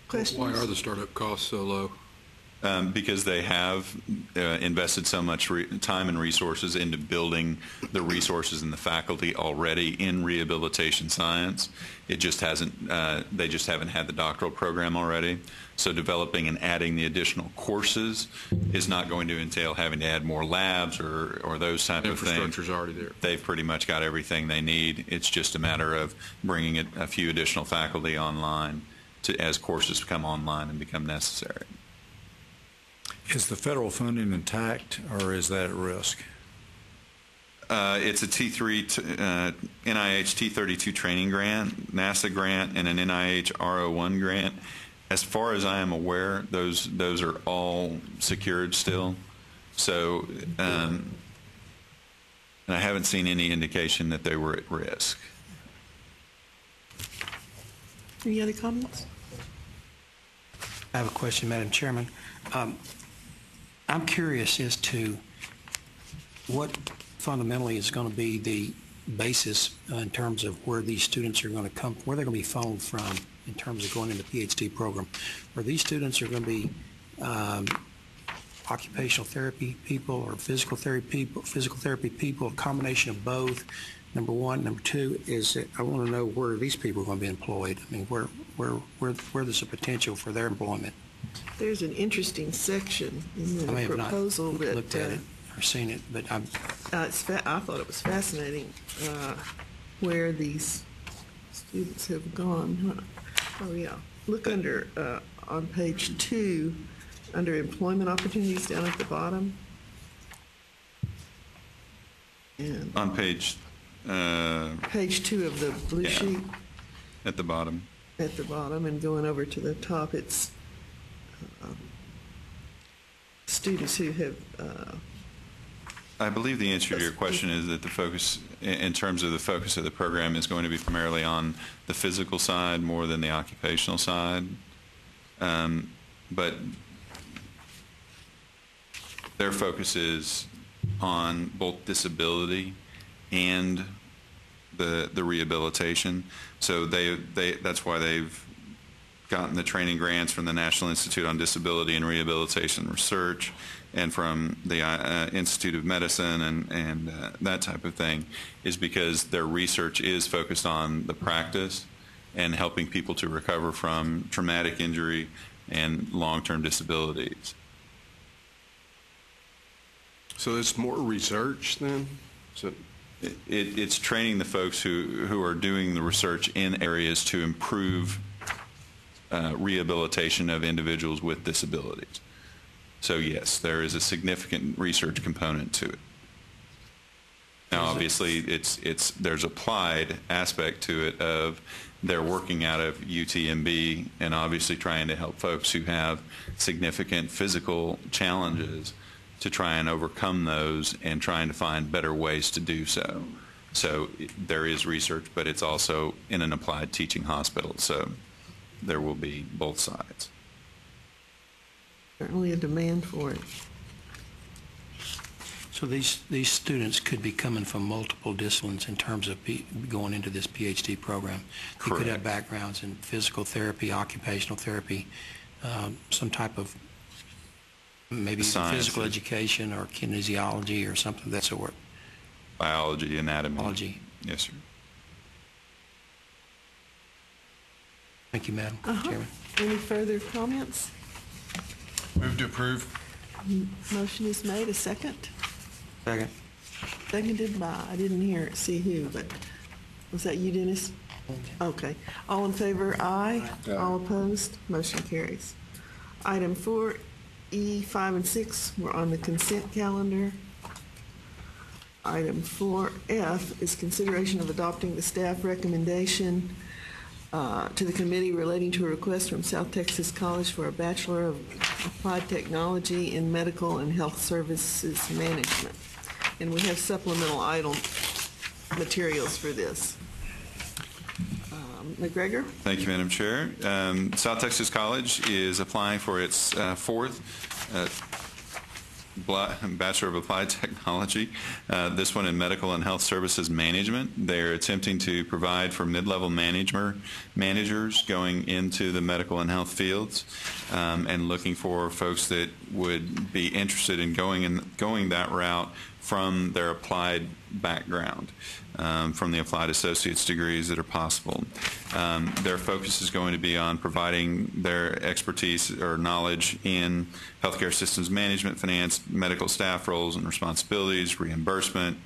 Questions? Why are the startup costs so low? Because they have invested so much time and resources into building the resources and the faculty already in rehabilitation science. It just hasn't, they just haven't had the doctoral program already. So developing and adding the additional courses is not going to entail having to add more labs or those type of things. Infrastructure's already there. They've pretty much got everything they need. It's just a matter of bringing a few additional faculty online as courses come online and become necessary. Is the federal funding intact, or is that at risk? It's a T3 NIH T32 training grant, NASA grant, and an NIH R01 grant. As far as I am aware, those are all secured still. So, and I haven't seen any indication that they were at risk. Any other comments? I have a question, Madam Chairman. I'm curious as to what fundamentally is going to be the basis in terms of where these students are going to come, where they're going to be funneled from in terms of going into the PhD program. Where these students are going to be occupational therapy people or physical therapy people, a combination of both, number one. Number two is that I want to know where these people are going to be employed. I mean, where there's a potential for their employment. There's an interesting section in the I may have proposal not that looked at it or seen it, but I thought it was fascinating where these students have gone. Oh yeah, look under on page 2 under employment opportunities down at the bottom. And on page 2 of the blue sheet. At the bottom. At the bottom, and going over to the top, it's students who have. I believe the answer to your question is that the focus, in terms of the focus of the program, is going to be primarily on the physical side more than the occupational side. But their focus is on both disability and the rehabilitation. So that's why they've gotten the training grants from the National Institute on Disability and Rehabilitation Research and from the Institute of Medicine and that type of thing, is because their research is focused on the practice and helping people to recover from traumatic injury and long-term disabilities. So it's more research then? It's training the folks who are doing the research in areas to improve rehabilitation of individuals with disabilities. So yes, there is a significant research component to it. Now, obviously, there's applied aspect to it of they're working out of UTMB and obviously trying to help folks who have significant physical challenges to try and overcome those and trying to find better ways to do so. So there is research, but it's also in an applied teaching hospital. So there will be both sides. Certainly a demand for it. So these students could be coming from multiple disciplines in terms of going into this PhD program. You could have backgrounds in physical therapy, occupational therapy, some type of maybe physical education or kinesiology or something of that sort. Biology, anatomy. Biology. Yes, sir. Thank you, Madam Chairman. Any further comments? Move to approve. Motion is made. A second? Second. Seconded by, I didn't see who, but was that you, Dennis? Okay. All in favor, aye. Aye. All opposed, motion carries. Item 4E, 5, and 6 were on the consent calendar. Item 4F is consideration of adopting the staff recommendation to the committee relating to a request from South Texas College for a Bachelor of Applied Technology in Medical and Health Services Management. And we have supplemental item materials for this. McGregor? Thank you, Madam Chair. South Texas College is applying for its fourth Bachelor of Applied Technology, this one in Medical and Health Services Management. They're attempting to provide for mid-level managers going into the medical and health fields, and looking for folks that would be interested in going that route from their applied background, from the applied associate's degrees that are possible. Their focus is going to be on providing their expertise or knowledge in healthcare systems management, finance, medical staff roles and responsibilities, reimbursement,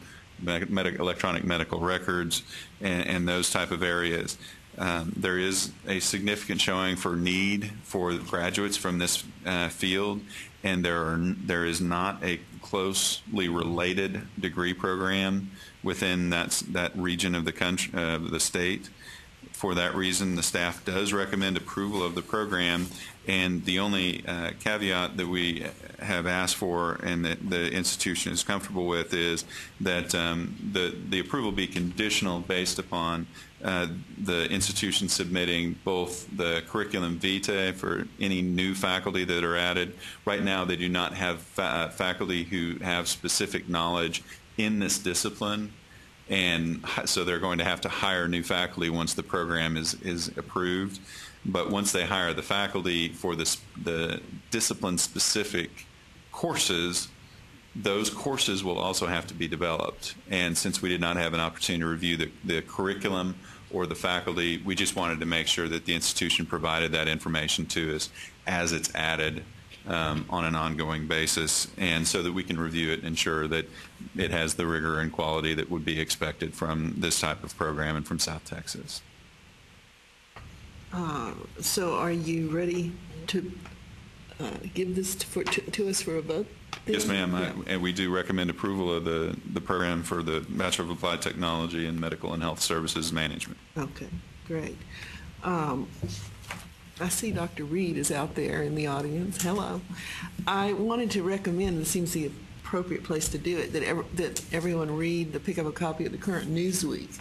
electronic medical records, and those type of areas. There is a significant showing for need for graduates from this field, and there is not a closely related degree program within that region of the country, the state. For that reason, the staff does recommend approval of the program, and the only caveat that we have asked for and that the institution is comfortable with is that the approval be conditional based upon the institution submitting both the curriculum vitae for any new faculty that are added. Right now, they do not have faculty who have specific knowledge in this discipline, and so they're going to have to hire new faculty once the program is approved. But once they hire the faculty for the discipline-specific courses, those courses will also have to be developed. And since we did not have an opportunity to review the curriculum or the faculty, we just wanted to make sure that the institution provided that information to us as it's added on an ongoing basis, and so that we can review it and ensure that it has the rigor and quality that would be expected from this type of program and from South Texas. So are you ready to give this to us for a vote? Yes, ma'am. And we do recommend approval of the program for the Bachelor of Applied Technology in Medical and Health Services Management. Okay, great. I see Dr. Reed is out there in the audience. Hello. I wanted to recommend, it seems the appropriate place to do it, that everyone pick up a copy of the current Newsweek,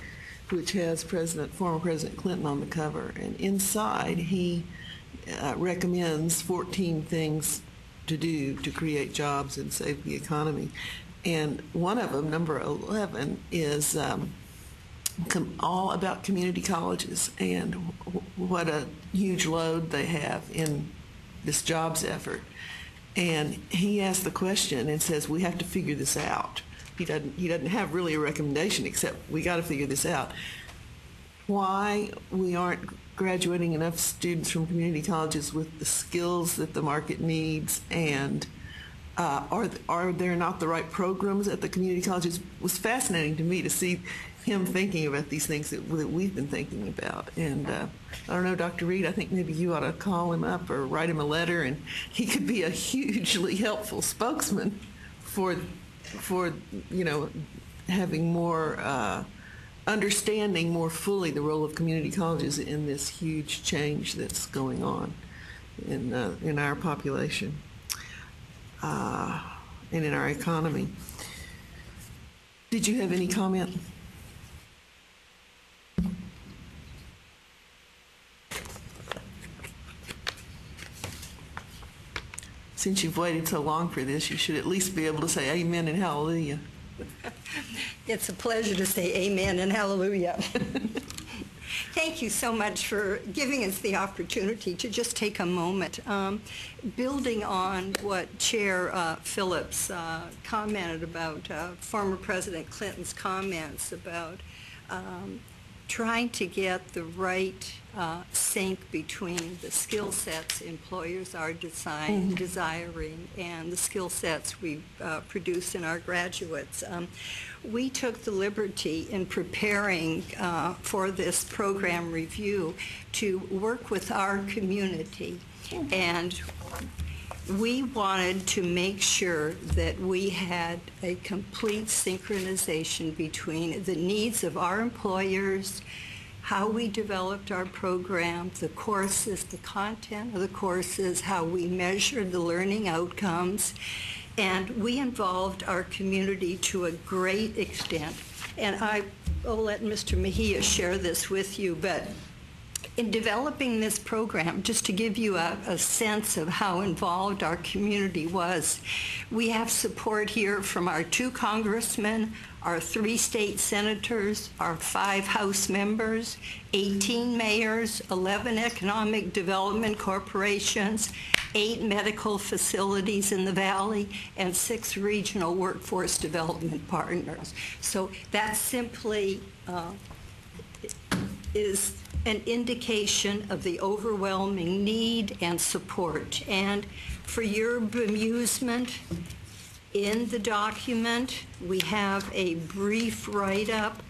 which has former President Clinton on the cover. And inside, he recommends 14 things to do to create jobs and save the economy. And one of them, number 11, is all about community colleges and what a huge load they have in this jobs effort. And he asked the question and says, we have to figure this out. He doesn't have really a recommendation except we got to figure this out. Why we aren't graduating enough students from community colleges with the skills that the market needs, and are there not the right programs at the community colleges? It was fascinating to me to see him thinking about these things that we've been thinking about. And I don't know, Dr. Reed, I think maybe you ought to call him up or write him a letter, and he could be a hugely helpful spokesman for having more understanding more fully the role of community colleges in this huge change that's going on in our population and in our economy. Did you have any comment? Since you've waited so long for this, you should at least be able to say amen and hallelujah. It's a pleasure to say amen and hallelujah. Thank you so much for giving us the opportunity to just take a moment. Building on what Chair Phillips commented about former President Clinton's comments about trying to get the right sync between the skill sets employers are desiring and the skill sets we produce in our graduates. We took the liberty in preparing for this program review to work with our community, and we wanted to make sure that we had a complete synchronization between the needs of our employers, how we developed our program, the courses, the content of the courses, how we measured the learning outcomes, and we involved our community to a great extent. And I will let Mr. Mejia share this with you, but In developing this program, just to give you a sense of how involved our community was, we have support here from our 2 congressmen, our 3 state senators, our 5 House members, 18 mayors, 11 economic development corporations, 8 medical facilities in the Valley, and 6 regional workforce development partners. So that simply is an indication of the overwhelming need and support. And for your amusement, in the document, we have a brief write-up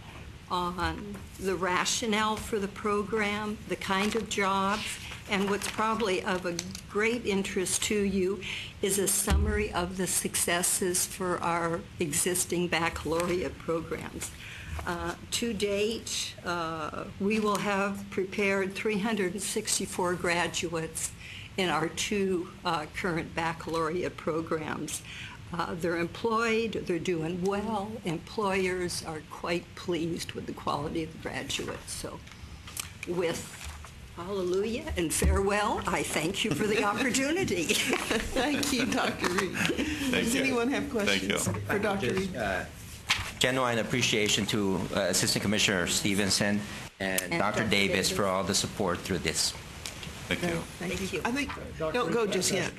on the rationale for the program, the kind of jobs, and what's probably of a great interest to you is a summary of the successes for our existing baccalaureate programs. To date, we will have prepared 364 graduates in our 2 current baccalaureate programs. They're employed, they're doing well. Employers are quite pleased with the quality of the graduates. So with hallelujah and farewell, I thank you for the opportunity. Thank you, Dr. Reed. Does anyone have questions for Dr. Reed? Genuine appreciation to Assistant Commissioner Stevenson and Dr. Davis for all the support through this. Thank you. Thank you. I think, don't go just yet.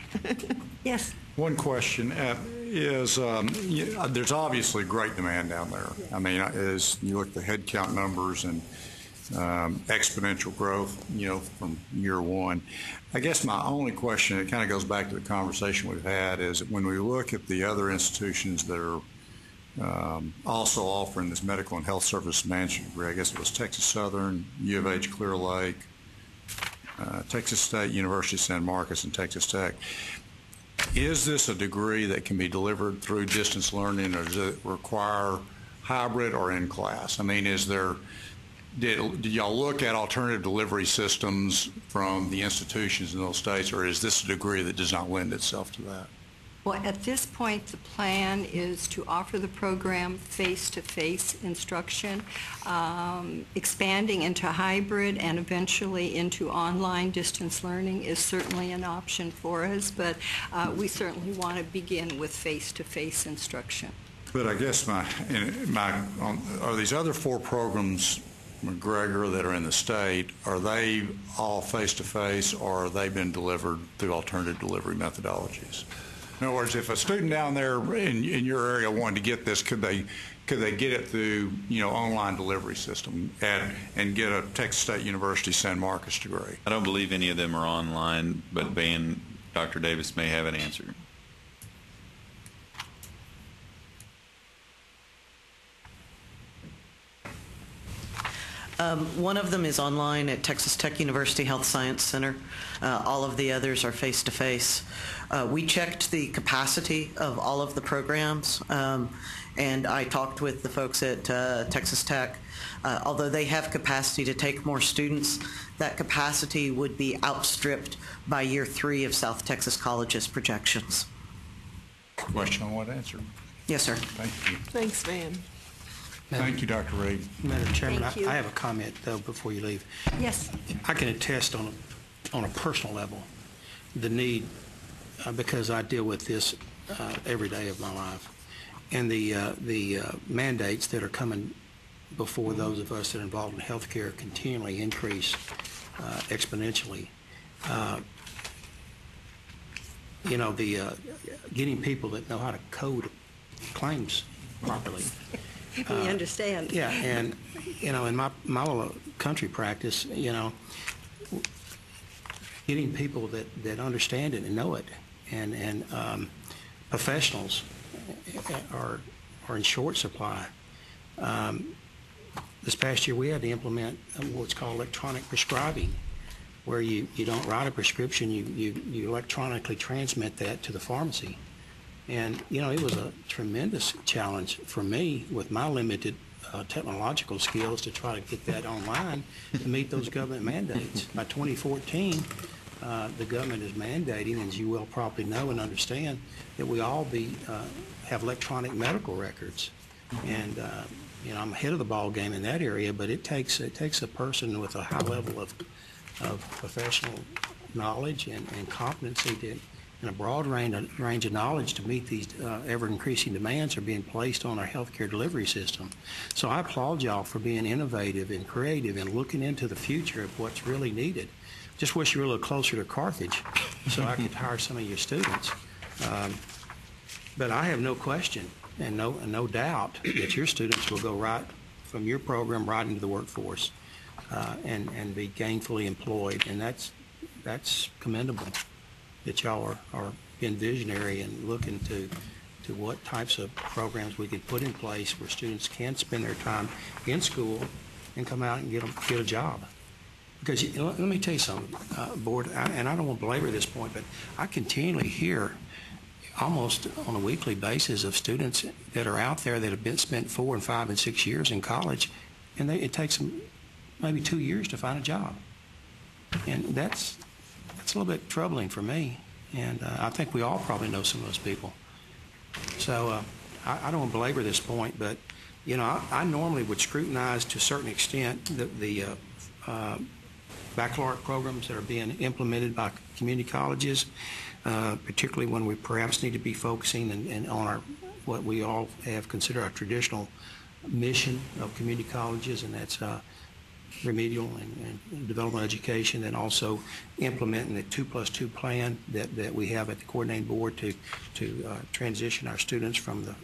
Yes. One question is, there's obviously great demand down there. I mean, as you look at the head count numbers and exponential growth, from year one. I guess my only question, it kind of goes back to the conversation we've had, is when we look at the other institutions that are also offering this medical and health service management degree, I guess it was Texas Southern, U of H Clear Lake, Texas State University San Marcos, and Texas Tech. Is this a degree that can be delivered through distance learning, or does it require hybrid or in class? I mean, did y'all look at alternative delivery systems from the institutions in those states, or is this a degree that does not lend itself to that? Well, at this point, the plan is to offer the program face-to-face instruction. Expanding into hybrid and eventually into online distance learning is certainly an option for us, but we certainly want to begin with face-to-face instruction. But I guess are these other 4 programs, McGregor, that are in the state, are they all face-to-face, or have they been delivered through alternative delivery methodologies? In other words, if a student down there in your area wanted to get this, could they get it through online delivery system and get a Texas State University San Marcos degree? I don't believe any of them are online, but Dr. Davis may have an answer. One of them is online at Texas Tech University Health Science Center. All of the others are face-to-face. We checked the capacity of all of the programs, and I talked with the folks at Texas Tech. Although they have capacity to take more students, that capacity would be outstripped by year 3 of South Texas College's projections. Question on what answer? Yes, sir. Thank you. Thanks, Van. Thank you, Dr. Reed. Madam Chairman, Thank you. I have a comment, though, before you leave. Yes. I can attest on a personal level the need, because I deal with this every day of my life, and the mandates that are coming before those of us that are involved in healthcare continually increase exponentially. Getting people that know how to code claims properly. We understand. Yeah, and in my little country practice, getting people that understand it and know it, and professionals are in short supply. This past year, we had to implement what's called electronic prescribing, where you don't write a prescription, you electronically transmit that to the pharmacy. And, it was a tremendous challenge for me with my limited technological skills to try to get that online to meet those government mandates. By 2014, the government is mandating, as you well probably know and understand, that we all have electronic medical records. And I'm ahead of the ball game in that area, but it takes a person with a high level of professional knowledge and competency and a broad range of knowledge to meet these ever-increasing demands are being placed on our healthcare delivery system. So I applaud y'all for being innovative and creative and looking into the future of what's really needed. Just wish you were a little closer to Carthage so I could hire some of your students. But I have no question and no doubt that your students will go right from your program right into the workforce and be gainfully employed, and that's commendable that y'all are being visionary and looking to what types of programs we could put in place where students can spend their time in school and come out and get a job. Because let me tell you something, Board, and I don't want to belabor this point, but I continually hear almost on a weekly basis of students that are out there that have spent 4 and 5 and 6 years in college, and it takes them maybe 2 years to find a job. And that's a little bit troubling for me, and I think we all probably know some of those people. So I don't want to belabor this point, but I normally would scrutinize to a certain extent the baccalaureate programs that are being implemented by community colleges, particularly when we perhaps need to be focusing on what we all have considered our traditional mission of community colleges, and that's remedial and development education, and also implementing the 2+2 plan that we have at the coordinating board to transition our students from the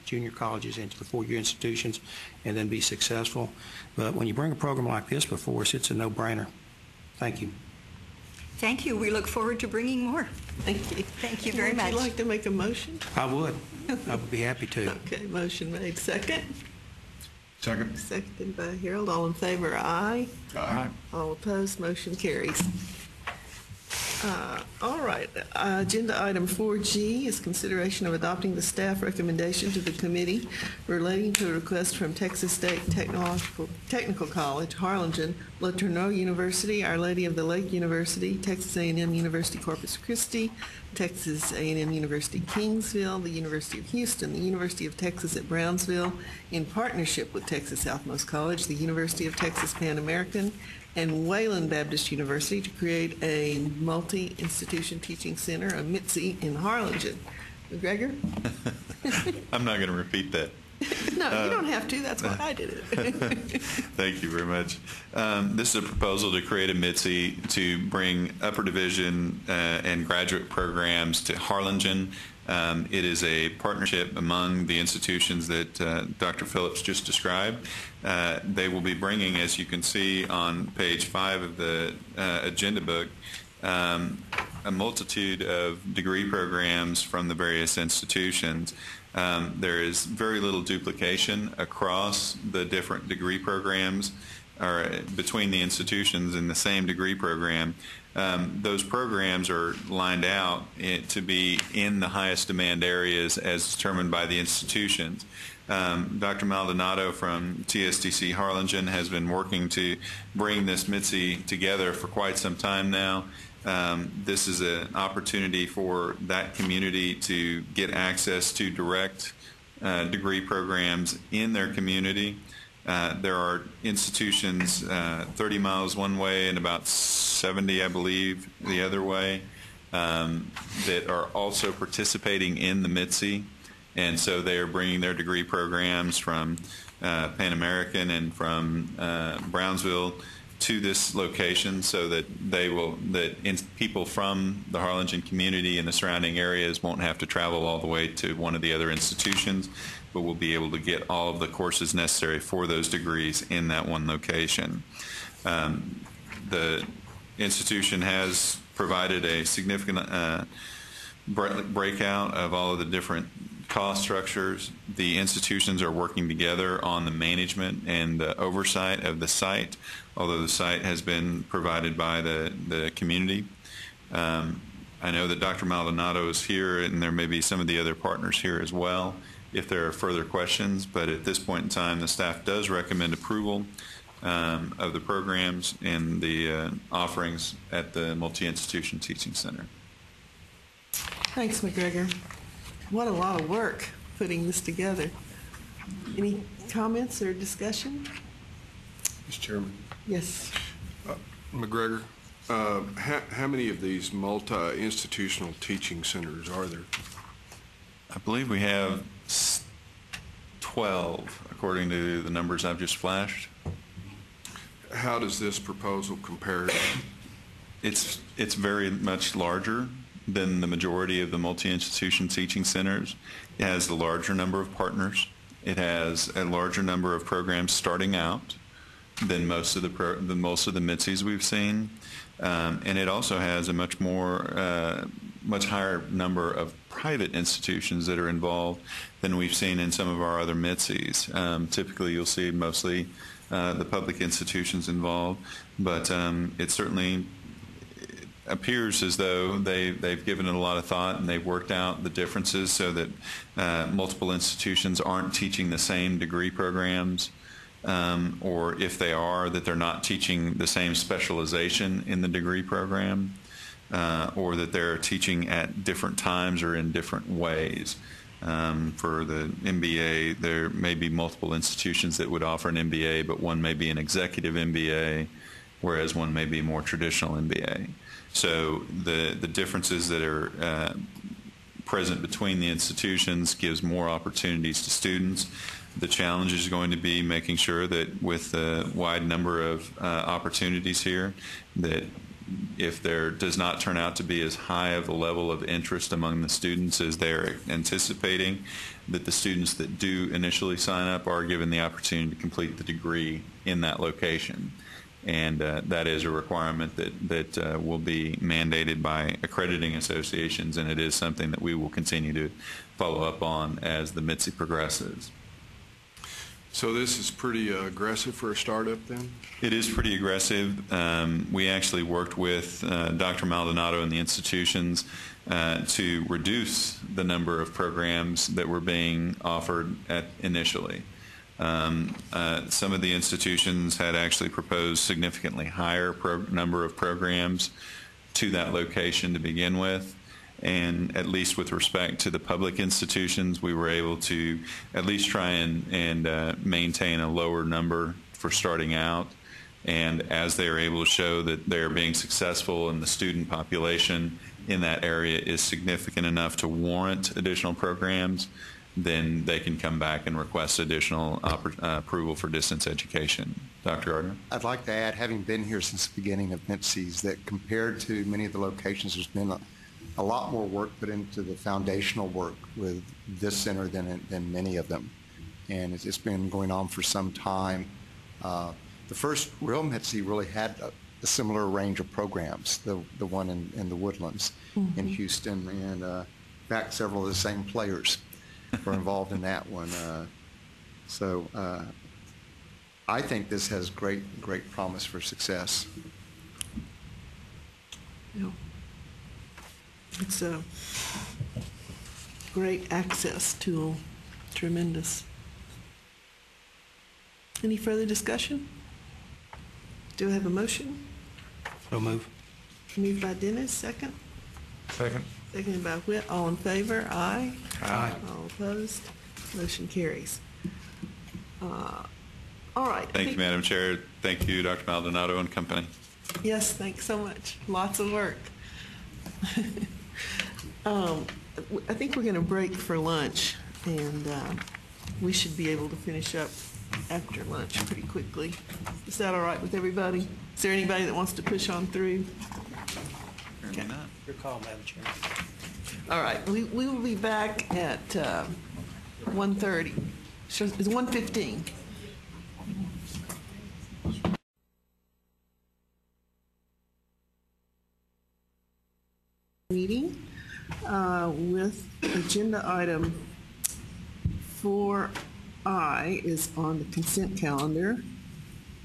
junior colleges into the 4-year institutions and then be successful. But when you bring a program like this before us, it's a no-brainer. Thank you. Thank you. We look forward to bringing more. Thank you. Thank you very much. Would you like to make a motion? I would. I would be happy to. Okay, motion made. Second? Second. Seconded by Harold. All in favor, aye. Aye. All opposed, motion carries. All right, agenda item 4G is consideration of adopting the staff recommendation to the committee relating to a request from Texas State Technical College, Harlingen, LeTourneau University, Our Lady of the Lake University, Texas A&M University Corpus Christi, Texas A&M University Kingsville, the University of Houston, the University of Texas at Brownsville, in partnership with Texas Southmost College, the University of Texas Pan American, and Wayland Baptist University to create a multi-institution teaching center, a MITSE, in Harlingen. McGregor? I'm not going to repeat that. No, you don't have to. That's why I did it. Thank you very much. This is a proposal to create a MITSE to bring upper division and graduate programs to Harlingen. It is a partnership among the institutions that Dr. Phillips just described. They will be bringing, as you can see on page 5 of the agenda book, a multitude of degree programs from the various institutions. There is very little duplication across the different degree programs or between the institutions in the same degree program. Those programs are lined out to be in the highest demand areas as determined by the institutions. Dr. Maldonado from TSTC Harlingen has been working to bring this MITSE together for quite some time now. This is an opportunity for that community to get access to direct degree programs in their community. There are institutions 30 miles one way and about 70, I believe, the other way that are also participating in the MITSE. And so they are bringing their degree programs from Pan American and from Brownsville to this location so that people from the Harlingen community and the surrounding areas won't have to travel all the way to one of the other institutions, but will be able to get all of the courses necessary for those degrees in that one location. The institution has provided a significant breakout of all of the different cost structures. The institutions are working together on the management and the oversight of the site, although the site has been provided by the community. I know that Dr. Maldonado is here, and there may be some of the other partners here as well if there are further questions, but at this point in time, the staff does recommend approval of the programs and the offerings at the Multi-Institution Teaching Center. Thanks, McGregor. What a lot of work putting this together. Any comments or discussion? Mr. Chairman. Yes. McGregor, how many of these multi-institutional teaching centers are there? I believe we have 12, according to the numbers I've just flashed. How does this proposal compare? It's very much larger than the majority of the multi-institution teaching centers. It has a larger number of partners. It has a larger number of programs starting out than most of the MITSEs we've seen, and it also has a much higher number of private institutions that are involved than we've seen in some of our other MITSEs. Typically, you'll see mostly the public institutions involved, but it certainly appears as though they've given it a lot of thought and they've worked out the differences so that multiple institutions aren't teaching the same degree programs, or if they are, that they're not teaching the same specialization in the degree program, or that they're teaching at different times or in different ways. For the MBA, there may be multiple institutions that would offer an MBA, but one may be an executive MBA, whereas one may be a more traditional MBA. So the differences that are present between the institutions gives more opportunities to students. The challenge is going to be making sure that with the wide number of opportunities here, that if there does not turn out to be as high of a level of interest among the students as they're anticipating, that the students that do initially sign up are given the opportunity to complete the degree in that location. And that is a requirement that will be mandated by accrediting associations, and it is something that we will continue to follow up on as the MITSE progresses. So this is pretty aggressive for a startup then? It is pretty aggressive. We actually worked with Dr. Maldonado and the institutions to reduce the number of programs that were being offered initially. Some of the institutions had actually proposed significantly higher number of programs to that location to begin with. And at least with respect to the public institutions, we were able to at least try and maintain a lower number for starting out. And as they are able to show that they are being successful and the student population in that area is significant enough to warrant additional programs, then they can come back and request additional approval for distance education. Dr. Gardner? I'd like to add, having been here since the beginning of MITSEs, that compared to many of the locations, there's been a lot more work put into the foundational work with this center than many of them. And it's been going on for some time. The first real MITSE really had a similar range of programs, the one in the Woodlands in Houston, and in fact, several of the same players were involved in that one. So I think this has great promise for success. Yeah. It's a great access tool, tremendous. Any further discussion? Do I have a motion? So move. Moved by Dennis, second. Second. Seconded by Whit. All in favor? Aye. Aye. All opposed? Motion carries. All right. Thank you, Madam Chair. Thank you, Dr. Maldonado and company. Yes, thanks so much. Lots of work. I think we're going to break for lunch, and we should be able to finish up after lunch pretty quickly. Is that all right with everybody? Is there anybody that wants to push on through? Okay. Your call, Madam Chair. All right, we will be back at 1:30. It's 1:15. Meeting with agenda item 4I is on the consent calendar,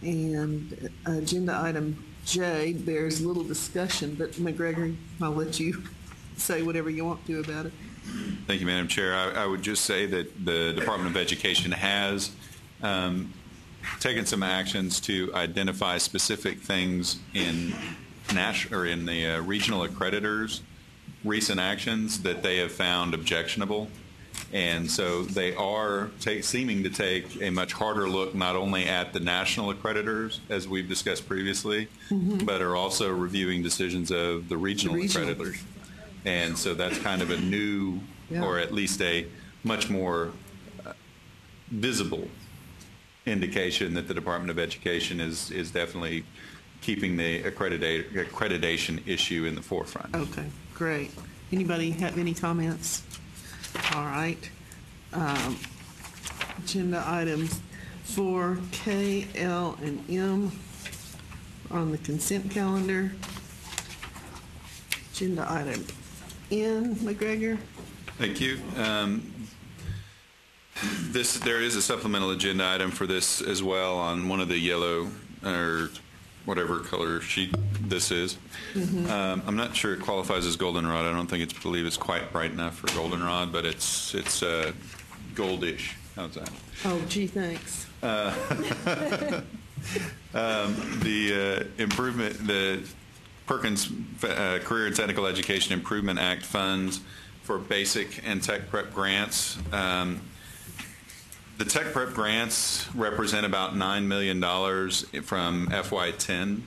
and agenda item J bears little discussion, but McGregor, I'll let you say whatever you want to about it. Thank you, Madam Chair. I would just say that the Department of Education has taken some actions to identify specific things in the regional accreditors' recent actions that they have found objectionable, And so they are seeming to take a much harder look not only at the national accreditors, as we've discussed previously, but are also reviewing decisions of the regional accreditors. And so that's kind of a new, or at least a much more visible indication that the Department of Education is definitely keeping the accreditation issue in the forefront. Okay, great. Anybody have any comments? All right. Agenda items 4K, L, and M on the consent calendar. Agenda item N, McGregor. Thank you. There is a supplemental agenda item for this as well on one of the yellow or whatever color sheet this is. I'm not sure it qualifies as goldenrod. I don't believe it's quite bright enough for goldenrod, but it's goldish. How's that? Oh, gee, thanks. The improvement, the Perkins Career and Technical Education Improvement Act funds for basic and tech prep grants. The tech prep grants represent about $9 million from FY10,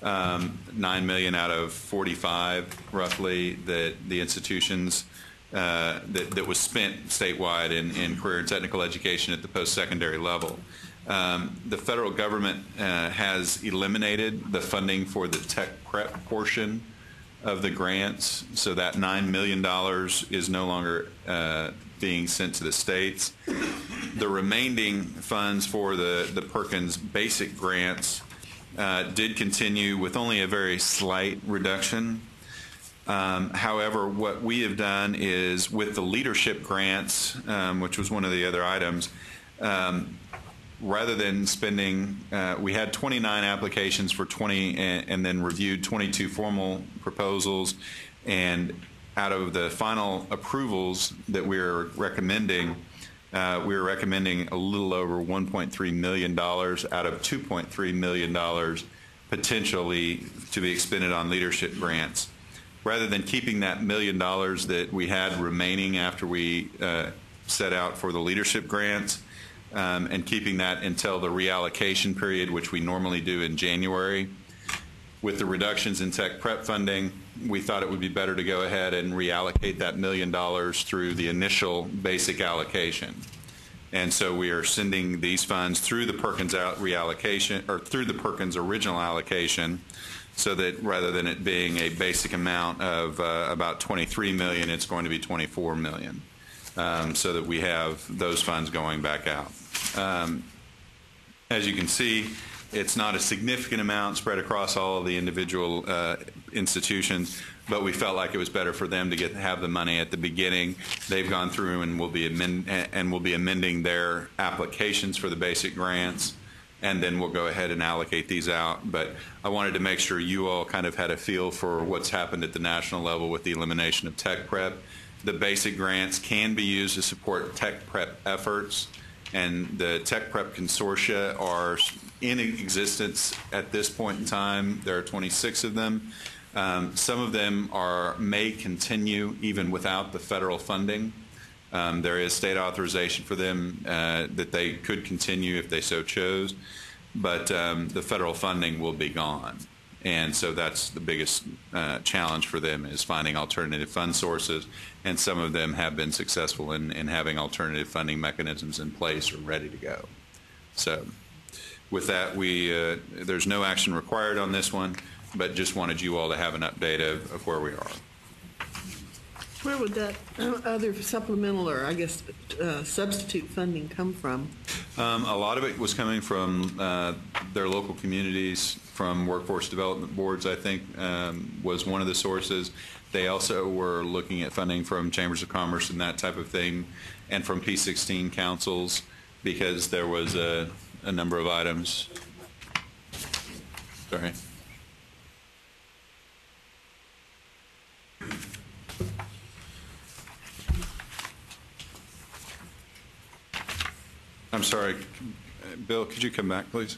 $9 million out of 45 roughly that the institutions that was spent statewide in career and technical education at the post-secondary level. The federal government has eliminated the funding for the tech prep portion of the grants, so that $9 million is no longer being sent to the states. The remaining funds for the Perkins basic grants did continue with only a very slight reduction. However, what we have done is with the leadership grants, which was one of the other items, rather than spending, we had 29 applications for 20 and then reviewed 22 formal proposals, and out of the final approvals that we're recommending a little over $1.3 million out of $2.3 million potentially to be expended on leadership grants. Rather than keeping that $1 million that we had remaining after we set out for the leadership grants and keeping that until the reallocation period, which we normally do in January, with the reductions in tech prep funding, we thought it would be better to go ahead and reallocate that $1 million through the initial basic allocation. And so we are sending these funds through the Perkins reallocation, or through the Perkins original allocation, so that rather than it being a basic amount of about $23 million, it's going to be $24 million, so that we have those funds going back out. As you can see, it's not a significant amount spread across all of the individual institutions, but we felt like it was better for them to have the money at the beginning. They've gone through and will be amending their applications for the basic grants, and then we'll go ahead and allocate these out. But I wanted to make sure you all kind of had a feel for what's happened at the national level with the elimination of tech prep. The basic grants can be used to support tech prep efforts, and the tech prep consortia are in existence at this point in time. There are 26 of them. Some of them may continue even without the federal funding. There is state authorization for them that they could continue if they so chose, but the federal funding will be gone. And so that's the biggest challenge for them, is finding alternative fund sources, and some of them have been successful in having alternative funding mechanisms in place or ready to go. So with that, there's no action required on this one, but just wanted you all to have an update of where we are. Where would that other supplemental, or I guess substitute funding come from? A lot of it was coming from their local communities, from workforce development boards, I think, was one of the sources. They also were looking at funding from chambers of commerce and that type of thing, and from P16 councils, because there was a number of items. Sorry. I'm sorry, Bill, could you come back, please?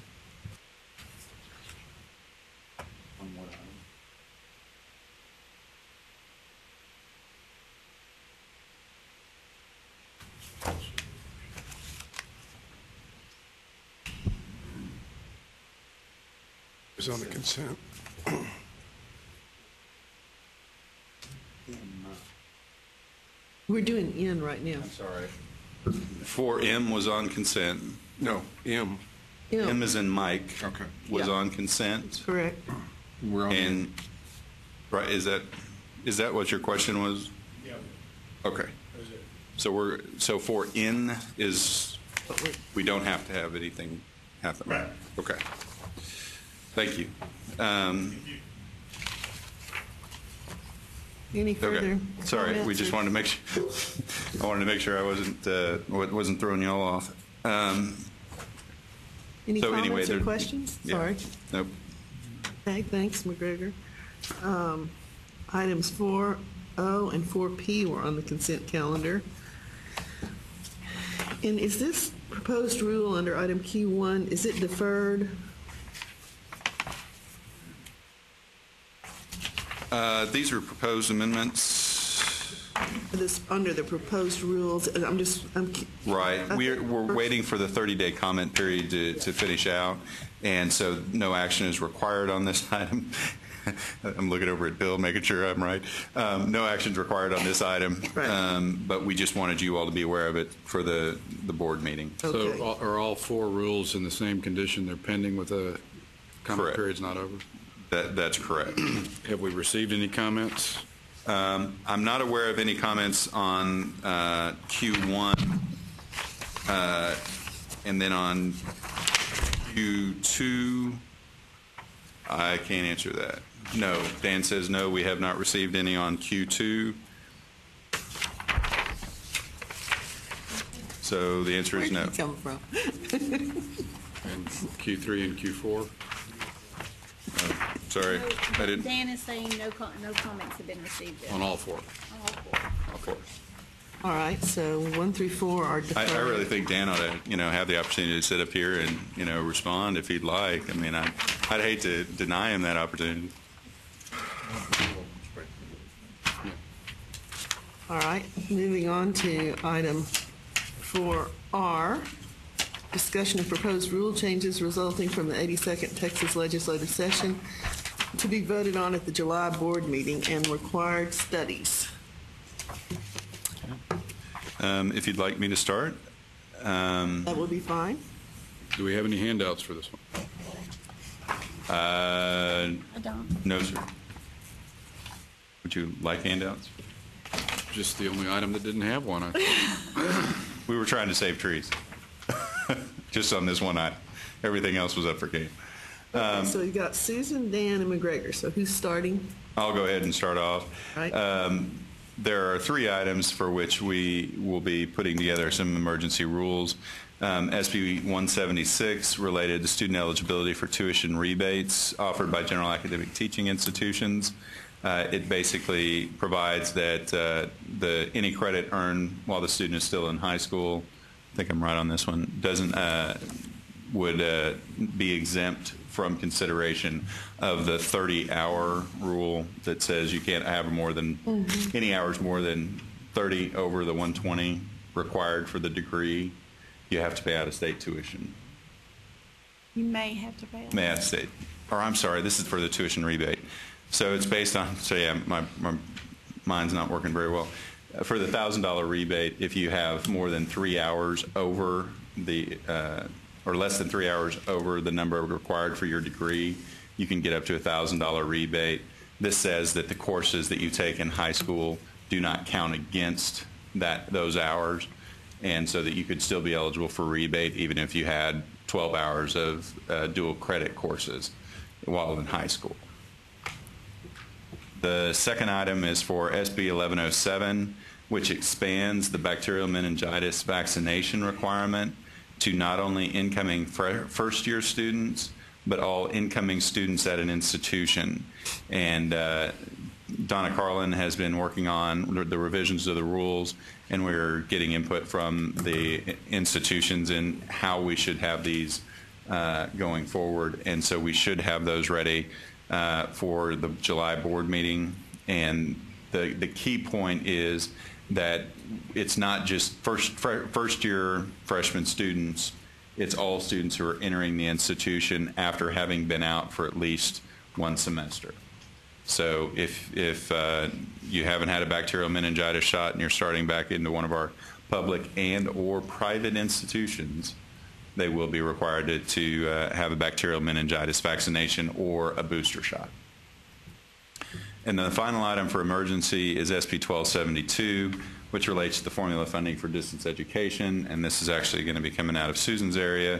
It's on the consent. We're doing N right now. Sorry. 4M was on consent. No, M. M as in Mike. Okay. Was Yeah. on consent. Correct. We're on. And, right, is that what your question was? Yeah. Okay. So for N is, we don't have to have anything happen? Right. Okay. Thank you. Any further Okay. Sorry, we comments just or- wanted to make sure, I wanted to make sure I wasn't throwing y'all off. Any So anyway, comments or there- questions? yeah. Sorry. Nope. Okay, thanks, McGregor. Items 4O and 4P were on the consent calendar. And is this proposed rule under item Q1, is it deferred? These are proposed amendments. This, under the proposed rules, I'm Right. We're waiting for the 30-day comment period to finish out, and so no action is required on this item. I'm looking over at Bill, making sure I'm right. No action is required on this item, but we just wanted you all to be aware of it for the board meeting. Okay. So are all four rules in the same condition? They're pending with the comment Correct. period's not over? That's correct. Have we received any comments? I'm not aware of any comments on Q1, and then on Q2, I can't answer that. No, Dan says no, we have not received any on Q2. So the answer is no. Where did you come from? And Q3 and Q4? Sorry, I didn't. Dan is saying no comments have been received yet. On all four? On all four. All four. All right, so 1 through 4 are deferred. I really think Dan ought to, have the opportunity to sit up here and, respond if he'd like. I mean, I'd hate to deny him that opportunity. All right, moving on to item 4R, discussion of proposed rule changes resulting from the 82nd Texas Legislative Session to be voted on at the July board meeting and required studies. If you'd like me to start. That will be fine. Do we have any handouts for this one? I don't. No, sir. Would you like handouts? Just the only item that didn't have one, I thought. We were trying to save trees. Just on this one item. Everything else was up for game. So you got Susan, Dan, and McGregor. So who's starting? I'll go ahead and start off. Right. There are 3 items for which we will be putting together some emergency rules. SB 176 related to student eligibility for tuition rebates offered by general academic teaching institutions. It basically provides that any credit earned while the student is still in high school, I think I'm right on this one, would be exempt from consideration of the 30-hour rule that says you can't have more than any hours more than 30 over the 120 required for the degree. You have to pay out-of-state tuition. You may have to pay. May out-of-state, or I'm sorry, this is for the tuition rebate. So it's based on. So yeah, my mind's not working very well. For the $1,000 rebate, if you have more than 3 hours over the or less than 3 hours over the number required for your degree, you can get up to a $1,000 rebate. This says that the courses that you take in high school do not count against those hours, and so that you could still be eligible for rebate even if you had 12 hours of dual credit courses while in high school. The second item is for SB 1107, which expands the bacterial meningitis vaccination requirement to not only incoming first-year students, but all incoming students at an institution. And Donna Carlin has been working on the revisions of the rules, and we're getting input from the institutions in how we should have these going forward. And so we should have those ready for the July board meeting. And the key point is that it's not just first-year freshman students, it's all students who are entering the institution after having been out for at least one semester. So if you haven't had a bacterial meningitis shot and you're starting back into one of our public and or private institutions, they will be required to have a bacterial meningitis vaccination or a booster shot. And then the final item for emergency is SB 1272, which relates to the formula funding for distance education, and this is actually going to be coming out of Susan's area,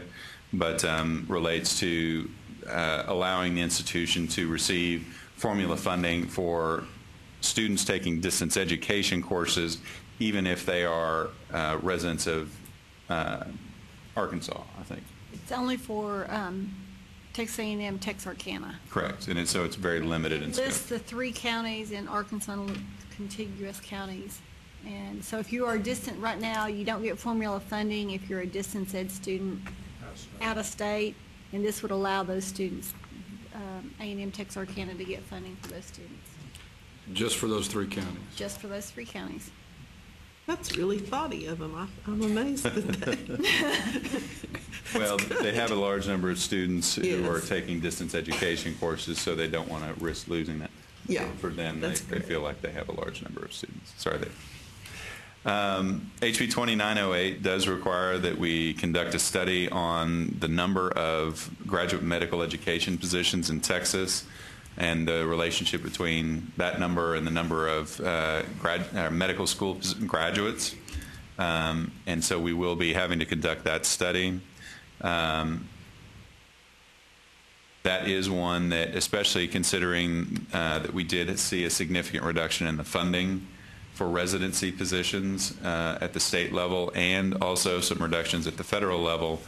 but relates to allowing the institution to receive formula funding for students taking distance education courses, even if they are residents of Arkansas, I think. It's only for Texas A&M, Texarkana. Correct, and so it's very limited in scope. It lists the 3 counties in Arkansas, contiguous counties. And so if you are distant right now, you don't get formula funding if you're a distance ed student out of state, and this would allow those students, A&M, Texarkana, to get funding for those students. Just for those 3 counties? Just for those 3 counties. That's really thoughty of them. I'm amazed at that. Well, they have a large number of students who are taking distance education courses, so they don't want to risk losing that. Yeah, for them, they feel like they have a large number of students. Sorry. HB 2908 does require that we conduct a study on the number of graduate medical education positions in Texas and the relationship between that number and the number of medical school graduates. And so we will be having to conduct that study. That is one that, especially considering that we did see a significant reduction in the funding for residency positions at the state level, and also some reductions at the federal level,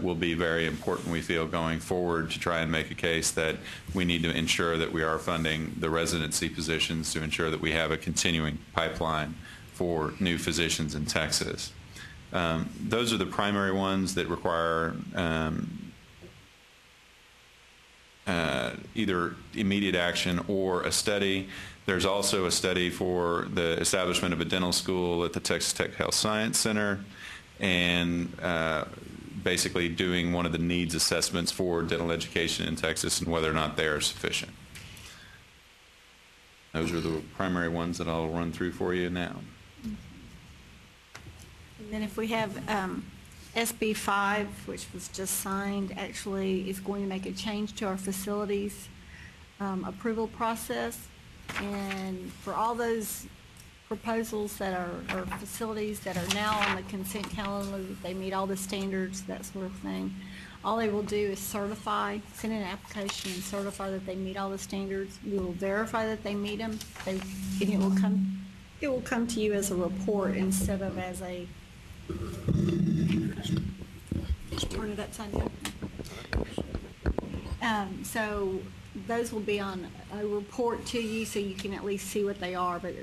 will be very important, we feel, going forward to try and make a case that we need to ensure that we are funding the residency positions to ensure that we have a continuing pipeline for new physicians in Texas. Those are the primary ones that require either immediate action or a study. There's also a study for the establishment of a dental school at the Texas Tech Health Science Center, and basically doing one of the needs assessments for dental education in Texas and whether or not they are sufficient. Those are the primary ones that I'll run through for you now. And then if we have SB 5, which was just signed, actually is going to make a change to our facilities approval process. And for all those proposals that are, or facilities that are now on the consent calendar, that they meet all the standards, that sort of thing, all they will do is certify, send in an application and certify that they meet all the standards. We will verify that they meet them. And it will come to you as a report instead of as a turn it upside down. So those will be on a report to you, so you can at least see what they are. But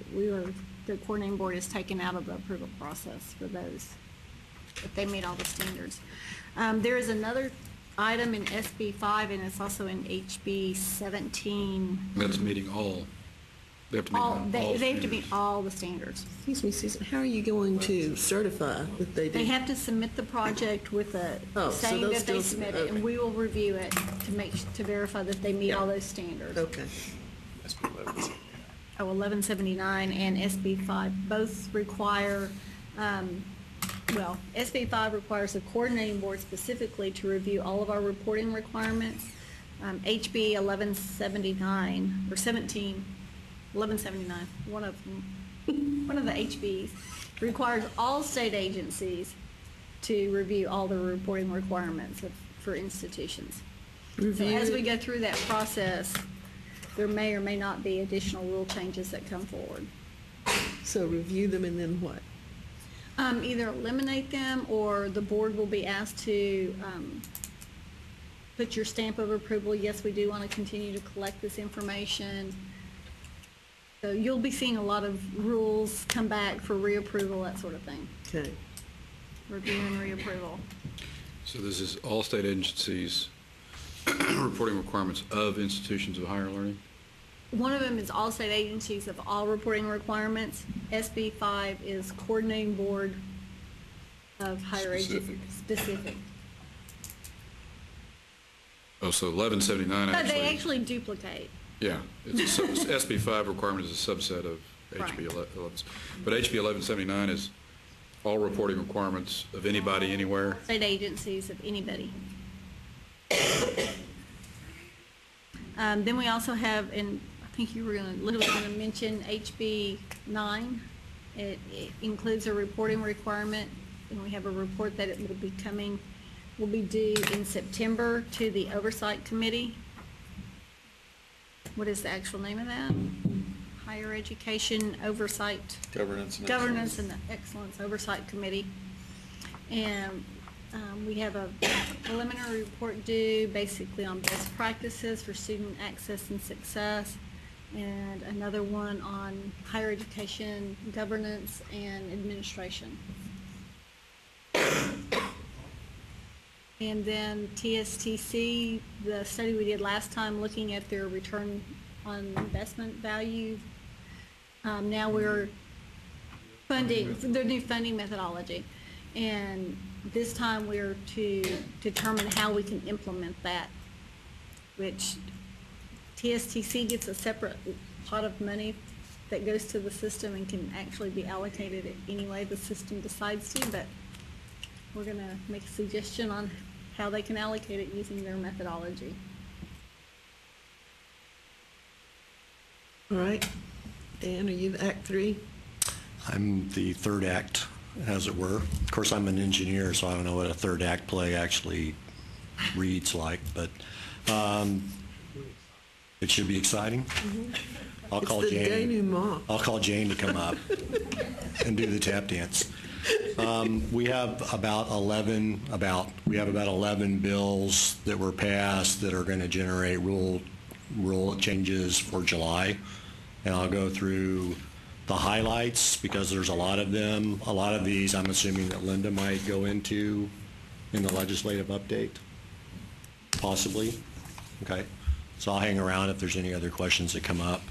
the coordinating board is taken out of the approval process for those if they meet all the standards. There is another item in SB 5, and it's also in HB 17. That's meeting all. They have to meet all. They have to meet all the standards. Excuse me, Susan, how are you going to certify that they do? They have to submit the project with saying that they submit it, and we will review it to verify that they meet all those standards. Okay. Oh, 1179 and SB 5 both require, SB 5 requires the coordinating board specifically to review all of our reporting requirements. HB 1179 or 1179, one of the HBs, requires all state agencies to review all the reporting requirements for institutions. So as we go through that process, there may or may not be additional rule changes that come forward. So review them and then what? Either eliminate them, or the board will be asked to put your stamp of approval. Yes, we do want to continue to collect this information. So you'll be seeing a lot of rules come back for reapproval, that sort of thing. Okay. Review and reapproval. So this is all state agencies reporting requirements of institutions of higher learning? One of them is all state agencies of all reporting requirements. SB 5 is coordinating board of higher education. Specific. Oh, so 1179 But they actually duplicate. Yeah, SB 5 requirement is a subset of HB 11. But HB 1179 is all reporting requirements of anybody, anywhere. State agencies of anybody. Then we also have, and I think you were literally going to mention HB 9. It includes a reporting requirement, and we have a report that it will be due in September to the Oversight Committee. What is the actual name of that? Higher Education Oversight. Governance and Excellence Oversight Committee. And we have a preliminary report due basically on best practices for student access and success, and another one on higher education governance and administration. And then TSTC, the study we did last time looking at their return on investment value. Now we're funding their new funding methodology. And this time we're to determine how we can implement that, which TSTC gets a separate pot of money that goes to the system and can actually be allocated any way the system decides to, but we're going to make a suggestion on how they can allocate it using their methodology. All right. Dan, are you Act 3? I'm the third act, as it were. Of course, I'm an engineer, so I don't know what a third act play actually reads like, but it should be exciting. Mm-hmm. I'll call Jane to come up and do the tap dance. We have about 11 bills that were passed that are going to generate rule changes for July, and I'll go through the highlights because there's a lot of them. A lot of these I'm assuming that Linda might go into in the legislative update, possibly. Okay, so I'll hang around if there's any other questions that come up.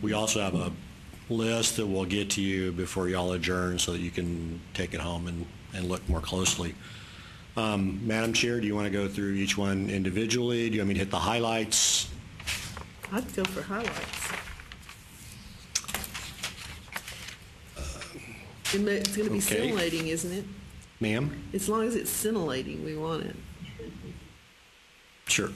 We also have a list that we'll get to you before y'all adjourn so that you can take it home and look more closely. Madam Chair, do you want to go through each one individually? Do you want me to hit the highlights? I'd go for highlights. It's going to be scintillating, isn't it? Ma'am? As long as it's scintillating, we want it. Sure.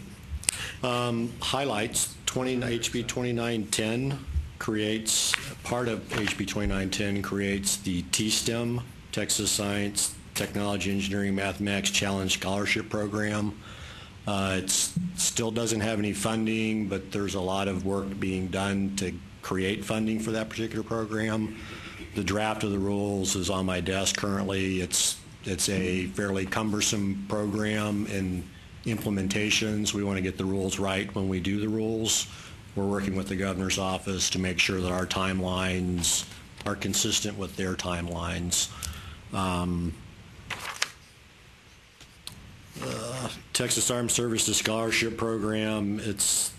Highlights, HB 2910 creates, part of HB 2910 creates the TSTEM, Texas Science, Technology, Engineering, Mathematics Challenge Scholarship Program. It still doesn't have any funding, but there's a lot of work being done to create funding for that particular program. The draft of the rules is on my desk currently. It's a fairly cumbersome program in implementations. We want to get the rules right when we do the rules. We're working with the governor's office to make sure that our timelines are consistent with their timelines. Texas Armed Services Scholarship Program, it's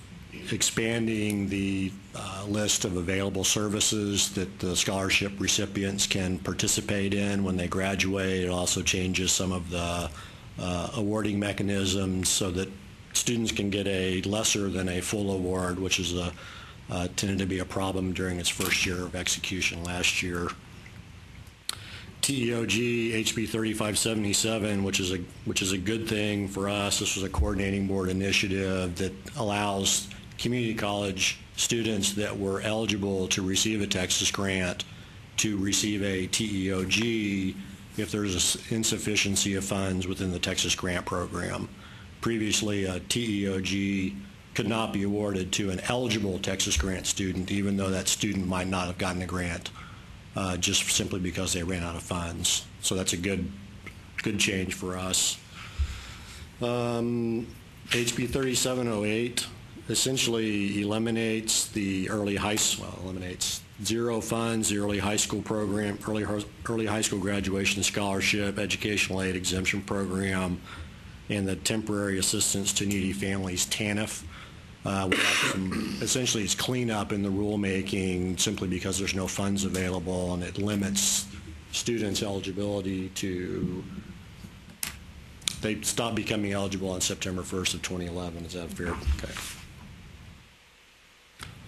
expanding the list of available services that the scholarship recipients can participate in when they graduate. It also changes some of the awarding mechanisms so that students can get a lesser than a full award, which is tended to be a problem during its first year of execution last year. TEOG HB 3577, which is a good thing for us. This was a coordinating board initiative that allows community college students that were eligible to receive a Texas grant to receive a TEOG if there's an insufficiency of funds within the Texas grant program. Previously, a TEOG could not be awarded to an eligible Texas grant student, even though that student might not have gotten a grant, just simply because they ran out of funds. So that's a good change for us. HB 3708 essentially eliminates the eliminates zero funds, the early high school program, early high school graduation scholarship, educational aid exemption program, and the temporary assistance to needy families, TANF. We have some, essentially, it's cleanup in the rulemaking simply because there's no funds available, and it limits students' eligibility to, they stop becoming eligible on September 1st of 2011. Is that fair? Okay.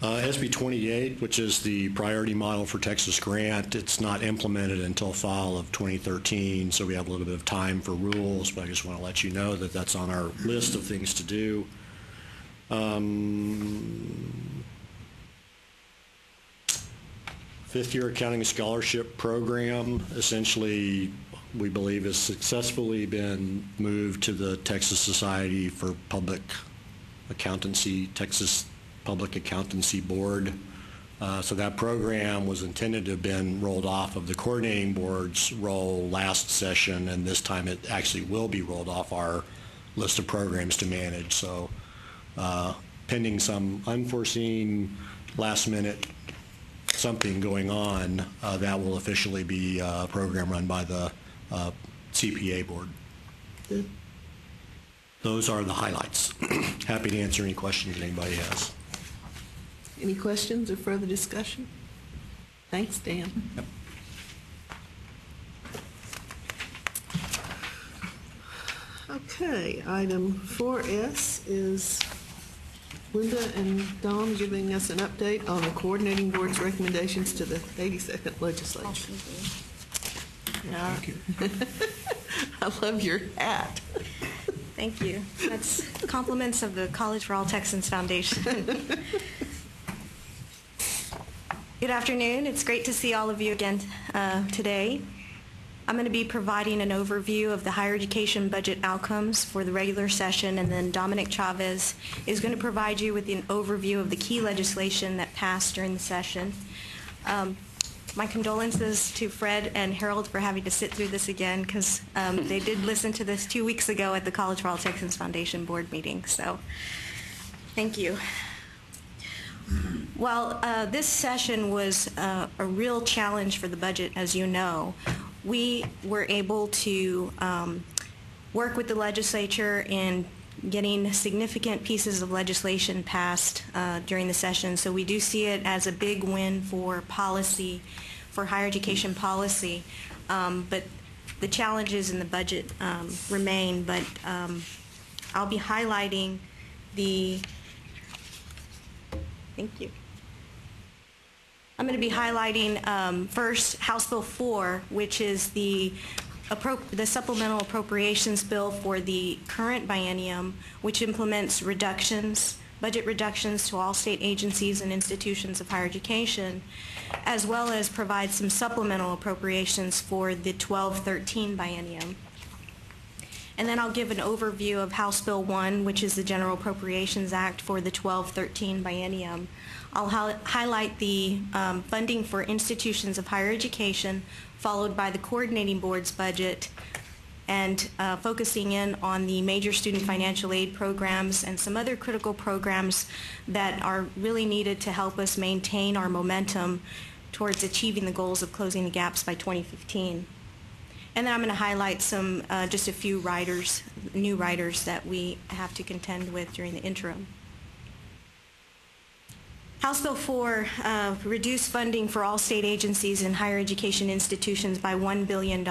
SB 28, which is the priority model for Texas Grant, it's not implemented until fall of 2013, so we have a little bit of time for rules, but I just want to let you know that that's on our list of things to do. Fifth-year accounting scholarship program, essentially, we believe has successfully been moved to the Texas Society for Public Accountancy, Texas Public Accountancy Board. So that program was intended to have been rolled off of the coordinating board's role last session, and this time it actually will be rolled off our list of programs to manage. So pending some unforeseen last-minute something going on, that will officially be a program run by the CPA board. Good. Those are the highlights. Happy to answer any questions anybody has. Any questions or further discussion? Thanks, Dan. Yep. Okay, item 4S is Linda and Dawn giving us an update on the coordinating board's recommendations to the 82nd legislature. Yeah. I love your hat. Thank you. That's compliments of the College for All Texans Foundation. Good afternoon. It's great to see all of you again today. I'm going to be providing an overview of the higher education budget outcomes for the regular session, and then Dominic Chavez is going to provide you with an overview of the key legislation that passed during the session. My condolences to Fred and Harold for having to sit through this again, because they did listen to this 2 weeks ago at the College for All Texans Foundation board meeting. So thank you. Well, this session was a real challenge for the budget, as you know. We were able to work with the legislature in getting significant pieces of legislation passed during the session. So we do see it as a big win for policy, for higher education policy. But the challenges in the budget remain. But I'll be highlighting the, thank you. I'm going to be highlighting first House Bill 4, which is the supplemental appropriations bill for the current biennium, which implements reductions, budget reductions to all state agencies and institutions of higher education, as well as provides some supplemental appropriations for the 12-13 biennium. And then I'll give an overview of House Bill 1, which is the General Appropriations Act for the 12-13 biennium. I'll highlight the funding for institutions of higher education, followed by the coordinating board's budget, and focusing in on the major student financial aid programs and some other critical programs that are really needed to help us maintain our momentum towards achieving the goals of closing the gaps by 2015. And then I'm going to highlight some, just a few riders, new riders that we have to contend with during the interim. House Bill 4 reduced funding for all state agencies and higher education institutions by $1 billion.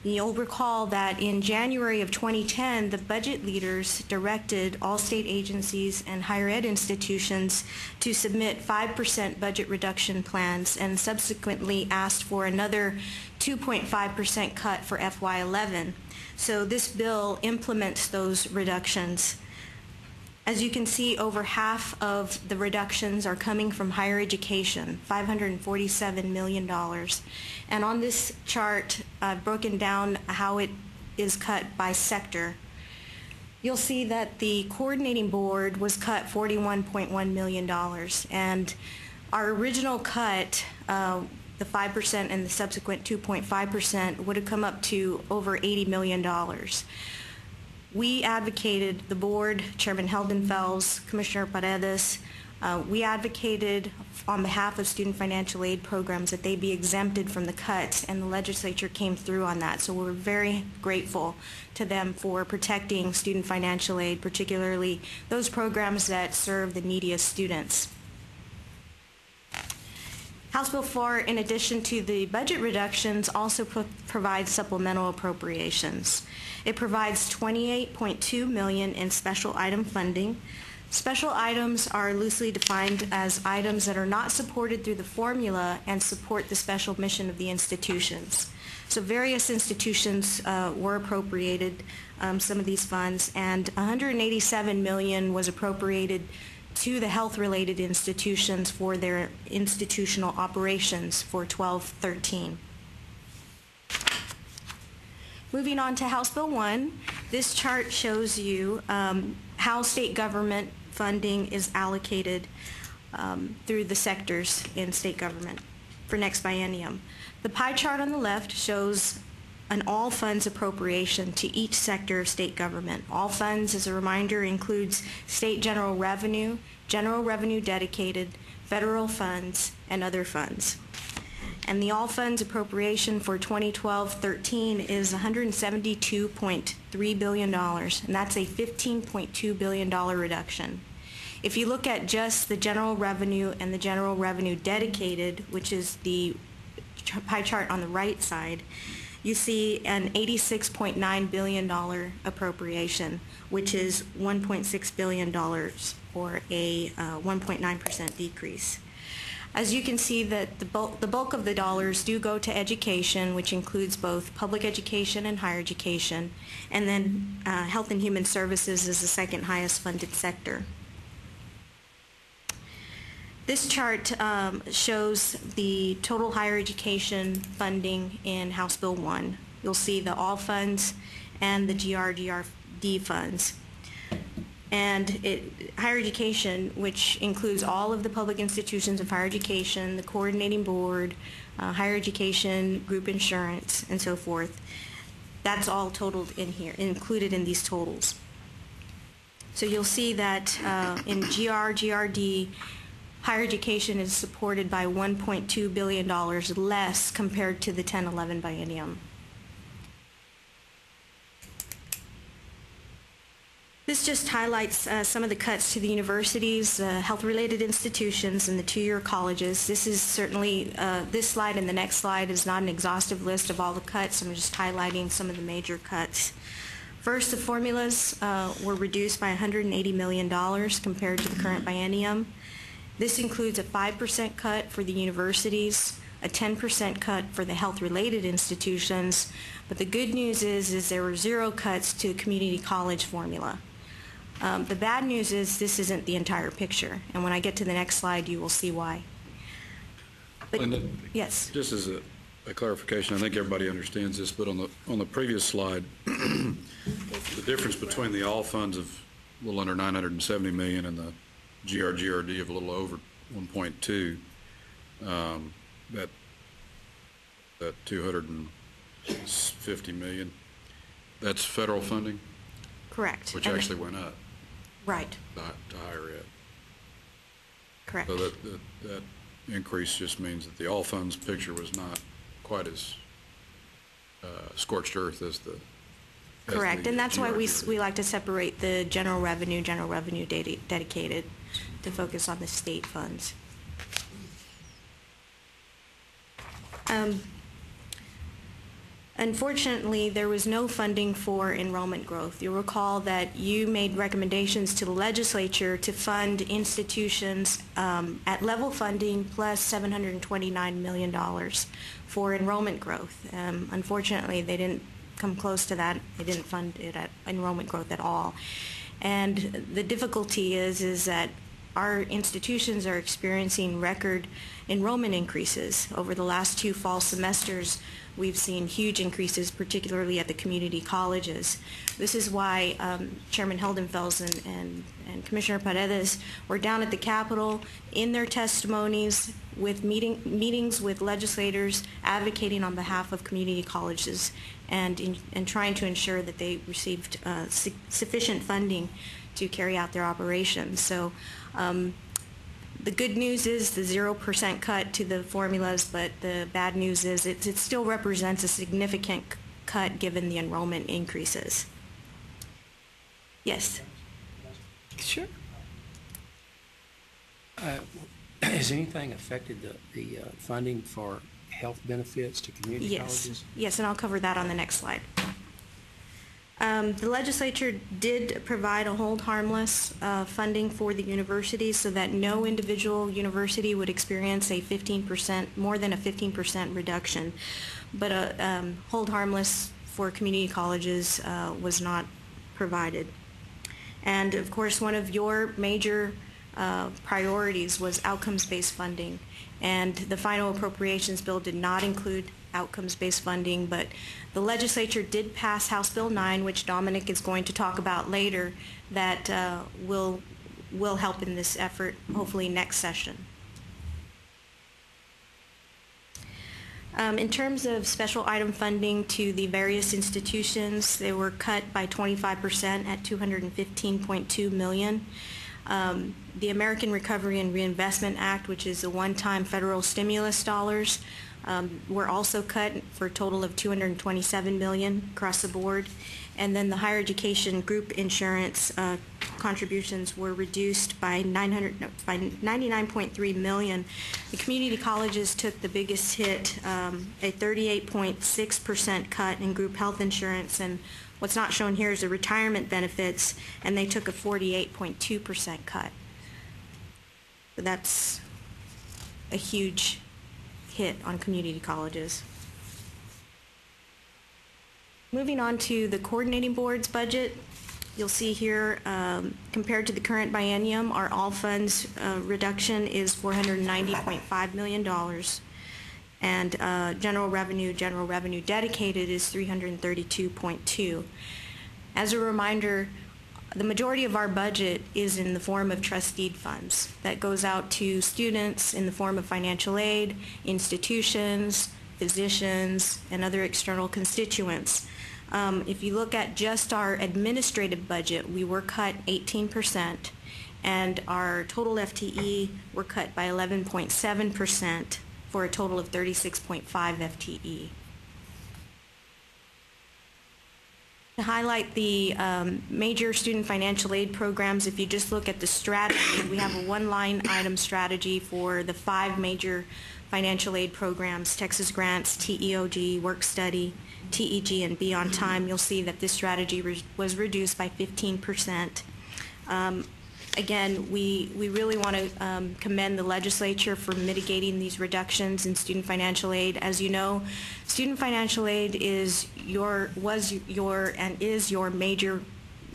You'll recall that in January of 2010, the budget leaders directed all state agencies and higher ed institutions to submit 5% budget reduction plans, and subsequently asked for another 2.5% cut for FY11. So this bill implements those reductions. As you can see, over half of the reductions are coming from higher education, $547 million. And on this chart, I've broken down how it is cut by sector. You'll see that the coordinating board was cut $41.1 million. And our original cut, the 5% and the subsequent 2.5%, would have come up to over $80 million. We advocated, the board, Chairman Heldenfels, Commissioner Paredes, We advocated on behalf of student financial aid programs that they be exempted from the cuts, and the legislature came through on that. So we're very grateful to them for protecting student financial aid, particularly those programs that serve the neediest students. House Bill 4, in addition to the budget reductions, also provides supplemental appropriations. It provides $28.2 million in special item funding. Special items are loosely defined as items that are not supported through the formula and support the special mission of the institutions. So various institutions were appropriated some of these funds, and $187 million was appropriated to the health-related institutions for their institutional operations for 12-13. Moving on to House Bill 1, this chart shows you how state government funding is allocated through the sectors in state government for next biennium. The pie chart on the left shows an all funds appropriation to each sector of state government. All funds, as a reminder, includes state general revenue dedicated, federal funds, and other funds. And the all funds appropriation for 2012-13 is $172.3 billion, and that's a $15.2 billion reduction. If you look at just the general revenue and the general revenue dedicated, which is the pie chart on the right side, you see an $86.9 billion appropriation, which is $1.6 billion, or a 1.9% decrease. As you can see, that the bulk of the dollars do go to education, which includes both public education and higher education, and then health and human services is the second highest funded sector. This chart shows the total higher education funding in House Bill 1. You'll see the all funds and the GRDD funds. And higher education, which includes all of the public institutions of higher education, the coordinating board, higher education, group insurance, and so forth, that's all totaled in here, included in these totals. So you'll see that in GRD, higher education is supported by $1.2 billion less compared to the 10-11 biennium. This just highlights some of the cuts to the universities, health-related institutions, and the two-year colleges. This is certainly, this slide and the next slide is not an exhaustive list of all the cuts. I'm just highlighting some of the major cuts. First, the formulas were reduced by $180 million compared to the current biennium. This includes a 5% cut for the universities, a 10% cut for the health-related institutions, but the good news is there were 0 cuts to the community college formula. The bad news is this isn't the entire picture, and when I get to the next slide, you will see why. But, Linda, yes. Just as a clarification, I think everybody understands this, but on the previous slide, the difference between the all funds of a little under $970 million and the GRD of a little over 1.2, that $250 million, that's federal funding? Correct. Which actually went up. Right. To higher ed. Correct. So that increase just means that the all funds picture was not quite as scorched earth as the Correct, and that's why we like to separate the general revenue dedicated to focus on the state funds. Unfortunately, there was no funding for enrollment growth. You'll recall that you made recommendations to the legislature to fund institutions at level funding plus $729 million for enrollment growth. Unfortunately, they didn't come close to that. They didn't fund it at enrollment growth at all. And the difficulty is that our institutions are experiencing record enrollment increases. Over the last 2 fall semesters, we've seen huge increases, particularly at the community colleges. This is why Chairman Heldenfels and Commissioner Paredes were down at the Capitol in their testimonies with meetings with legislators advocating on behalf of community colleges and trying to ensure that they received sufficient funding to carry out their operations. So The good news is the 0% cut to the formulas, but the bad news is it still represents a significant cut given the enrollment increases. Yes. Sure. Has anything affected the funding for health benefits to community colleges? Yes, and I'll cover that on the next slide. The legislature did provide a hold harmless funding for the universities so that no individual university would experience a 15%, more than a 15% reduction. But a hold harmless for community colleges was not provided. And of course, one of your major priorities was outcomes-based funding. And the final appropriations bill did not include outcomes-based funding, but the legislature did pass House Bill 9, which Dominic is going to talk about later, that will help in this effort, hopefully next session. In terms of special item funding to the various institutions, they were cut by 25% at $215.2 million. The American Recovery and Reinvestment Act, which is a one-time federal stimulus dollars, were also cut for a total of $227 million across the board. And then the higher education group insurance contributions were reduced by $99.3 million. The community colleges took the biggest hit, a 38.6% cut in group health insurance, and what's not shown here is the retirement benefits, and they took a 48.2% cut. So that's a huge hit on community colleges. Moving on to the coordinating board's budget, you'll see here compared to the current biennium, our all funds reduction is $490.5 million, and general revenue dedicated is $332.2. As a reminder, the majority of our budget is in the form of trustee funds that goes out to students in the form of financial aid, institutions, physicians, and other external constituents. If you look at just our administrative budget, we were cut 18%, and our total FTE were cut by 11.7% for a total of 36.5 FTE. To highlight the major student financial aid programs, if you just look at the strategy, we have a one-line item strategy for the 5 major financial aid programs: Texas Grants, TEOG, Work Study, TEG, and Be On Time. You'll see that this strategy was reduced by 15%. Again, we really want to commend the legislature for mitigating these reductions in student financial aid. As you know, student financial aid is your major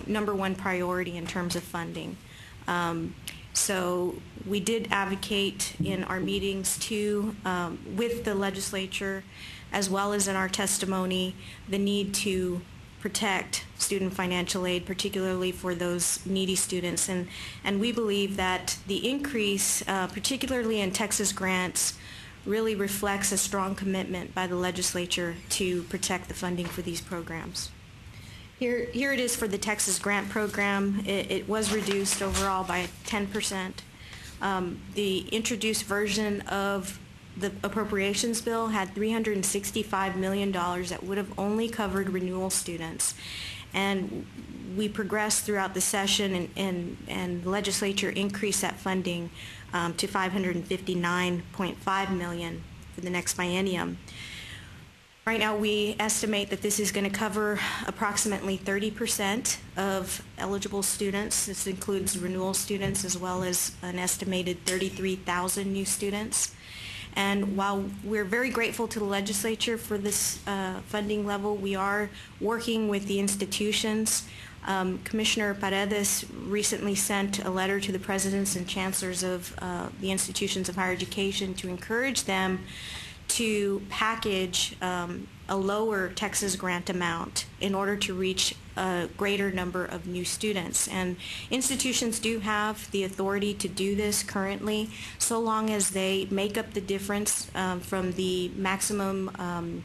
#1 priority in terms of funding. So we did advocate in our meetings too with the legislature, as well as in our testimony, the need to protect student financial aid, particularly for those needy students. And we believe that the increase, particularly in Texas Grants, really reflects a strong commitment by the legislature to protect the funding for these programs. Here it is for the Texas Grant Program. It was reduced overall by 10%. The introduced version of the appropriations bill had $365 million that would have only covered renewal students. And we progressed throughout the session, and the legislature increased that funding to $559.5 million for the next biennium. Right now, we estimate that this is going to cover approximately 30% of eligible students. This includes renewal students as well as an estimated 33,000 new students. And while we're very grateful to the legislature for this funding level, we are working with the institutions. Commissioner Paredes recently sent a letter to the presidents and chancellors of the institutions of higher education to encourage them to package a lower Texas grant amount in order to reach a greater number of new students. And institutions do have the authority to do this currently, so long as they make up the difference from the maximum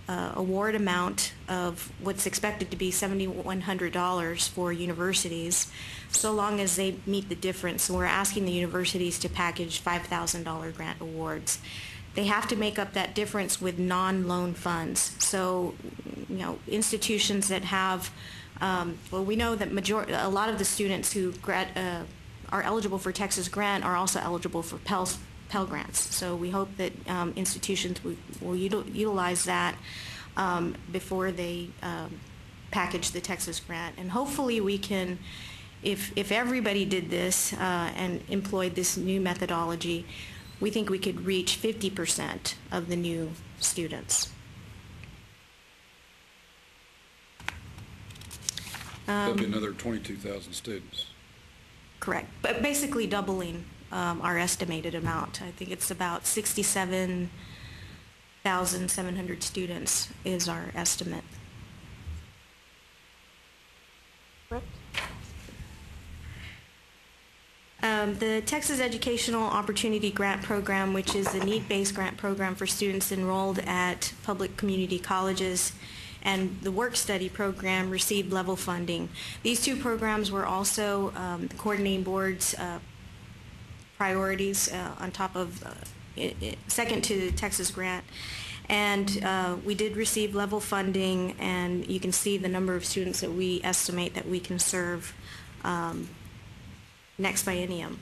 award amount of what's expected to be $7,100 for universities, so long as they meet the difference. So we're asking the universities to package $5,000 grant awards. They have to make up that difference with non-loan funds. So, you know, institutions that have, well, we know that a lot of the students who are eligible for Texas Grant are also eligible for Pell Grants. So we hope that institutions will utilize that before they package the Texas Grant. And hopefully we can, if everybody did this and employed this new methodology, we think we could reach 50% of the new students. That'd be another 22,000 students. Correct, but basically doubling our estimated amount. I think it's about 67,700 students is our estimate. The Texas Educational Opportunity Grant Program, which is the need-based grant program for students enrolled at public community colleges, and the Work Study Program received level funding. These two programs were also the coordinating board's priorities on top of, second to the Texas Grant. And we did receive level funding, and you can see the number of students that we estimate that we can serve next biennium.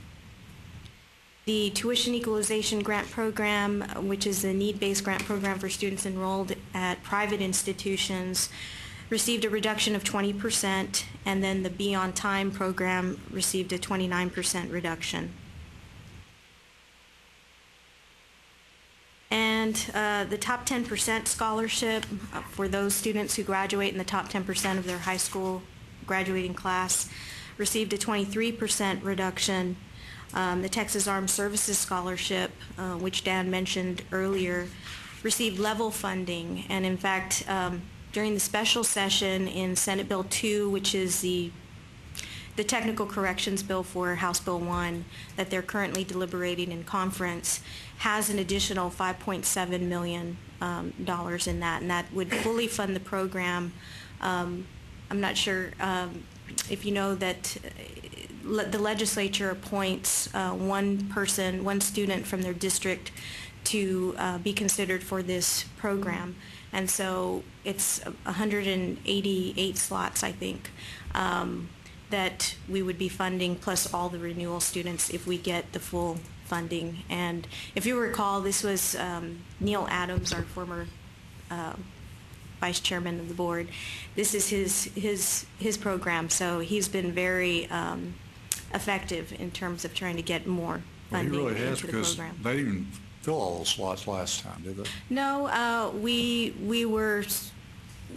The Tuition Equalization Grant Program, which is a need-based grant program for students enrolled at private institutions, received a reduction of 20%, and then the Be On Time program received a 29% reduction. And the top 10% scholarship for those students who graduate in the top 10% of their high school graduating class received a 23% reduction. The Texas Armed Services Scholarship, which Dan mentioned earlier, received level funding. And in fact, during the special session in Senate Bill 2, which is the technical corrections bill for House Bill 1 that they're currently deliberating in conference, has an additional $5.7 million in that, and that would fully fund the program. I'm not sure if you know that the legislature appoints one student from their district to be considered for this program. And so it's 188 slots, I think, that we would be funding, plus all the renewal students if we get the full funding. And if you recall, this was Neil Adams, our former vice chairman of the board. This is his program, so he's been very effective in terms of trying to get more funding well, he really has, into the because program. they didn't fill all those slots last time, did they? No, we were.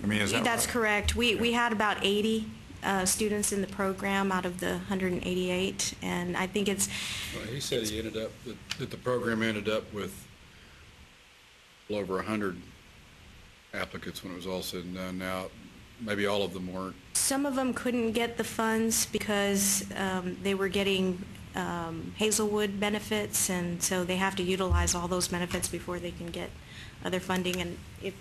I mean, is that that's right? correct. We had about 80 students in the program out of the 188, and I think it's. Well, he said he ended up that the program ended up with well over 100 applicants when it was all said and done. Now, maybe all of them weren't. Some of them couldn't get the funds because they were getting Hazelwood benefits, and so they have to utilize all those benefits before they can get other funding. And if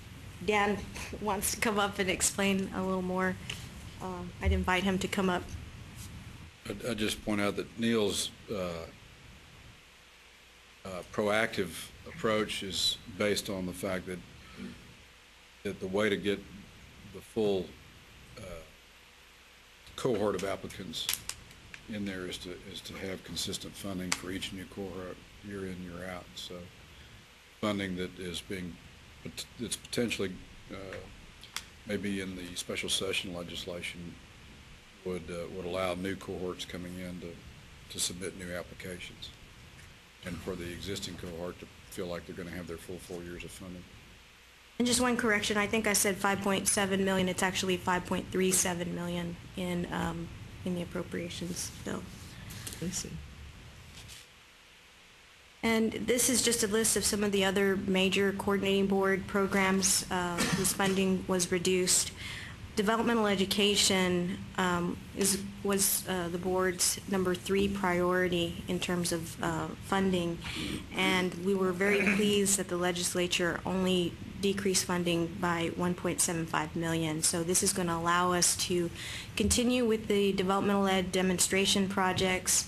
Dan wants to come up and explain a little more, I'd invite him to come up. I'd just point out that Neil's proactive approach is based on the fact that the way to get the full cohort of applicants in there is to have consistent funding for each new cohort, year in, year out. So funding that's potentially maybe in the special session legislation would allow new cohorts coming in to submit new applications, and for the existing cohort to feel like they're going to have their full 4 years of funding. And just one correction, I think I said 5.7 million. It's actually 5.37 million in the appropriations bill. I see. And this is just a list of some of the other major coordinating board programs whose funding was reduced. Developmental education was the board's number 3 priority in terms of funding, and we were very pleased that the legislature only decrease funding by $1.75 million. So this is going to allow us to continue with the developmental ed demonstration projects.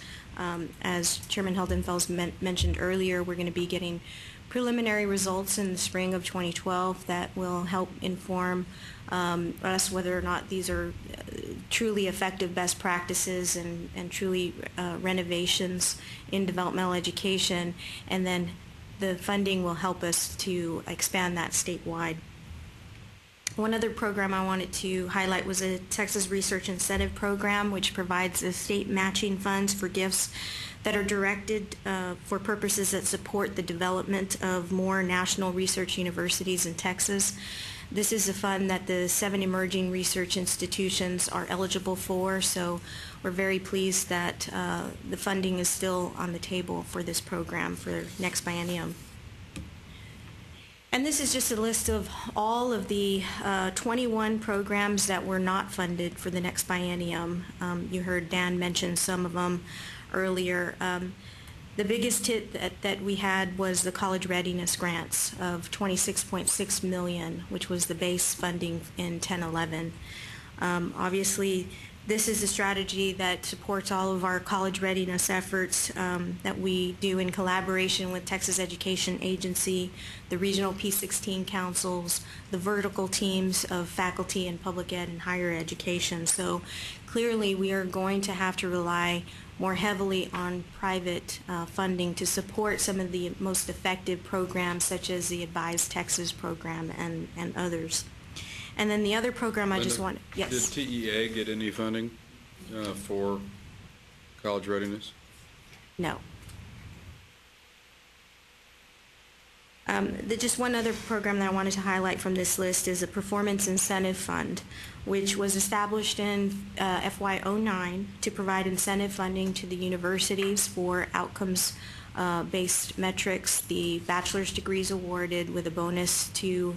As Chairman Heldenfels mentioned earlier, we're going to be getting preliminary results in the spring of 2012 that will help inform us whether or not these are truly effective best practices and truly renovations in developmental education, and then the funding will help us to expand that statewide. One other program I wanted to highlight was a Texas Research Incentive Program, which provides the state matching funds for gifts that are directed for purposes that support the development of more national research universities in Texas. This is a fund that the 7 emerging research institutions are eligible for, so we're very pleased that the funding is still on the table for this program for next biennium. And this is just a list of all of the 21 programs that were not funded for the next biennium. You heard Dan mention some of them earlier. The biggest hit that we had was the college readiness grants of $26.6 million, which was the base funding in 10-11. Obviously, this is a strategy that supports all of our college readiness efforts that we do in collaboration with Texas Education Agency, the regional P16 councils, the vertical teams of faculty in public ed and higher education. So clearly we are going to have to rely more heavily on private funding to support some of the most effective programs such as the Advise Texas program and others. And then the other program I just want, yes. Did TEA get any funding for college readiness? No. Just one other program that I wanted to highlight from this list is a Performance Incentive Fund, which was established in FY09 to provide incentive funding to the universities for outcomes-based metrics. The bachelor's degrees awarded with a bonus to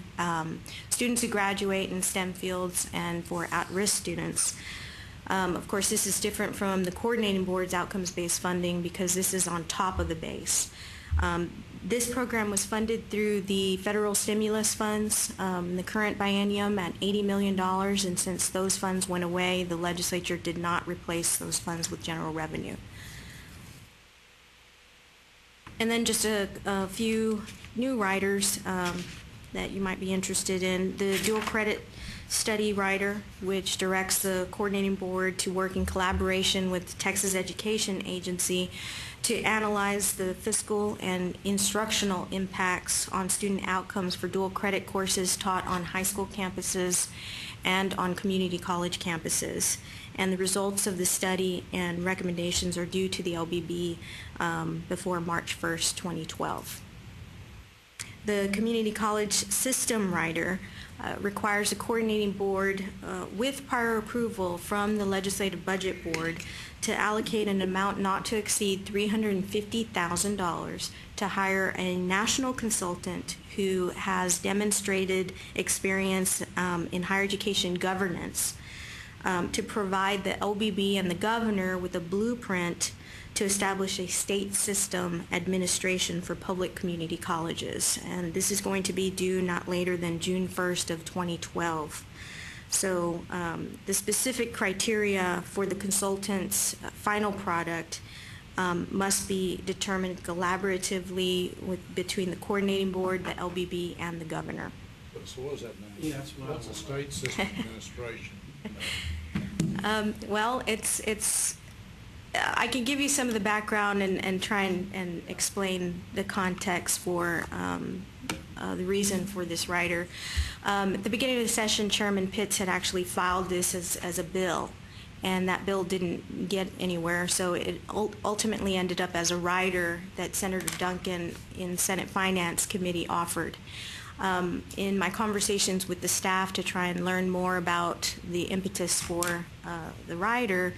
students who graduate in STEM fields and for at-risk students. Of course, this is different from the coordinating board's outcomes-based funding because this is on top of the base. This program was funded through the federal stimulus funds, the current biennium at $80 million, and since those funds went away, the legislature did not replace those funds with general revenue. And then just a few new riders that you might be interested in. The dual credit study rider, which directs the coordinating board to work in collaboration with the Texas Education Agency to analyze the fiscal and instructional impacts on student outcomes for dual credit courses taught on high school campuses and on community college campuses. And the results of the study and recommendations are due to the LBB before March 1st, 2012. The community college system rider requires a coordinating board with prior approval from the legislative budget board to allocate an amount not to exceed $350,000 to hire a national consultant who has demonstrated experience in higher education governance to provide the LBB and the governor with a blueprint to establish a state system administration for public community colleges. And this is going to be due not later than June 1st of 2012. So the specific criteria for the consultant's final product must be determined collaboratively between the coordinating board, the LBB, and the governor. So what does that mean? Yeah, what's a state system administration? Well, it's I can give you some of the background and try and explain the context for the reason for this rider. At the beginning of the session, Chairman Pitts had actually filed this as a bill, and that bill didn't get anywhere, so it ultimately ended up as a rider that Senator Duncan in Senate Finance Committee offered. In my conversations with the staff to try and learn more about the impetus for the rider,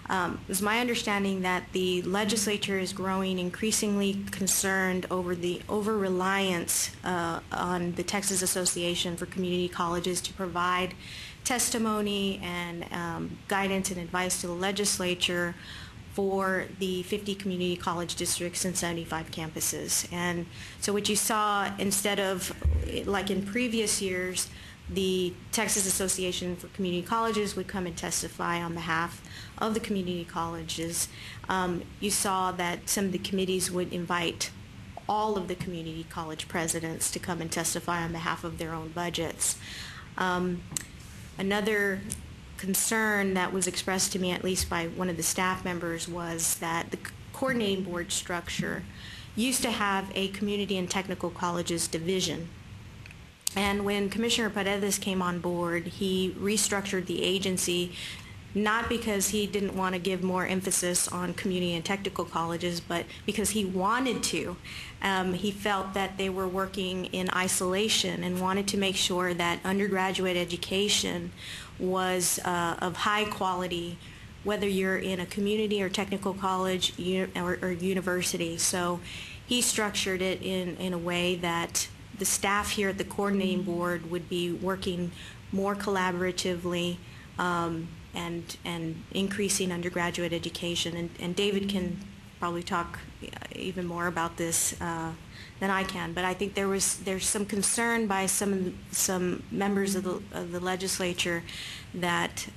it was my understanding that the legislature is growing increasingly concerned over the over-reliance on the Texas Association for Community Colleges to provide testimony and guidance and advice to the legislature for the 50 community college districts and 75 campuses. And so what you saw, instead of, like in previous years, the Texas Association for Community Colleges would come and testify on behalf of the community colleges, you saw that some of the committees would invite all of the community college presidents to come and testify on behalf of their own budgets. Another concern that was expressed to me, at least by one of the staff members, was that the coordinating board structure used to have a community and technical colleges division. And when Commissioner Paredes came on board, he restructured the agency, not because he didn't want to give more emphasis on community and technical colleges, but because he wanted to. He felt that they were working in isolation and wanted to make sure that undergraduate education was of high quality, whether you're in a community or technical college or university. So he structured it in a way that the staff here at the coordinating board would be working more collaboratively and increasing undergraduate education. And David can probably talk even more about this than I can. But I think there's some concern by some members of the legislature that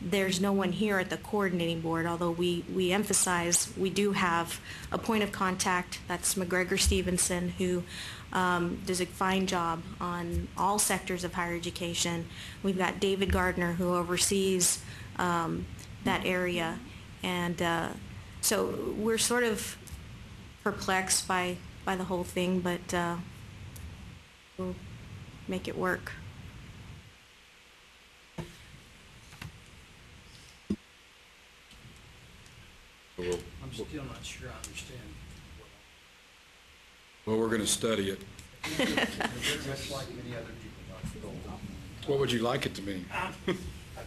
there's no one here at the coordinating board, although we emphasize we do have a point of contact. That's McGregor Stevenson, who does a fine job on all sectors of higher education. We've got David Gardner, who oversees that area. And so we're sort of perplexed by the whole thing, but we'll make it work. I'm still not sure I understand. Well, we're going to study it. Just like many other people. What would you like it to mean? I'd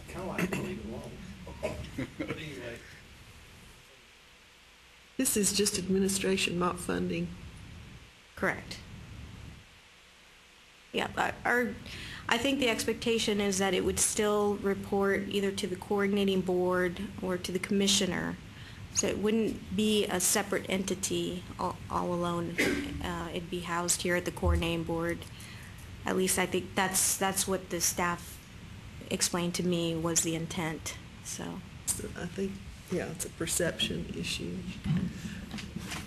kind of like to leave it alone. But anyway. This is just administration, not funding. Correct. Yeah, I think the expectation is that it would still report either to the coordinating board or to the commissioner. So it wouldn't be a separate entity all alone. It'd be housed here at the coordinating board. At least I think that's what the staff explained to me was the intent. So I think, yeah, it's a perception issue,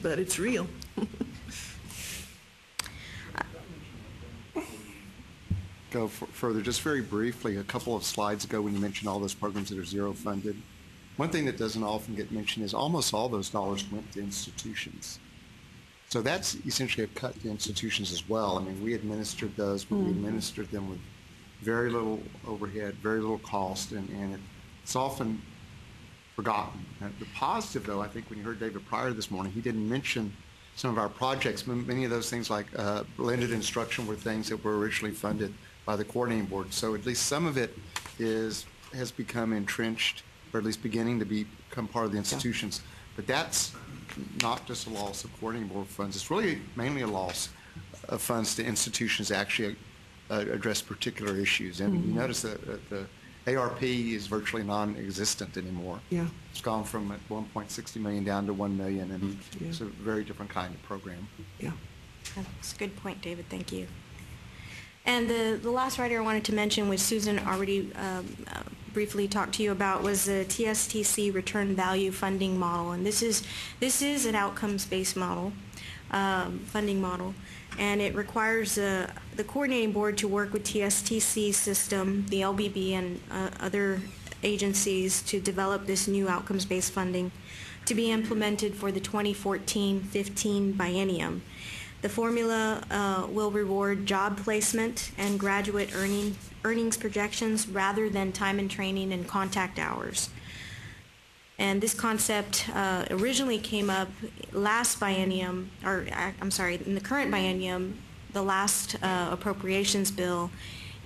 but it's real. Go further, just very briefly, a couple of slides ago when you mentioned all those programs that are zero funded. One thing that doesn't often get mentioned is almost all those dollars went to institutions. So that's essentially a cut to institutions as well. I mean, we administered those, but we administered them with very little overhead, very little cost, and it's often forgotten. The positive, though, I think when you heard David Pryor this morning, he didn't mention some of our projects. Many of those things like blended instruction were things that were originally funded by the coordinating board. So at least some of it has become entrenched, or at least beginning to become part of the institutions. But that's not just a loss of coordinating board funds. It's really mainly a loss of funds to institutions that actually address particular issues. And you notice that the ARP is virtually non-existent anymore. Yeah. It's gone from $1.60 million down to $1 million, and it's a very different kind of program. Yeah. That's a good point, David. Thank you. And the last writer I wanted to mention, which Susan already briefly talked to you about, was the TSTC return value funding model. And this is an outcomes-based model, funding model, and it requires the coordinating board to work with TSTC system, the LBB, and other agencies to develop this new outcomes-based funding to be implemented for the 2014-15 biennium. The formula will reward job placement and graduate earnings projections rather than time and training and contact hours. And this concept originally came up last biennium, or I'm sorry, in the current biennium. The last appropriations bill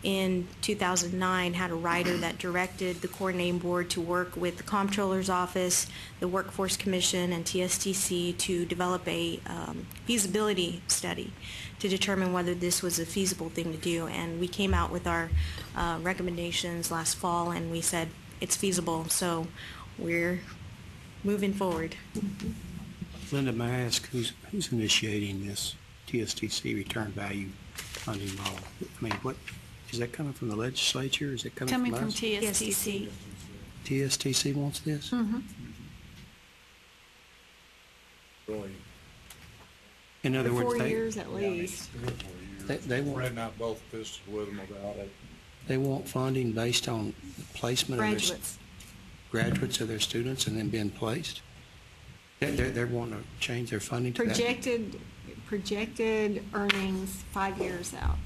in 2009 had a rider that directed the coordinating board to work with the Comptroller's Office, the Workforce Commission, and TSTC to develop a feasibility study to determine whether this was a feasible thing to do. And we came out with our recommendations last fall, and we said it's feasible. So we're moving forward. Linda, may I ask who's initiating this TSTC return value funding model? I mean, what is that coming from the legislature? Is it coming from us? TSTC. TSTC wants this? Mm-hmm. In other For words, 4 years at least. they want Spreading out both fists with them about it. they want funding based on the placement of graduates of their students and then being placed. They're wanting to change their funding to that. Projected earnings 5 years out.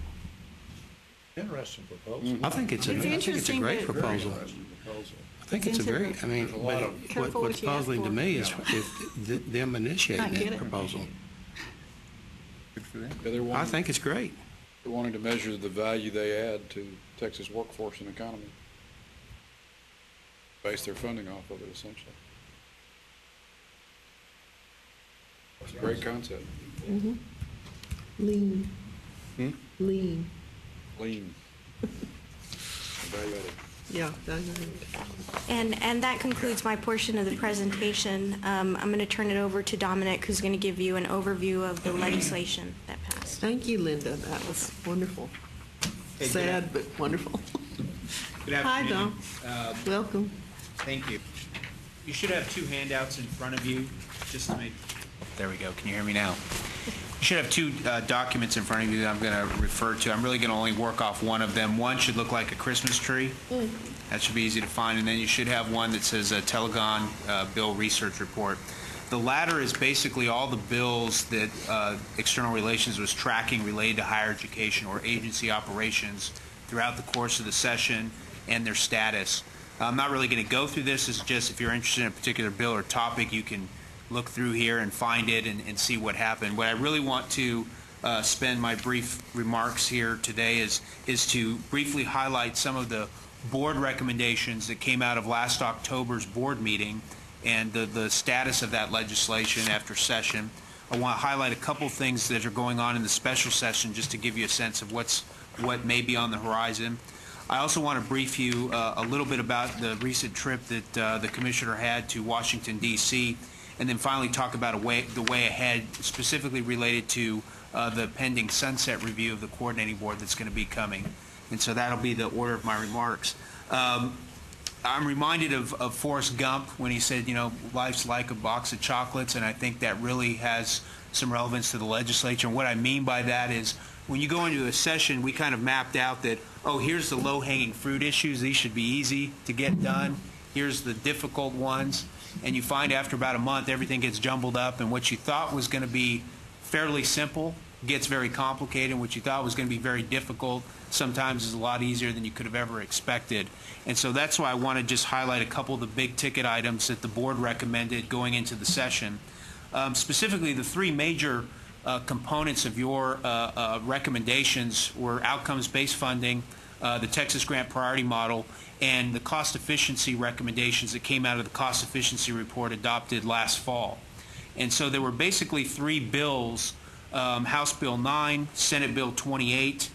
Interesting proposal. I think it's a great proposal. I think it's a very, I mean, but what's puzzling to me is them initiating that proposal. Good for them. I think it's great. They're wanting to measure the value they add to Texas workforce and economy. Base their funding off of it, essentially. It's a great concept. Mm-hmm. Lean. Lean. Lean. Value added. Yeah, value added. And that concludes my portion of the presentation. I'm going to turn it over to Dominic, who's going to give you an overview of the legislation that passed. Thank you, Linda. That was wonderful. Hey, Sad, but wonderful. Good Hi, afternoon. Dom. Welcome. Thank you. You should have two handouts in front of you, just to make, there we go. Can you hear me now? You should have two documents in front of you that I'm going to refer to. I'm really going to only work off one of them. One should look like a Christmas tree. That should be easy to find. And then you should have one that says a Telegon Bill Research Report. The latter is basically all the bills that External Relations was tracking related to higher education or agency operations throughout the course of the session and their status. I'm not really going to go through this. It's just if you're interested in a particular bill or topic, you can look through here and find it and see what happened. What I really want to spend my brief remarks here today is to briefly highlight some of the board recommendations that came out of last October's board meeting and the status of that legislation after session. I want to highlight a couple things that are going on in the special session just to give you a sense of what may be on the horizon. I also want to brief you a little bit about the recent trip that the Commissioner had to Washington, D.C., and then finally talk about the way ahead, specifically related to the pending sunset review of the coordinating board that's going to be coming. And so that'll be the order of my remarks. I'm reminded of Forrest Gump when he said, you know, life's like a box of chocolates, and I think that really has some relevance to the legislature. And what I mean by that is when you go into a session, we kind of mapped out that, oh, here's the low-hanging fruit issues. These should be easy to get done. Here's the difficult ones. And you find after about a month, everything gets jumbled up, and what you thought was going to be fairly simple gets very complicated, and what you thought was going to be very difficult sometimes is a lot easier than you could have ever expected. And so that's why I want to just highlight a couple of the big ticket items that the board recommended going into the session. Specifically, the three major components of your recommendations were outcomes-based funding, the Texas Grant Priority Model, and the cost efficiency recommendations that came out of the cost efficiency report adopted last fall. And so there were basically three bills, House Bill 9, Senate Bill 28,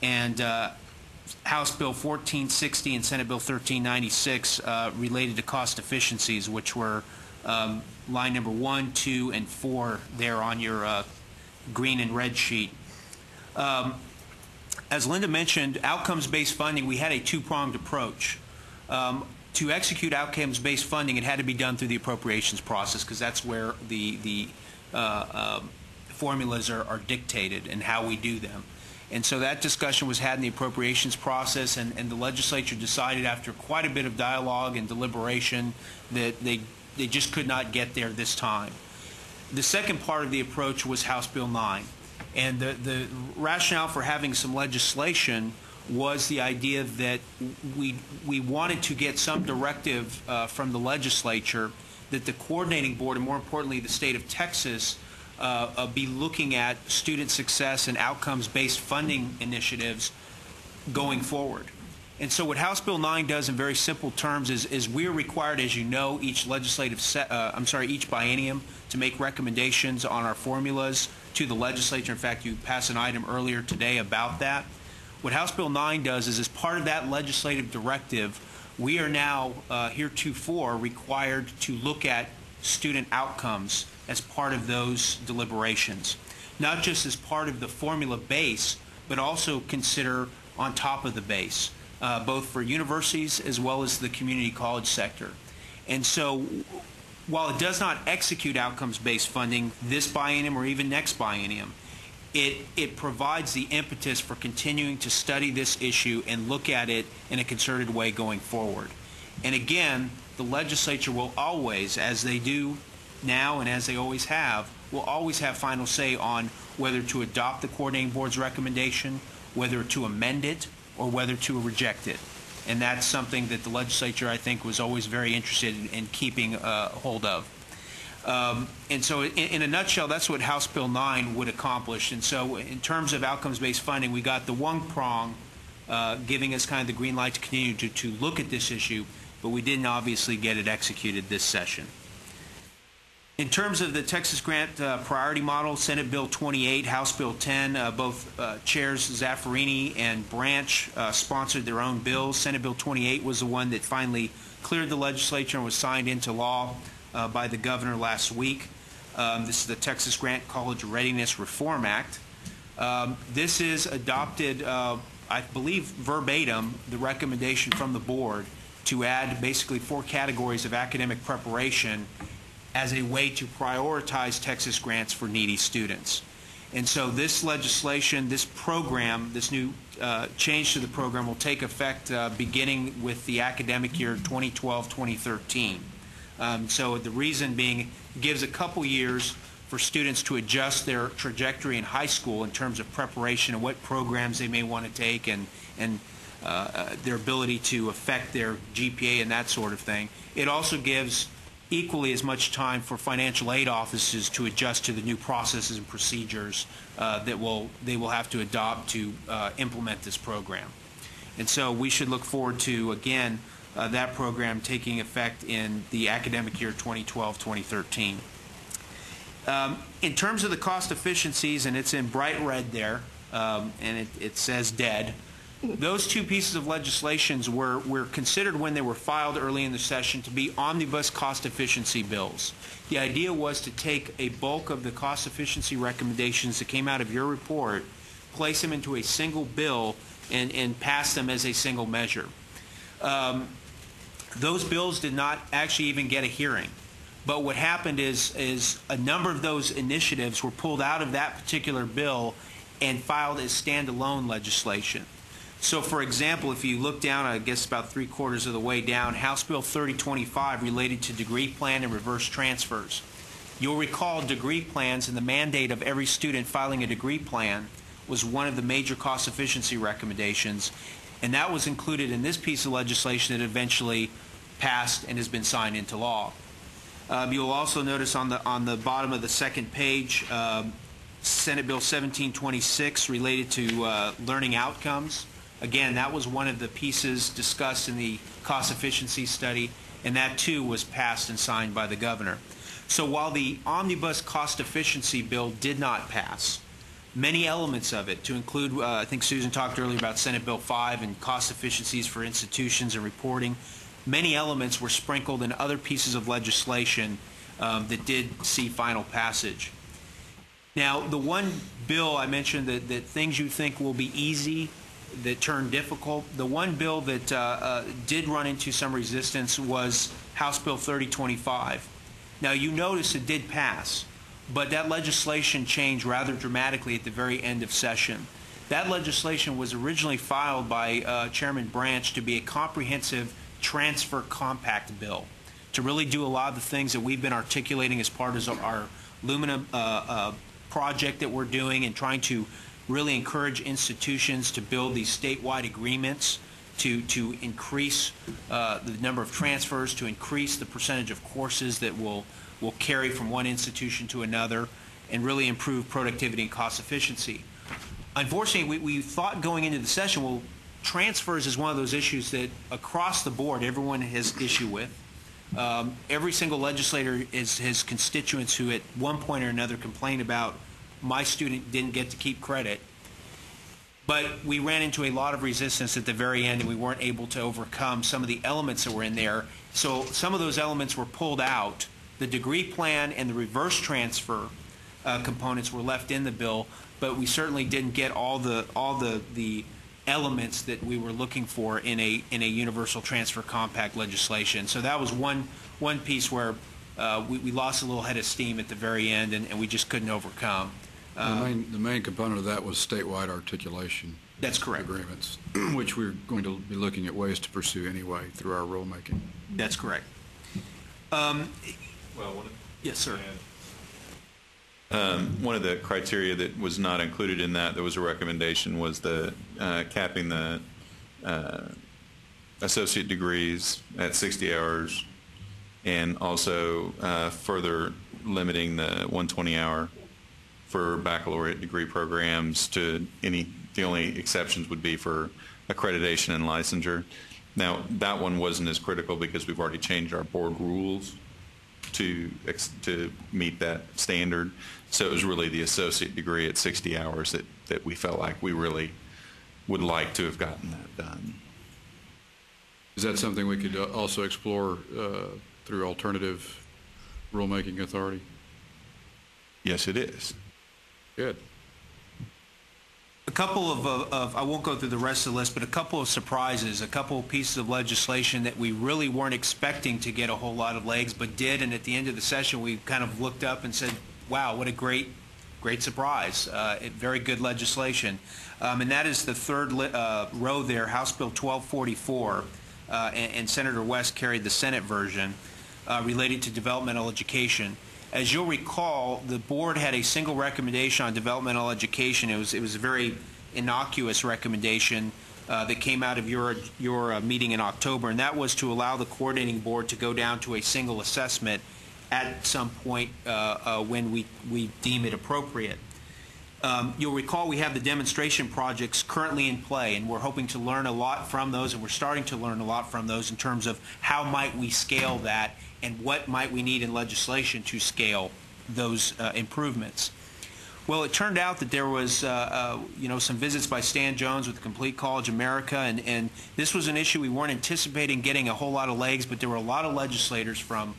and House Bill 1460 and Senate Bill 1396 related to cost efficiencies, which were line number 1, 2, and 4 there on your green and red sheet. As Linda mentioned, outcomes-based funding, we had a two-pronged approach. To execute outcomes-based funding, it had to be done through the appropriations process because that's where the formulas are dictated and how we do them. And so that discussion was had in the appropriations process, and the legislature decided after quite a bit of dialogue and deliberation that they just could not get there this time. The second part of the approach was House Bill 9. And the rationale for having some legislation was the idea that we wanted to get some directive from the legislature that the coordinating board, and more importantly the state of Texas, be looking at student success and outcomes-based funding initiatives going forward. And so what House Bill 9 does in very simple terms is we're required, as you know, each biennium to make recommendations on our formulas to the legislature. In fact, you passed an item earlier today about that. What House Bill 9 does is as part of that legislative directive, we are now heretofore required to look at student outcomes as part of those deliberations, not just as part of the formula base, but also consider on top of the base, both for universities as well as the community college sector. And so while it does not execute outcomes-based funding this biennium or even next biennium, it provides the impetus for continuing to study this issue and look at it in a concerted way going forward. And again, the legislature will always, as they do now and as they always have, will always have final say on whether to adopt the coordinating board's recommendation, whether to amend it, or whether to reject it. And that's something that the legislature, I think, was always very interested in keeping hold of. And so in a nutshell, that's what House Bill 9 would accomplish. And so in terms of outcomes-based funding, we got the one prong giving us kind of the green light to continue to look at this issue, but we didn't obviously get it executed this session. In terms of the Texas Grant Priority Model, Senate Bill 28, House Bill 10, both Chairs Zaffarini and Branch sponsored their own bills. Senate Bill 28 was the one that finally cleared the legislature and was signed into law by the governor last week. This is the Texas Grant College Readiness Reform Act. This is adopted, I believe, verbatim, the recommendation from the board to add basically 4 categories of academic preparation as a way to prioritize Texas grants for needy students. And so this legislation, this program, this new change to the program will take effect beginning with the academic year 2012-2013. So the reason being, it gives a couple years for students to adjust their trajectory in high school in terms of preparation and what programs they may want to take and their ability to affect their GPA and that sort of thing. It also gives equally as much time for financial aid offices to adjust to the new processes and procedures that they will have to adopt to implement this program. And so we should look forward to, again, that program taking effect in the academic year 2012-2013. In terms of the cost efficiencies, and it's in bright red there, and it says dead, those 2 pieces of legislations were considered when they were filed early in the session to be omnibus cost efficiency bills. The idea was to take a bulk of the cost efficiency recommendations that came out of your report, place them into a single bill, and pass them as a single measure. Those bills did not actually even get a hearing. But what happened is a number of those initiatives were pulled out of that particular bill and filed as standalone legislation. So, for example, if you look down, I guess about 3/4 of the way down, House Bill 3025 related to degree plan and reverse transfers. You'll recall degree plans and the mandate of every student filing a degree plan was one of the major cost efficiency recommendations, and that was included in this piece of legislation that eventually passed and has been signed into law. You'll also notice on the bottom of the second page, Senate Bill 1726 related to learning outcomes. Again, that was one of the pieces discussed in the cost efficiency study, and that too was passed and signed by the governor. So while the omnibus cost efficiency bill did not pass, many elements of it, to include, I think Susan talked earlier about Senate Bill 5 and cost efficiencies for institutions and reporting, many elements were sprinkled in other pieces of legislation that did see final passage. Now, the one bill I mentioned that things you think will be easy that turned difficult, the one bill that did run into some resistance was House Bill 3025. Now, you notice it did pass, but that legislation changed rather dramatically at the very end of session. That legislation was originally filed by Chairman Branch to be a comprehensive transfer compact bill, to really do a lot of the things that we've been articulating as part of our Lumina project that we're doing and trying to really encourage institutions to build these statewide agreements to increase the number of transfers, to increase the percentage of courses that will carry from one institution to another, and really improve productivity and cost efficiency. Unfortunately, we thought going into the session, well, transfers is one of those issues that across the board everyone has issue with. Every single legislator is his constituents who at one point or another complain about my student didn't get to keep credit. But we ran into a lot of resistance at the very end, and we weren't able to overcome some of the elements that were in there. So some of those elements were pulled out The degree plan and the reverse transfer components were left in the bill, but we certainly didn't get all the elements that we were looking for in a universal transfer compact legislation. So that was one piece where we lost a little head of steam at the very end, and we just couldn't overcome. The main component of that was statewide articulation. That's correct. Agreements, which we're going to be looking at ways to pursue anyway through our rulemaking. That's correct. Yes, sir. One of the criteria that was not included in that was a recommendation was the capping the associate degrees at 60 hours, and also further limiting the 120-hour for baccalaureate degree programs to the only exceptions would be for accreditation and licensure. Now, that one wasn't as critical because we've already changed our board rules to meet that standard. So it was really the associate degree at 60 hours that we felt like we really would like to have gotten that done. Is that something we could also explore through alternative rulemaking authority? Yes, it is. Good. A couple of I won't go through the rest of the list, but a couple of surprises, a couple of pieces of legislation that we really weren't expecting to get a whole lot of legs, but did, and at the end of the session we kind of looked up and said, wow, what a great surprise. Very good legislation. And that is the third row there, House Bill 1244, and Senator West carried the Senate version related to developmental education. As you'll recall, the board had a single recommendation on developmental education. It was a very innocuous recommendation that came out of your meeting in October, and that was to allow the coordinating board to go down to a single assessment at some point when we deem it appropriate. You'll recall we have the demonstration projects currently in play, and we're hoping to learn a lot from those, and we're starting to learn a lot from those in terms of how might we scale that and what might we need in legislation to scale those improvements. Well, it turned out that there was some visits by Stan Jones with Complete College America, and this was an issue we weren't anticipating getting a whole lot of legs, but there were a lot of legislators from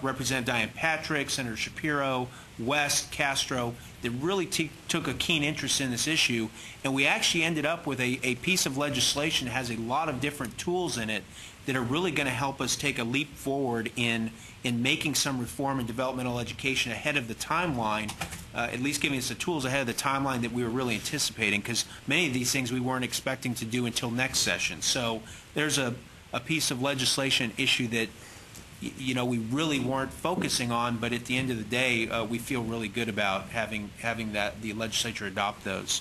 Representative Diane Patrick, Senator Shapiro, West, Castro, that really took a keen interest in this issue, and we actually ended up with a piece of legislation that has a lot of different tools in it that are really going to help us take a leap forward in making some reform in developmental education ahead of the timeline, at least giving us the tools ahead of the timeline that we were really anticipating, because many of these things we weren't expecting to do until next session. So there's a piece of legislation issue that we really weren't focusing on, but at the end of the day, we feel really good about having the legislature adopt those.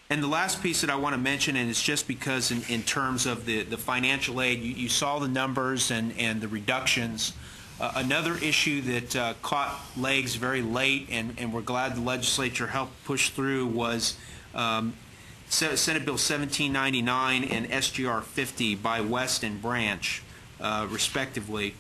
And the last piece that I want to mention, and it's just because in terms of the financial aid, you saw the numbers and the reductions. Another issue that caught legs very late, and we're glad the legislature helped push through, was Senate Bill 1799 and SGR 50 by West and Branch, respectively,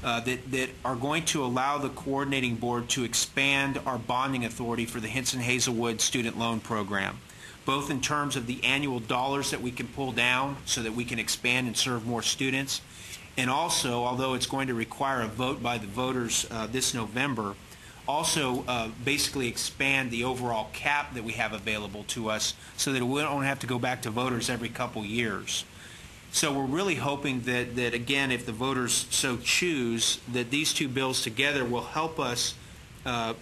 that are going to allow the coordinating board to expand our bonding authority for the Hinson Hazelwood student loan program, both in terms of the annual dollars that we can pull down so that we can expand and serve more students, and also, although it's going to require a vote by the voters this November, also basically expand the overall cap that we have available to us so that we don't have to go back to voters every couple years. So we're really hoping that again, if the voters so choose, that these two bills together will help us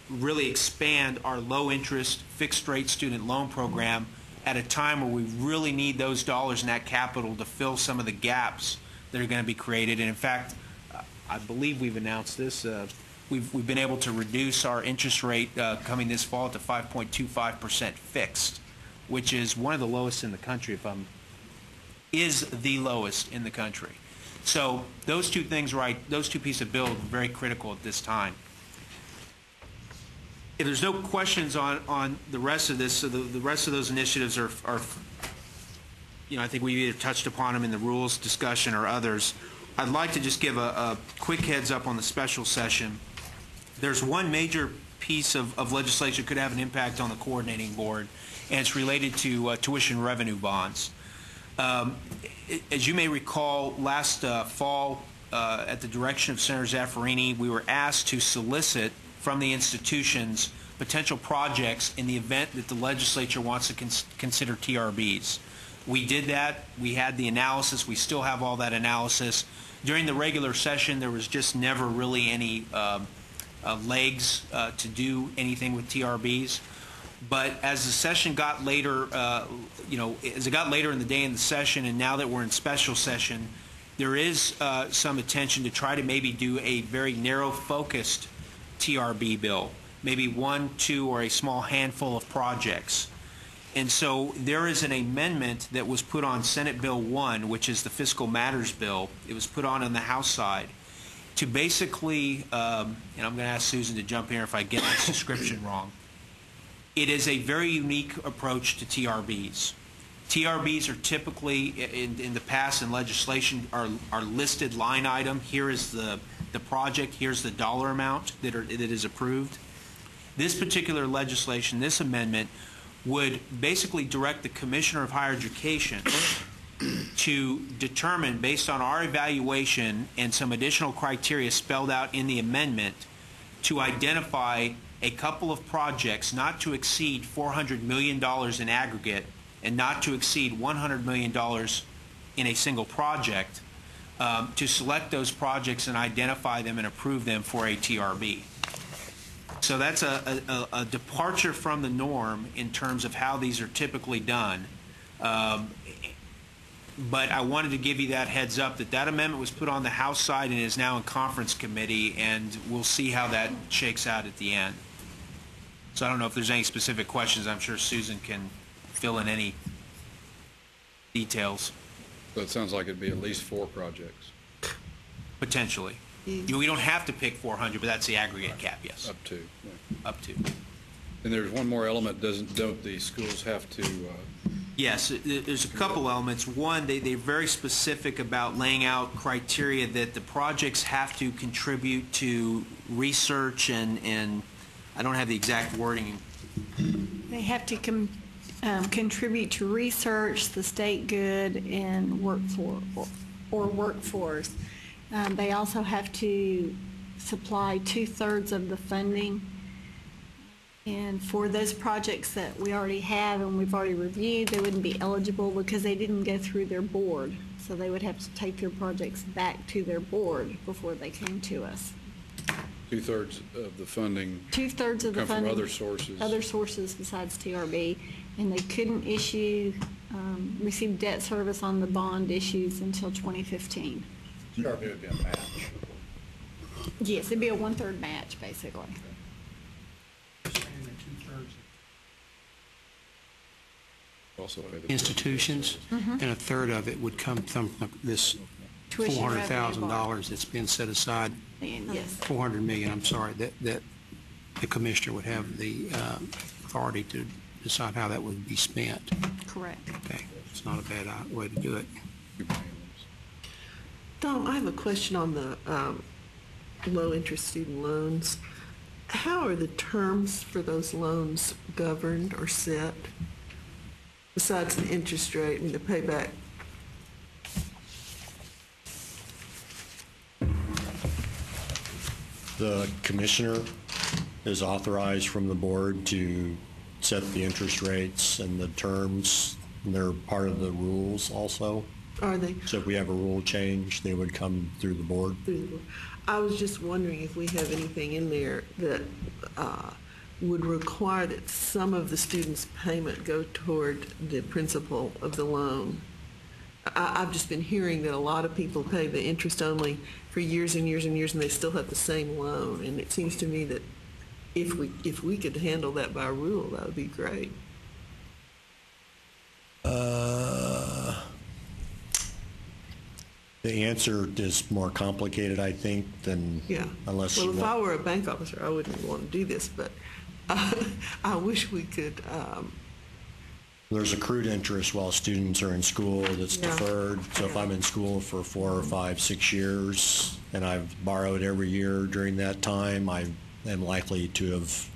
really expand our low-interest, fixed-rate student loan program at a time where we really need those dollars and that capital to fill some of the gaps that are going to be created. And in fact, I believe we've announced this. We've been able to reduce our interest rate coming this fall to 5.25% fixed, which is one of the lowest in the country, is the lowest in the country. So those two things, those two pieces of bill are very critical at this time. If there's no questions on the rest of this, so the rest of those initiatives are I think we either touched upon them in the rules discussion or others. I'd like to just give a quick heads up on the special session. There's one major piece of legislation that could have an impact on the coordinating board, and it's related to tuition revenue bonds. As you may recall, last fall, at the direction of Senator Zaffarini, we were asked to solicit from the institutions potential projects in the event that the legislature wants to consider TRBs. We did that. We had the analysis. We still have all that analysis. During the regular session, there was just never really any legs to do anything with TRBs. But as the session got later, as it got later in the day in the session, and now that we're in special session, there is some attention to try to maybe do a very narrow-focused TRB bill, maybe 1, 2, or a small handful of projects. And so there is an amendment that was put on Senate Bill 1, which is the Fiscal Matters Bill. It was put on the House side to basically, and I'm going to ask Susan to jump here if I get this description wrong. It is a very unique approach to TRBs. TRBs are typically, in the past in legislation, are listed line item. Here is the project. Here's the dollar amount that is approved. This particular legislation, this amendment, would basically direct the Commissioner of Higher Education to determine, based on our evaluation and some additional criteria spelled out in the amendment, to identify a couple of projects not to exceed $400 million in aggregate and not to exceed $100 million in a single project, to select those projects and identify them and approve them for a TRB. So that's a departure from the norm in terms of how these are typically done. But I wanted to give you that heads up that amendment was put on the House side and is now in conference committee, and we'll see how that shakes out at the end. So I don't know if there's any specific questions. I'm sure Susan can fill in any details. So it sounds like it'd be at least 4 projects. Potentially. We don't have to pick 400, but that's the aggregate cap, yes. Up to. Yeah. Up to. And there's one more element. Don't the schools have to? Yes, there's a couple elements. One, they're very specific about laying out criteria that the projects have to contribute to research and I don't have the exact wording. They have to contribute to research, the state good, and workforce. They also have to supply 2/3 of the funding. And for those projects that we already have and we've already reviewed, they wouldn't be eligible because they didn't go through their board. So they would have to take their projects back to their board before they came to us. 2/3 of the funding. 2/3 of the come funding. From other sources. Other sources besides TRB. And they couldn't receive debt service on the bond issues until 2015. TRB would be a match. Yes, it'd be a 1/3 match, basically. Also institutions, and 1/3 of it would come from this Tuition revenue $400,000 that's been set aside. Yes. $400 million, I'm sorry, that the commissioner would have the authority to decide how that would be spent. Correct. Okay, it's not a bad way to do it. Dom, I have a question on the low-interest student loans. How are the terms for those loans governed or set? Besides the interest rate and the payback? The commissioner is authorized from the board to set the interest rates and the terms. And they're part of the rules also. Are they? So if we have a rule change, they would come through the board. I was just wondering if we have anything in there that would require that some of the student's payment go toward the principal of the loan. I've just been hearing that a lot of people pay the interest only for years and years and years, and they still have the same loan. And it seems to me that if we could handle that by rule, that would be great. The answer is more complicated, I think, than unless you Well, if want. I were a bank officer, I wouldn't want to do this, but I wish we could. There's accrued interest while students are in school that's deferred. So if I'm in school for 4 or 5, 6 years and I've borrowed every year during that time, I am likely to have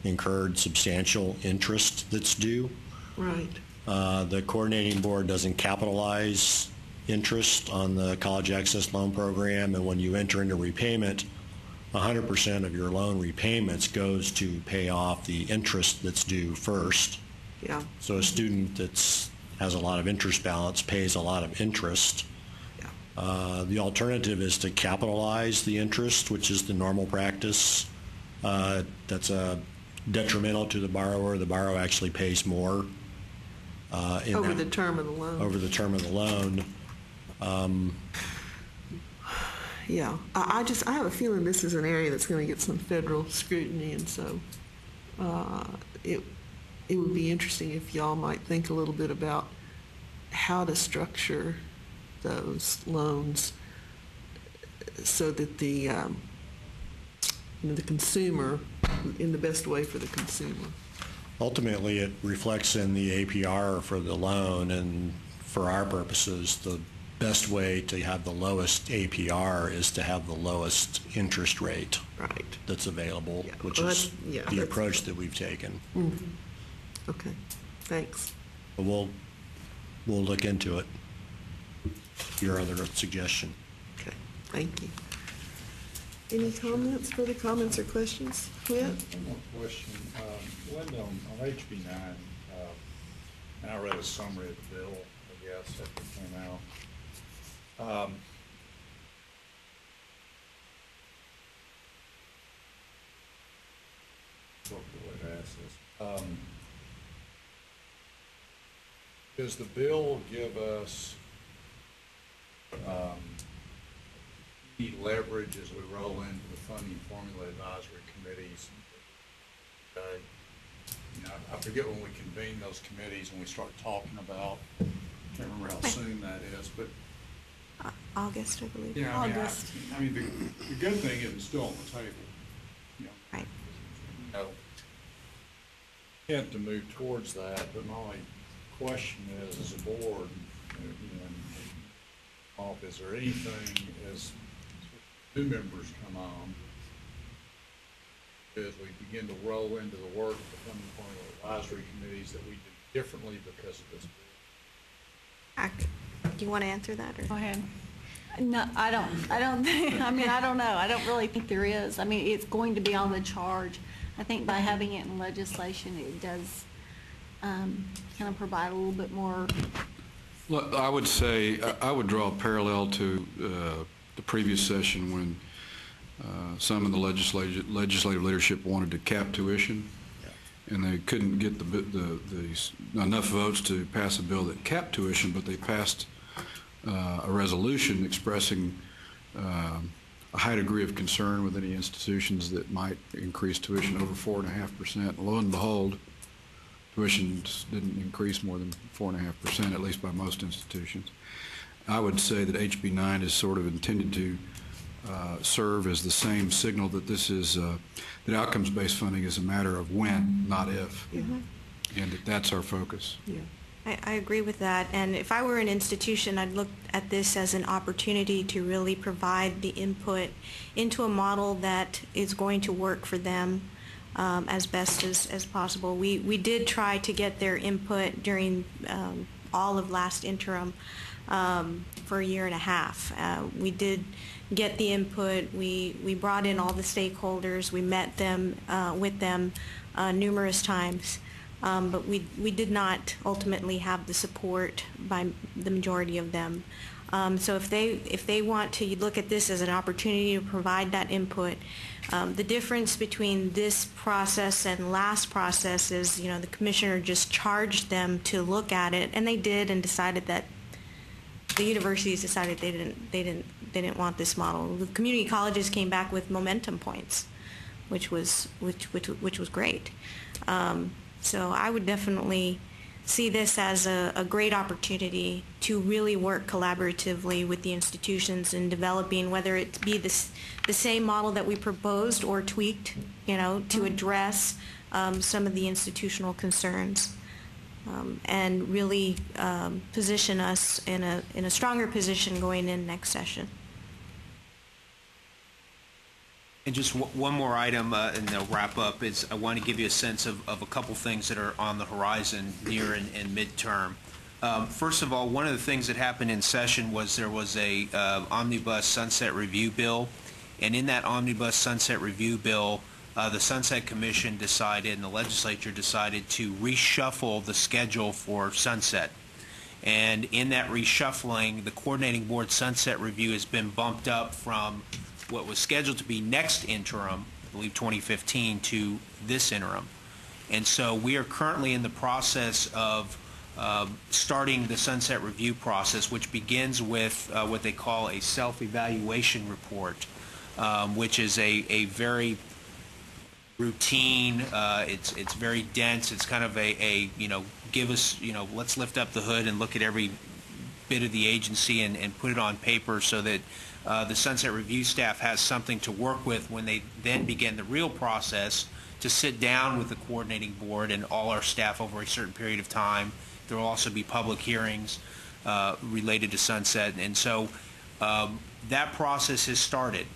incurred substantial interest that's due. Right. The coordinating board doesn't capitalize interest on the College Access Loan Program, and when you enter into repayment, 100% of your loan repayments goes to pay off the interest that's due first. Yeah. So a student that has a lot of interest balance pays a lot of interest. The alternative is to capitalize the interest, which is the normal practice. That's detrimental to the borrower. The borrower actually pays more. Over the term of the loan. Over the term of the loan. Yeah, I have a feeling this is an area that's going to get some federal scrutiny, and so it would be interesting if y'all might think a little bit about how to structure those loans so that the consumer, in the best way for the consumer. Ultimately, it reflects in the APR for the loan, and for our purposes, the best way to have the lowest APR is to have the lowest interest rate that's available, which is the approach that we've taken. Mm-hmm. Okay, thanks. But we'll look into it. Your other suggestion. Okay, thank you. Any comments, further comments or questions? Whit? One more question. Linda, on HB 9, and I read a summary of the bill, I guess, that came out. What the way to ask this? Does the bill give us any leverage as we roll into the funding formula advisory committees? You know, I forget when we convene those committees and we start talking about, I can't remember how soon that is, but August, I believe. yeah, August. I mean, the good thing is it's still on the table. You know, right. You know, attempt to move towards that, but my only question is, as a board, is there anything as new members come on, as we begin to roll into the work of the funding formula advisory committees, that we do differently because of this bill? Do you want to answer that? Or? Go ahead. No, I don't think, I mean, I don't know. I don't really think there is. I mean, it's going to be on the charge. I think by having it in legislation, it does kind of provide a little bit more. Well, I would say, I would draw a parallel to the previous session when some of the legislative leadership wanted to cap tuition, and they couldn't get enough votes to pass a bill that capped tuition, but they passed a resolution expressing a high degree of concern with any institutions that might increase tuition over 4.5%. Lo and behold, tuition didn't increase more than 4.5%, at least by most institutions. I would say that HB 9 is sort of intended to serve as the same signal that this is that outcomes-based funding is a matter of when, not if, and that's our focus. Yeah. I agree with that, and if I were an institution, I'd look at this as an opportunity to really provide the input into a model that is going to work for them as best as possible. We did try to get their input during all of last interim for a year and a half. We did get the input. We brought in all the stakeholders. We met them with them numerous times. But we did not ultimately have the support by the majority of them. So if they want to look at this as an opportunity to provide that input, the difference between this process and last process is, the commissioner just charged them to look at it, and they did, and decided that the universities decided they didn't want this model. The community colleges came back with momentum points, which was great. So I would definitely see this as a great opportunity to really work collaboratively with the institutions in developing, whether it be the same model that we proposed or tweaked, to address some of the institutional concerns, and really position us in a stronger position going in next session. And just one more item, and they'll wrap up, is I want to give you a sense of a couple things that are on the horizon near and midterm. First of all, one of the things that happened in session was there was a omnibus sunset review bill, and in that omnibus sunset review bill, the Sunset Commission decided and the legislature decided to reshuffle the schedule for sunset. And in that reshuffling, the coordinating board sunset review has been bumped up from what was scheduled to be next interim, I believe 2015, to this interim. And so we are currently in the process of starting the sunset review process, which begins with what they call a self-evaluation report, which is a very routine, it's very dense, it's kind of give us, let's lift up the hood and look at every bit of the agency and put it on paper so that the sunset review staff has something to work with when they then begin the real process to sit down with the coordinating board and all our staff over a certain period of time. There will also be public hearings related to sunset, and so that process has started.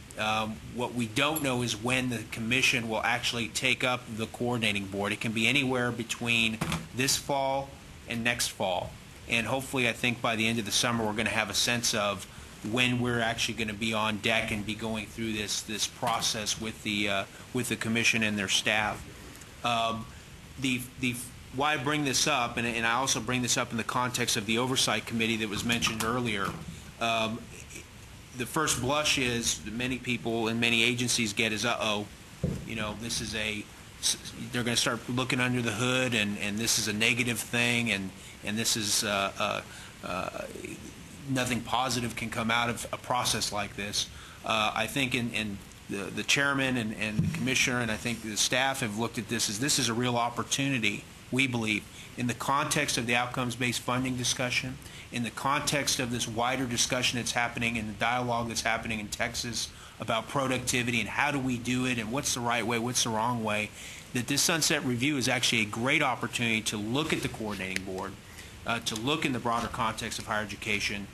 What we don't know is when the commission will actually take up the coordinating board. It can be anywhere between this fall and next fall, and hopefully I think by the end of the summer we're going to have a sense of when we're actually going to be on deck and be going through this process with the commission and their staff. Why I bring this up, and I also bring this up in the context of the oversight committee that was mentioned earlier, the first blush is that many people and many agencies get is, this is they're going to start looking under the hood, and this is a negative thing, and this is nothing positive can come out of a process like this. I think in the chairman and the commissioner, and I think the staff have looked at this is a real opportunity, we believe, in the context of the outcomes-based funding discussion, in the context of this wider discussion that's happening and the dialogue that's happening in Texas about productivity and how do we do it and what's the right way, what's the wrong way, that this sunset review is actually a great opportunity to look at the coordinating board, to look in the broader context of higher education,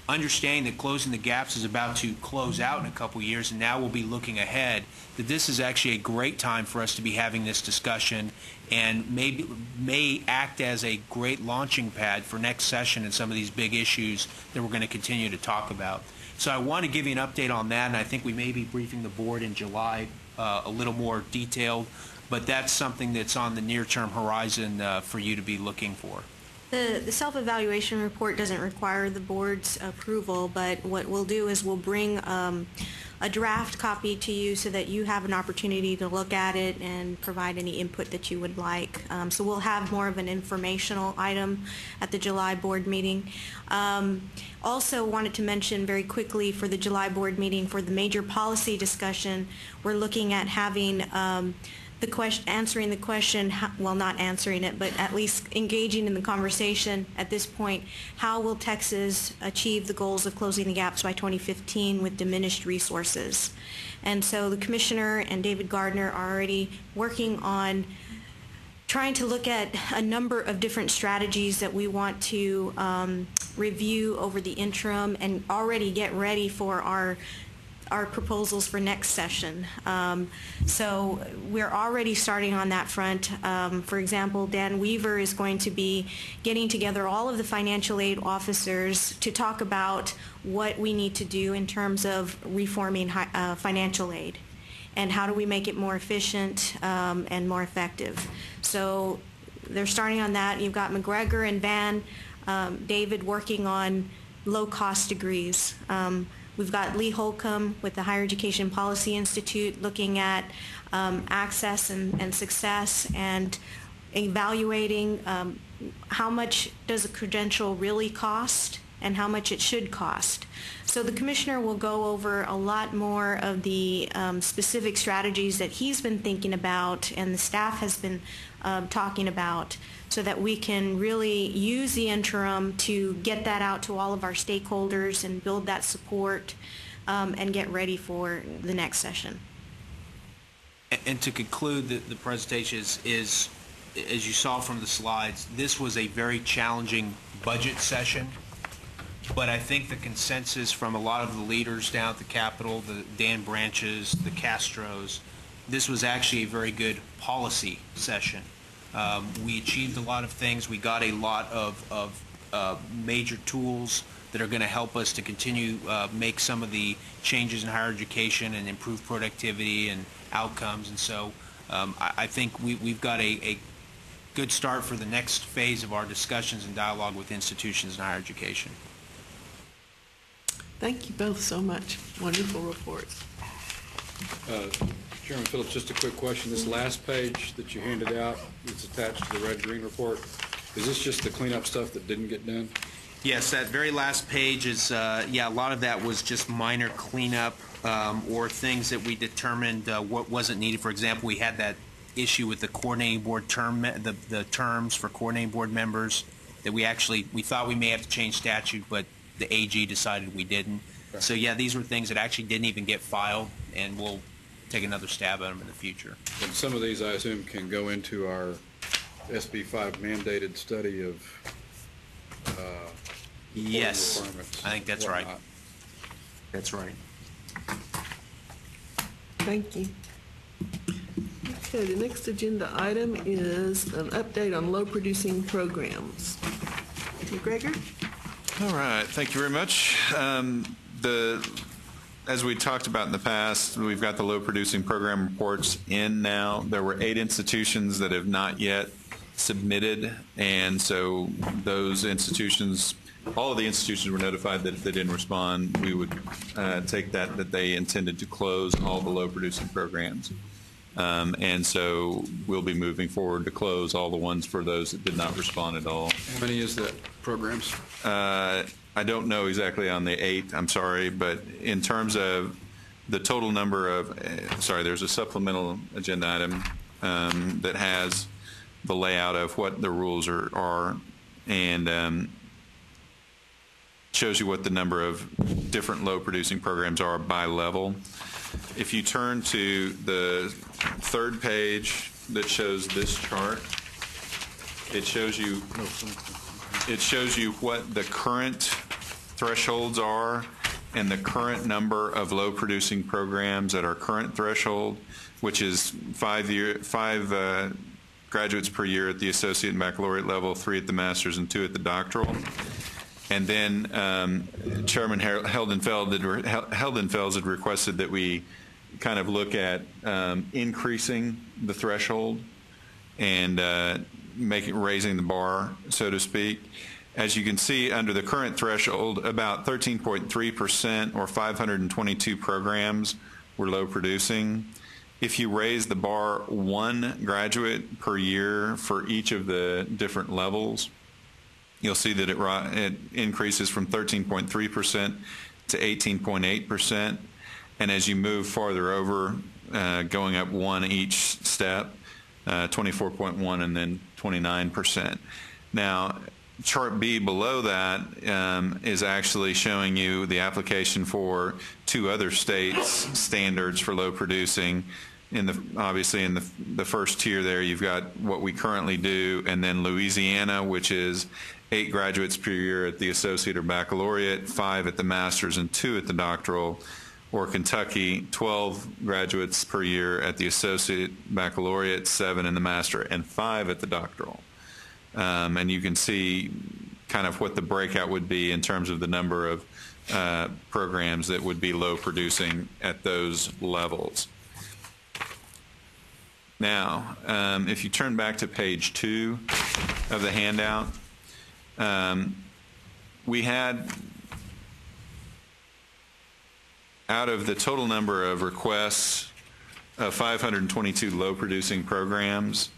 understanding that closing the gaps is about to close out in a couple years, and now we'll be looking ahead, that this is actually a great time for us to be having this discussion and may act as a great launching pad for next session and some of these big issues that we're going to continue to talk about. So I want to give you an update on that, and I think we may be briefing the board in July a little more detailed, but that's something that's on the near-term horizon for you to be looking for. The self-evaluation report doesn't require the board's approval, but what we'll do is we'll bring a draft copy to you so that you have an opportunity to look at it and provide any input that you would like. So we'll have more of an informational item at the July board meeting. Also wanted to mention very quickly for the July board meeting, for the major policy discussion, we're looking at having answering the question, well, not answering it, but at least engaging in the conversation at this point, how will Texas achieve the goals of closing the gaps by 2015 with diminished resources? And so the commissioner and David Gardner are already working on trying to look at a number of different strategies that we want to review over the interim and already get ready for our proposals for next session. So we're already starting on that front. For example, Dan Weaver is going to be getting together all of the financial aid officers to talk about what we need to do in terms of reforming financial aid and how do we make it more efficient and more effective. So they're starting on that. You've got McGregor and Van, David working on low-cost degrees. We've got Lee Holcomb with the Higher Education Policy Institute looking at access and success and evaluating how much does a credential really cost and how much it should cost. So the commissioner will go over a lot more of the specific strategies that he's been thinking about and the staff has been talking about, so that we can really use the interim to get that out to all of our stakeholders and build that support and get ready for the next session. And to conclude the presentation is, as you saw from the slides, this was a very challenging budget session, but I think the consensus from a lot of the leaders down at the Capitol, the Dan Branches, the Castros, this was actually a very good policy session. We achieved a lot of things. We got a lot of major tools that are going to help us to continue make some of the changes in higher education and improve productivity and outcomes. And so I think we've got a good start for the next phase of our discussions and dialogue with institutions in higher education. Thank you both so much. Wonderful reports. Chairman Phillips, just a quick question. This last page that you handed out, it's attached to the red-green report. Is this just the cleanup stuff that didn't get done? Yes, that very last page is, a lot of that was just minor cleanup or things that we determined what wasn't needed. For example, we had that issue with the coordinating board term, the terms for coordinating board members that we thought we may have to change statute, but the AG decided we didn't. Okay. So yeah, these were things that actually didn't even get filed, and we'll take another stab at them in the future. And some of these, I assume, can go into our SB 5 mandated study of yes, requirements. I think that's right. That's right. Thank you. Okay, the next agenda item is an update on low-producing programs. McGregor? All right, thank you very much. As we talked about in the past, we've got the low-producing program reports in now. There were 8 institutions that have not yet submitted, and so those institutions, all of the institutions were notified that if they didn't respond, we would take that they intended to close all the low-producing programs. And so we'll be moving forward to close all the ones for those that did not respond at all. How many is that programs? I don't know exactly on the 8, I'm sorry, but in terms of the total number of, there's a supplemental agenda item that has the layout of what the rules are and shows you what the number of different low-producing programs are by level. If you turn to the 3rd page that shows this chart, it shows you what the current thresholds are and the current number of low-producing programs at our current threshold, which is 5 graduates per year at the associate and baccalaureate level, 3 at the master's, and 2 at the doctoral. And then Chairman Heldenfels had requested that we kind of look at increasing the threshold and raising the bar, so to speak. As you can see, under the current threshold, about 13.3% or 522 programs were low producing. If you raise the bar 1 graduate per year for each of the different levels, you'll see that it increases from 13.3% to 18.8%. And as you move farther over, going up 1 each step, 24.1 and then 29%. Now, Chart B below that is actually showing you the application for 2 other states' standards for low producing. Obviously in the first tier there, you've got what we currently do, and then Louisiana, which is 8 graduates per year at the associate or baccalaureate, 5 at the master's, and 2 at the doctoral. Or Kentucky, 12 graduates per year at the associate, baccalaureate, 7 in the master, and 5 at the doctoral. And you can see kind of what the breakout would be in terms of the number of programs that would be low producing at those levels. Now, if you turn back to page 2 of the handout, we had, out of the total number of requests of 522 low-producing programs,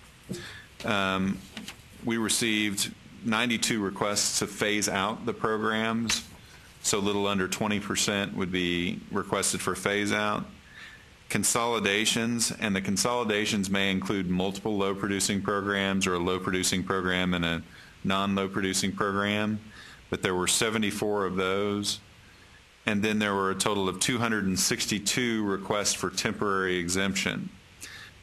we received 92 requests to phase out the programs, so a little under 20% would be requested for phase-out. Consolidations, and the consolidations may include multiple low-producing programs or a low-producing program and a non-low-producing program, but there were 74 of those. And then there were a total of 262 requests for temporary exemption.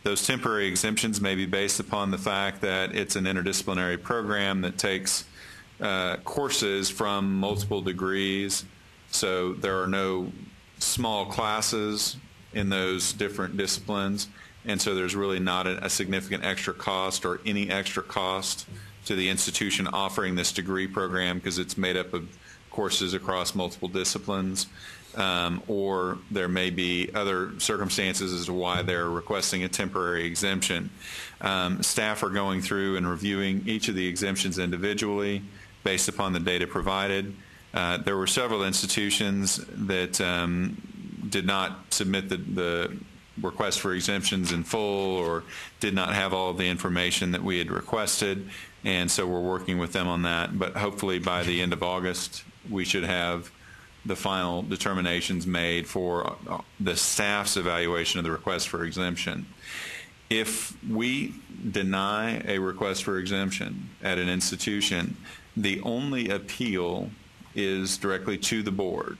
Those temporary exemptions may be based upon the fact that it's an interdisciplinary program that takes courses from multiple degrees, so there are no small classes in those different disciplines, and so there's really not a significant extra cost or any extra cost to the institution offering this degree program because it's made up of courses across multiple disciplines, or there may be other circumstances as to why they're requesting a temporary exemption. Staff are going through and reviewing each of the exemptions individually based upon the data provided. There were several institutions that did not submit the request for exemptions in full or did not have all of the information that we had requested, and so we're working with them on that. But hopefully by the end of August, we should have the final determinations made for the staff's evaluation of the request for exemption. If we deny a request for exemption at an institution, the only appeal is directly to the board.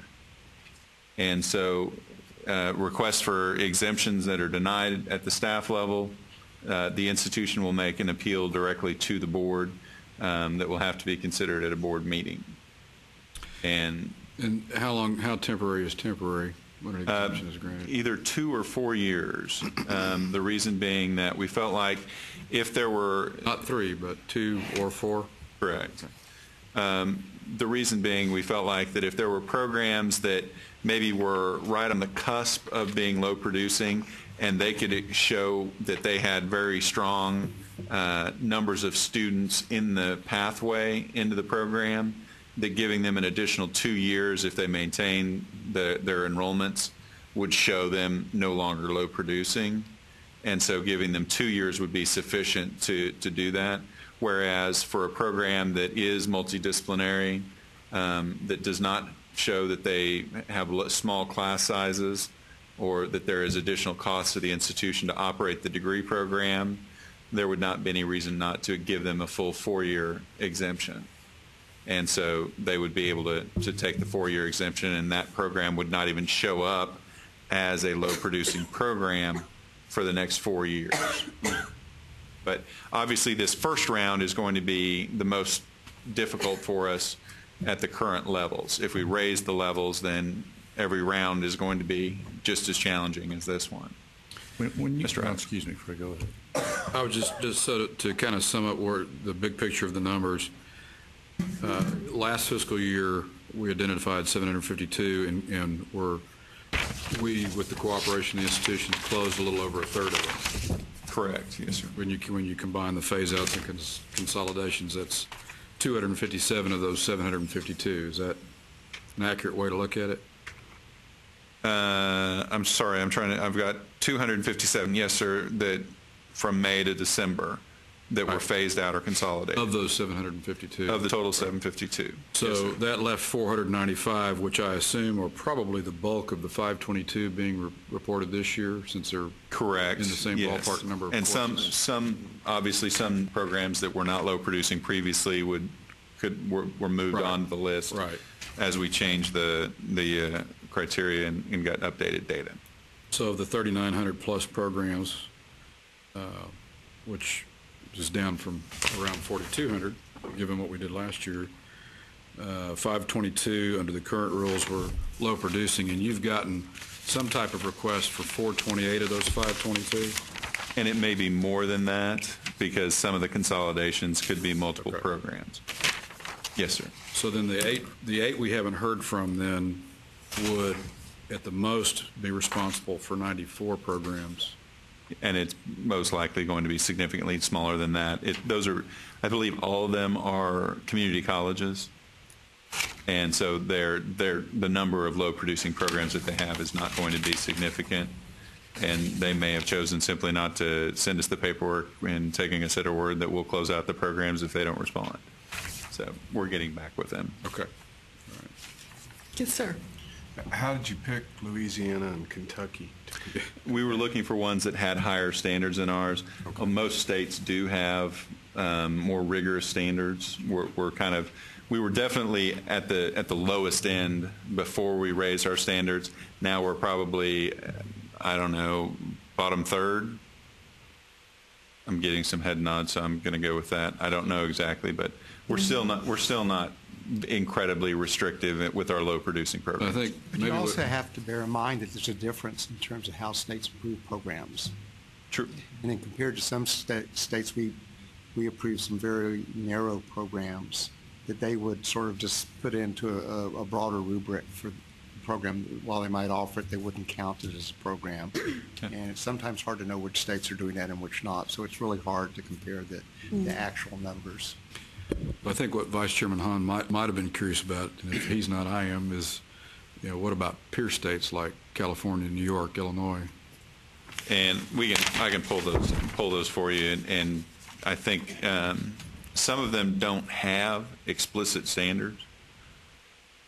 And so requests for exemptions that are denied at the staff level, the institution will make an appeal directly to the board that will have to be considered at a board meeting. And how temporary is temporary when an exemption is granted? Either 2 or 4 years. The reason being that we felt like if there were... Not 3, but 2 or 4? Correct. The reason being we felt like that if there were programs that maybe were right on the cusp of being low producing and they could show that they had very strong numbers of students in the pathway into the program, that giving them an additional 2 years if they maintain their enrollments would show them no longer low producing. And so giving them 2 years would be sufficient to do that. Whereas for a program that is multidisciplinary, that does not show that they have small class sizes or that there is additional cost to the institution to operate the degree program, there would not be any reason not to give them a full 4-year exemption. And so they would be able to take the 4-year exemption, and that program would not even show up as a low-producing program for the next 4 years. But obviously this first round is going to be the most difficult for us at the current levels. If we raise the levels, then every round is going to be just as challenging as this one. When you, Mr. Adams. excuse me, before I go ahead. I would just so to kind of sum up where the big picture of the numbers. Last fiscal year, we identified 752, and we, with the cooperation of the institutions, closed a little over a third of them. Correct. Yes, sir. When you combine the phase-outs and consolidations, that's 257 of those 752. Is that an accurate way to look at it? I'm sorry. I've got 257. Yes, sir. That from May to December that were phased out or consolidated. Of those 752. Of the total 752. So yes, that left 495, which I assume are probably the bulk of the 522 being reported this year, since they're correct in the same yes. ballpark number of and courses. obviously some programs that were not low producing previously were moved Right. on the list Right. as we changed the criteria and got updated data. So of the 3,900 plus programs, which is down from around 4,200, given what we did last year, 522 under the current rules were low producing, and you've gotten some type of request for 428 of those 522? And it may be more than that because some of the consolidations could be multiple programs. Yes, sir. So then the eight we haven't heard from then would at the most be responsible for 94 programs. And it's most likely going to be significantly smaller than that. Those are, I believe all of them are community colleges. And so the number of low producing programs that they have is not going to be significant. And they may have chosen simply not to send us the paperwork and taking us at our word that we'll close out the programs if they don't respond. So we're getting back with them. Okay. All right. Yes, sir. How did you pick Louisiana and Kentucky? We were looking for ones that had higher standards than ours. Okay. Most states do have more rigorous standards. We were definitely at the lowest end before we raised our standards. Now we're probably, I don't know, bottom third. I'm getting some head nods, so I'm going to go with that. I don't know exactly, but we're still not incredibly restrictive with our low producing programs. I think But you also have to bear in mind that there's a difference in terms of how states approve programs. True. And then compared to some states, we we approved some very narrow programs that they would sort of just put into a broader rubric for the program. While they might offer it, they wouldn't count it as a program. And it's sometimes hard to know which states are doing that and which not, so it's really hard to compare the actual numbers. I think what Vice Chairman Hahn might have been curious about, and if he's not, I am, is, what about peer states like California, New York, Illinois? And I can pull those for you, and I think some of them don't have explicit standards,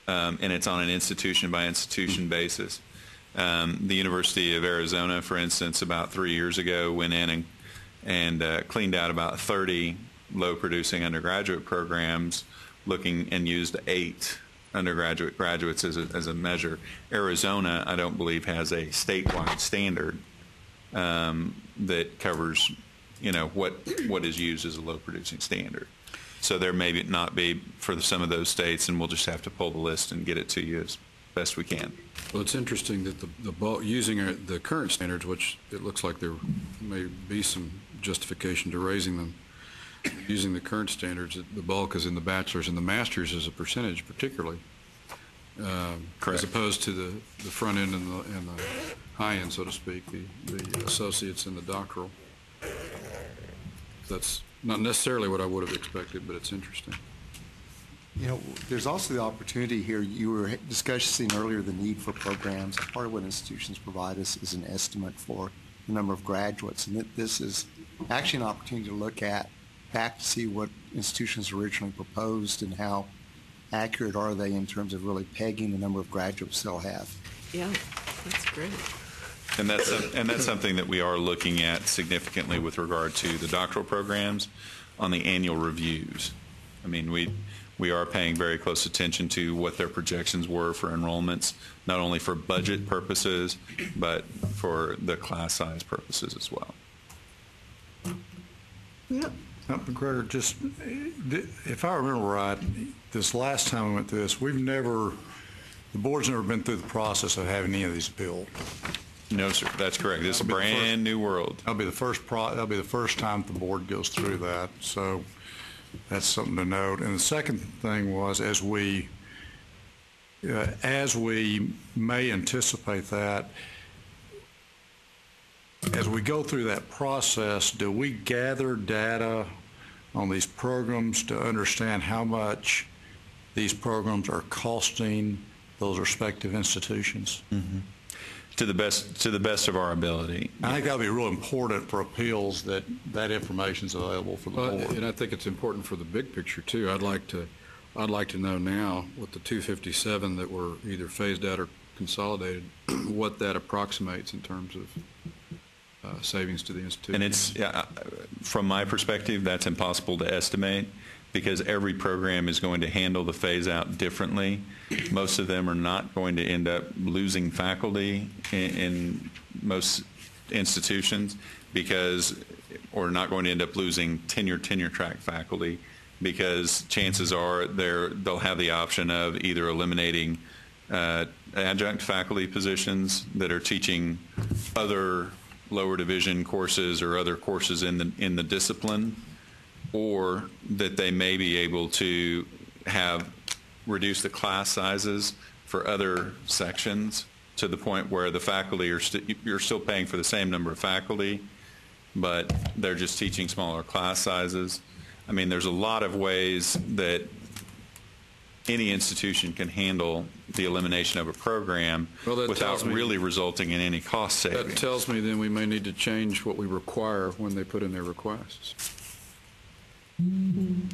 and it's on an institution by institution basis. The University of Arizona, for instance, about 3 years ago went in and cleaned out about 30 low-producing undergraduate programs, looking and used 8 undergraduate graduates as a measure. Arizona, I don't believe, has a statewide standard that covers, what is used as a low-producing standard. So there may not be for some of those states, and we'll just have to pull the list and get it to you as best we can. Well, it's interesting that using the current standards, which it looks like there may be some justification to raising them, using the current standards, the bulk is in the bachelor's and the master's as a percentage, particularly, as opposed to the front end and the high end, so to speak, the associates and the doctoral. That's not necessarily what I would have expected, but it's interesting. There's also the opportunity here. You were discussing earlier the need for programs. Part of what institutions provide us is an estimate for the number of graduates, and this is actually an opportunity to look back to see what institutions originally proposed and how accurate are they in terms of really pegging the number of graduates they'll have. Yeah, that's great. And that's something that we are looking at significantly with regard to the doctoral programs on the annual reviews. I mean, we are paying very close attention to what their projections were for enrollments, not only for budget purposes, but for the class size purposes as well. Yep. McGregor, just if I remember right, this last time we went through this, the board's never been through the process of having any of these appealed. No, sir, that's correct. This is a brand new world. That'll be the first time the board goes through that. So that's something to note. And the second thing was, as we may anticipate that, as we go through that process, do we gather data on these programs to understand how much these programs are costing those respective institutions? Mm-hmm. To the best of our ability. I think that'll be real important for appeals that information is available for the board. And I think it's important for the big picture too. I'd like to know now with the 257 that were either phased out or consolidated, what that approximates in terms of savings to the institution. And it's, from my perspective, that's impossible to estimate because every program is going to handle the phase out differently. Most of them are not going to end up losing faculty in most institutions or not going to end up losing tenure track faculty because chances are they'll have the option of either eliminating adjunct faculty positions that are teaching other lower division courses or other courses in the discipline, or that they may be able to reduce the class sizes for other sections to the point where the faculty you're still paying for the same number of faculty, but they're just teaching smaller class sizes. I mean, there's a lot of ways that any institution can handle the elimination of a program without really resulting in any cost savings. That tells me then we may need to change what we require when they put in their requests.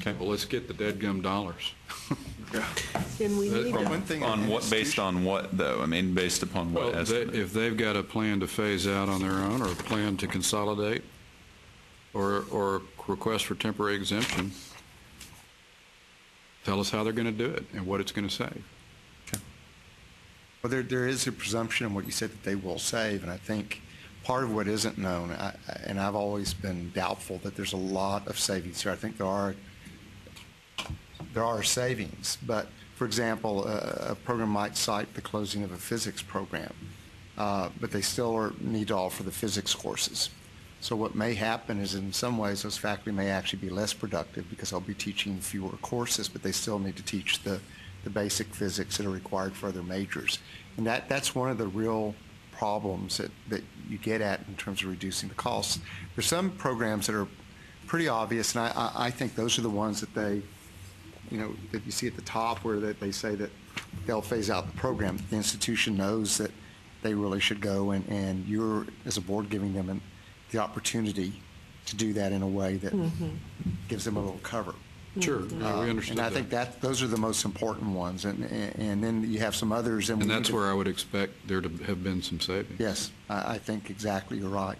Okay. Well, let's get the deadgum dollars. And we need based on what though? I mean, based upon what? Well, if they've got a plan to phase out on their own, or a plan to consolidate, or a request for temporary exemption, tell us how they're going to do it and what it's going to save. Okay. Well, there is a presumption in what you said that they will save, and I think part of what isn't known, and I've always been doubtful that there's a lot of savings here. I think there are savings, but for example, a program might cite the closing of a physics program, but they still need to offer the physics courses. So what may happen is in some ways those faculty may actually be less productive because they'll be teaching fewer courses, but they still need to teach the basic physics that are required for other majors. And that's one of the real problems that you get at in terms of reducing the costs. There's some programs that are pretty obvious, and I think those are the ones that that you see at the top where they say that they'll phase out the program. The institution knows that they really should go, and you're, as a board, giving them the opportunity to do that in a way that gives them a little cover. Sure, yeah, we understand and I think those are the most important ones, and then you have some others. And that's where I would expect there to have been some savings. Yes, I think exactly you're right.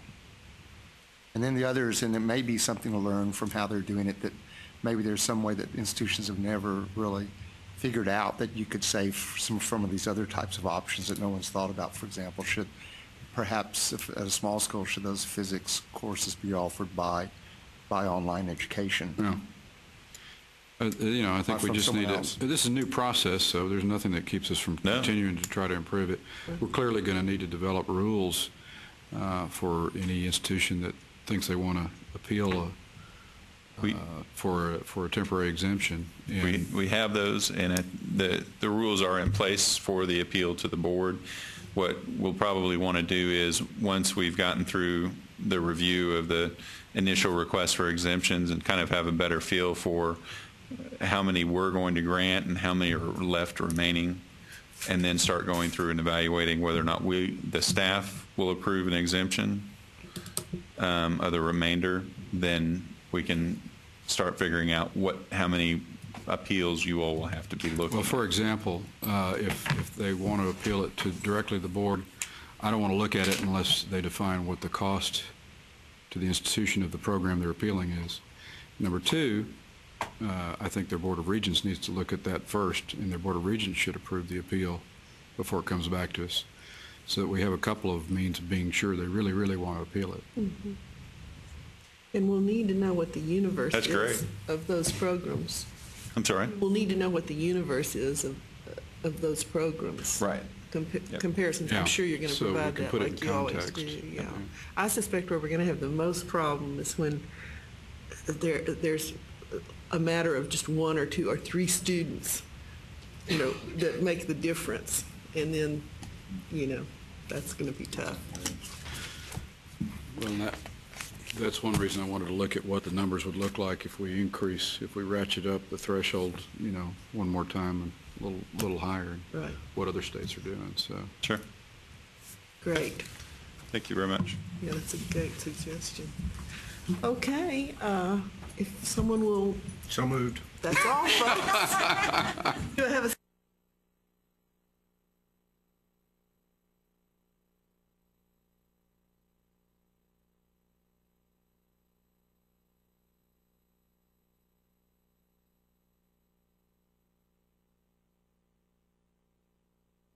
And then the others, and it may be something to learn from how they're doing it, that maybe there's some way that institutions have never really figured out that you could save from of these other types of options that no one's thought about. For example, perhaps at a small school, should those physics courses be offered by online education? Yeah. I think we just need it. This is a new process, so there's nothing that keeps us from continuing to try to improve it. We're clearly going to need to develop rules for any institution that thinks they want to appeal for a temporary exemption. We have those, and the rules are in place for the appeal to the board. What we'll probably want to do is, once we've gotten through the review of the initial request for exemptions and kind of have a better feel for how many we're going to grant and how many are left remaining, and then start going through and evaluating whether or not the staff will approve an exemption of the remainder, then we can start figuring out how many appeals you all will have to be looking Well, at. for example, if they want to appeal it to directly to the board, I don't want to look at it unless they define what the cost to the institution of the program they're appealing is. Number two, I think their Board of Regents needs to look at that first, and their Board of Regents should approve the appeal before it comes back to us, so that we have a couple of means of being sure they really, really want to appeal it. Mm-hmm. And we'll need to know what the universe That's is great. of those programs. I'm sorry? We'll need to know what the universe is of those programs. Right. Comparisons. Yeah. I'm sure you're going to So we provide can that put it like in you always context. do. Yeah. I suspect where we're going to have the most problem is when there's a matter of just one or two or three students, that make the difference. And then, that's going to be tough. Well, that's one reason I wanted to look at what the numbers would look like if we ratchet up the threshold, one more time and a little higher, and Right. what other states are doing. So Sure. Great. Thank you very much. Yeah, that's a great suggestion. Okay, if someone will. So moved. That's all, folks. Do I have a